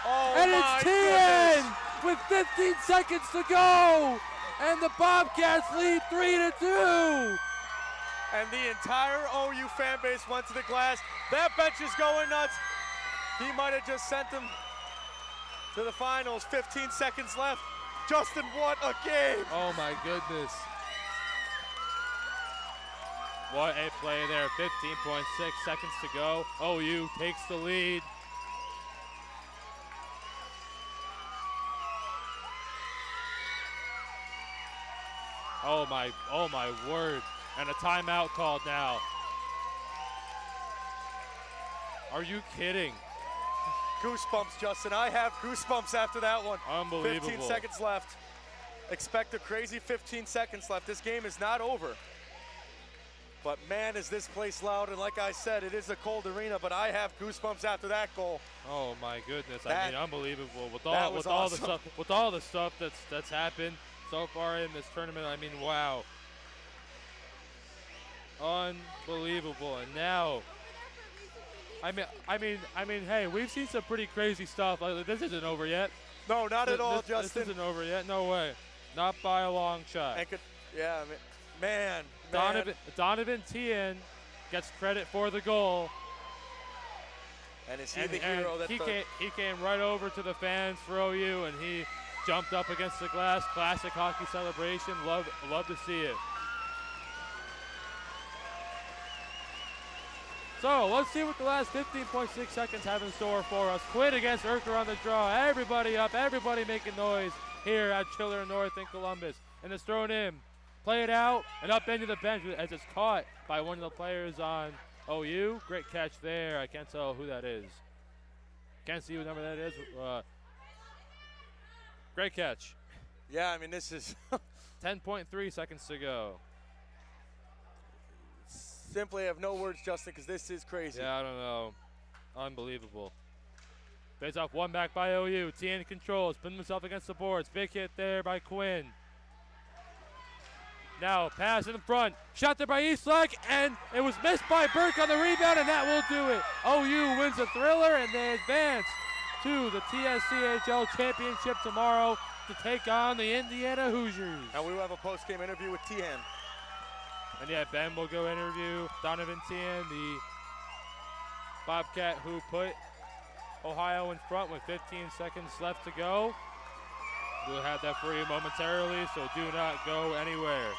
Oh, and it's TN with 15 seconds to go, and the Bobcats lead 3-2. And the entire OU fan base went to the glass. That bench is going nuts. He might have just sent them to the finals. 15 seconds left. Justin, what a game. Oh my goodness. What a play there. 15.6 seconds to go. OU takes the lead. Oh my word. And a timeout called now. Are you kidding? Goosebumps, Justin. I have goosebumps after that one. Unbelievable. 15 seconds left. Expect a crazy 15 seconds left. This game is not over. But man, is this place loud. And like I said, it is a cold arena, but I have goosebumps after that goal. Oh my goodness. I mean, unbelievable. With awesome. all the stuff that's happened so far in this tournament, I mean, wow. Unbelievable. And now, I mean, hey, we've seen some pretty crazy stuff. Like, this isn't over yet. No, not at all, Justin. This isn't over yet. No way. Not by a long shot. Yeah, man. Donovan Tien gets credit for the goal. And is he the hero? He came right over to the fans for OU, and he jumped up against the glass. Classic hockey celebration. Love to see it. So let's see what the last 15.6 seconds have in store for us. Quinn against Erker on the draw. Everybody up, everybody making noise here at Chiller North in Columbus. And it's thrown in. Play it out and up into the bench as it's caught by one of the players on OU. Great catch there. I can't tell who that is. Can't see what number that is. Great catch. Yeah, I mean, this is 10.3 seconds to go. simply have no words, Justin, because this is crazy. Yeah, I don't know. Unbelievable. Face off one back by OU. TN controls, putting himself against the boards. Big hit there by Quinn. Now pass in the front. Shot there by Eastlake, and it was missed by Burke on the rebound, and that will do it. OU wins a thriller, and they advance to the TSCHL championship tomorrow to take on the Indiana Hoosiers. And we will have a post-game interview with Tihan. And yeah, Ben will go interview Donovan Tian, the Bobcat who put Ohio in front with 15 seconds left to go. We'll have that for you momentarily, so do not go anywhere.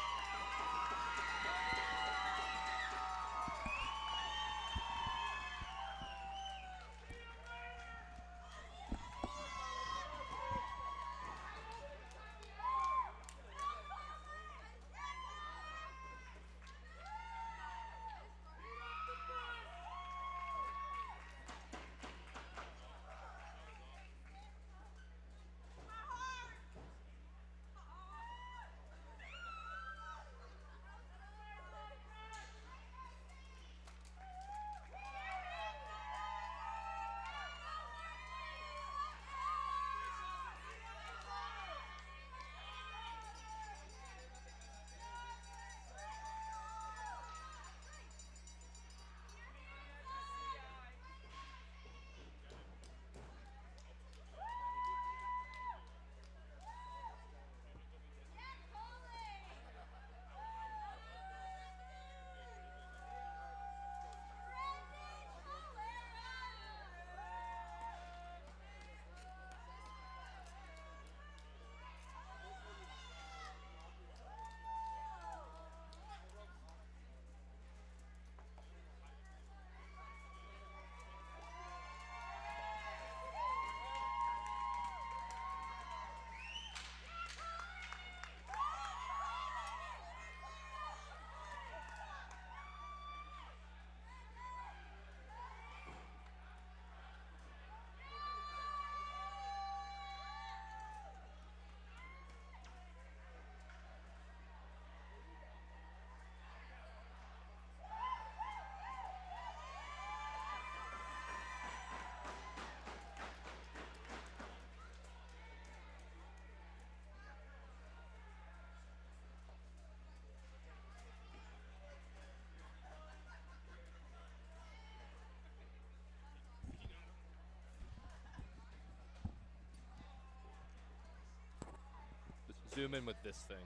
Just zoom in with this thing.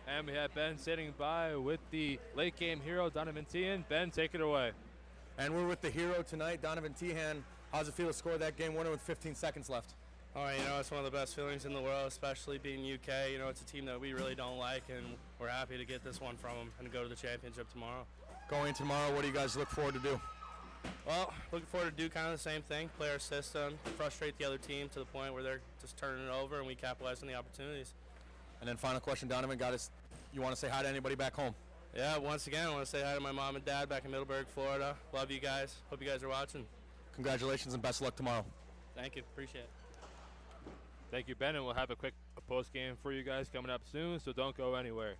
And we have Ben sitting by with the late game hero, Donovan Tian. Ben, take it away. And we're with the hero tonight, Donovan Tihan. How's it feel to score that game winner with 15 seconds left? All right, it's one of the best feelings in the world, especially being UK. It's a team that we really don't like, and we're happy to get this one from them and go to the championship tomorrow. Going tomorrow, what do you guys look forward to do? Well, looking forward to do kind of the same thing, play our system, frustrate the other team to the point where they're just turning it over, and we capitalize on the opportunities. And then final question, Donovan, you want to say hi to anybody back home? Yeah, once again, I want to say hi to my mom and dad back in Middleburg, Florida. Love you guys. Hope you guys are watching. Congratulations and best of luck tomorrow. Thank you. Appreciate it. Thank you, Ben, and we'll have a quick post game for you guys coming up soon, so don't go anywhere.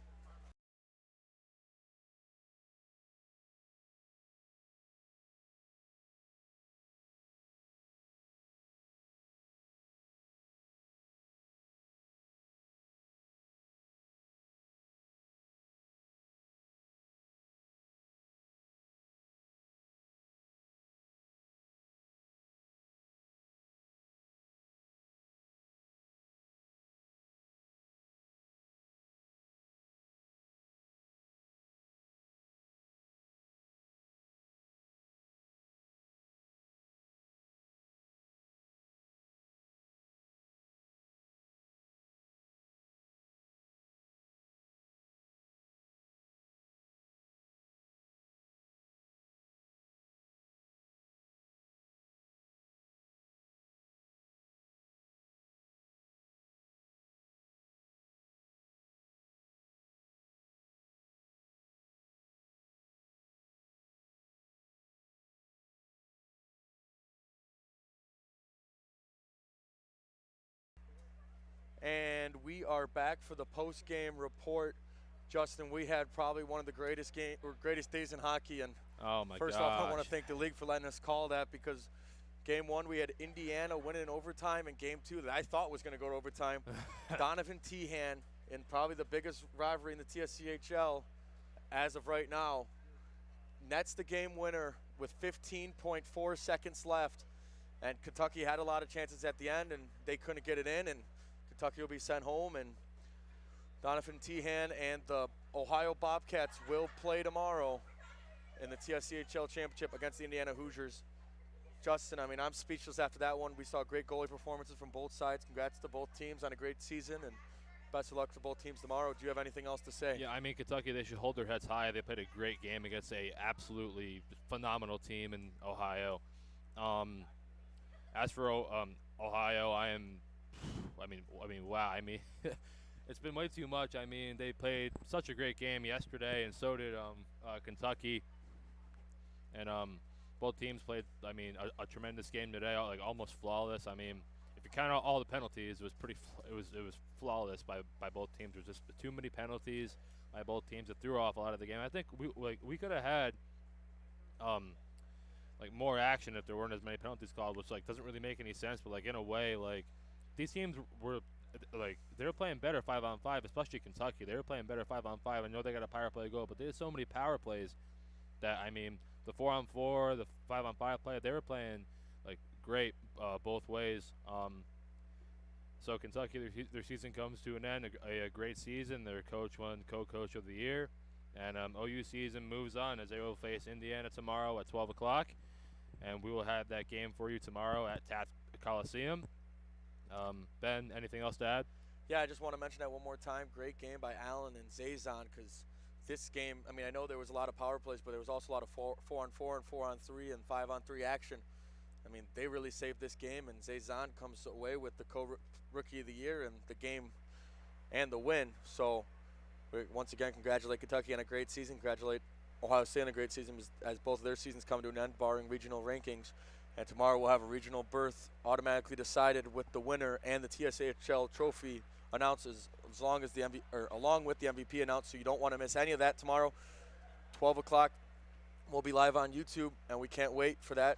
And we are back for the post-game report. Justin, we had probably one of the greatest days in hockey. And Oh my first gosh. off, I want to thank the league for letting us call that, because game one we had Indiana winning in overtime, and game two that I thought was going to go to overtime, Donovan Tehan, in probably the biggest rivalry in the TSCHL as of right now, nets the game winner with 15.4 seconds left. And Kentucky had a lot of chances at the end, and they couldn't get it in, and Kentucky will be sent home. And Donovan Tehan and the Ohio Bobcats will play tomorrow in the TSCHL Championship against the Indiana Hoosiers. Justin, I mean, I'm speechless after that one. We saw great goalie performances from both sides. Congrats to both teams on a great season, and best of luck to both teams tomorrow. Do you have anything else to say? Yeah, I mean, Kentucky, they should hold their heads high. They played a great game against a absolutely phenomenal team in Ohio. As for Ohio, I mean, wow. I mean, it's been way too much. I mean, they played such a great game yesterday, and so did Kentucky. And both teams played, I mean, a tremendous game today, like almost flawless. I mean, if you count out all the penalties, it was it was flawless by both teams. There was just too many penalties by both teams that threw off a lot of the game. I think we could have had like more action if there weren't as many penalties called, which like doesn't really make any sense. But like in a way, like these teams were like they were playing better 5-on-5, especially Kentucky. They were playing better 5-on-5. I know they got a power play goal, but they had so many power plays that, I mean, the 4-on-4, the 5-on-5 play, they were playing like great both ways. So Kentucky, their season comes to an end, a great season. Their coach won co-coach of the year, and OU season moves on as they will face Indiana tomorrow at 12 o'clock, and we will have that game for you tomorrow at Tats Coliseum. Ben, anything else to add? Yeah, I just want to mention that one more time. Great game by Allen and Zazon, because this game, I mean, I know there was a lot of power plays, but there was also a lot of 4-on-4 and 4-on-3 and 5-on-3 action. I mean, they really saved this game, and Zazon comes away with the co-rookie of the year and the game and the win. So, we once again congratulate Kentucky on a great season. Congratulate Ohio State on a great season, as both of their seasons come to an end, barring regional rankings. And tomorrow we'll have a regional berth automatically decided with the winner and the TSCHL trophy announces along with the MVP announced. So you don't want to miss any of that tomorrow. 12 o'clock, we'll be live on YouTube, and we can't wait for that.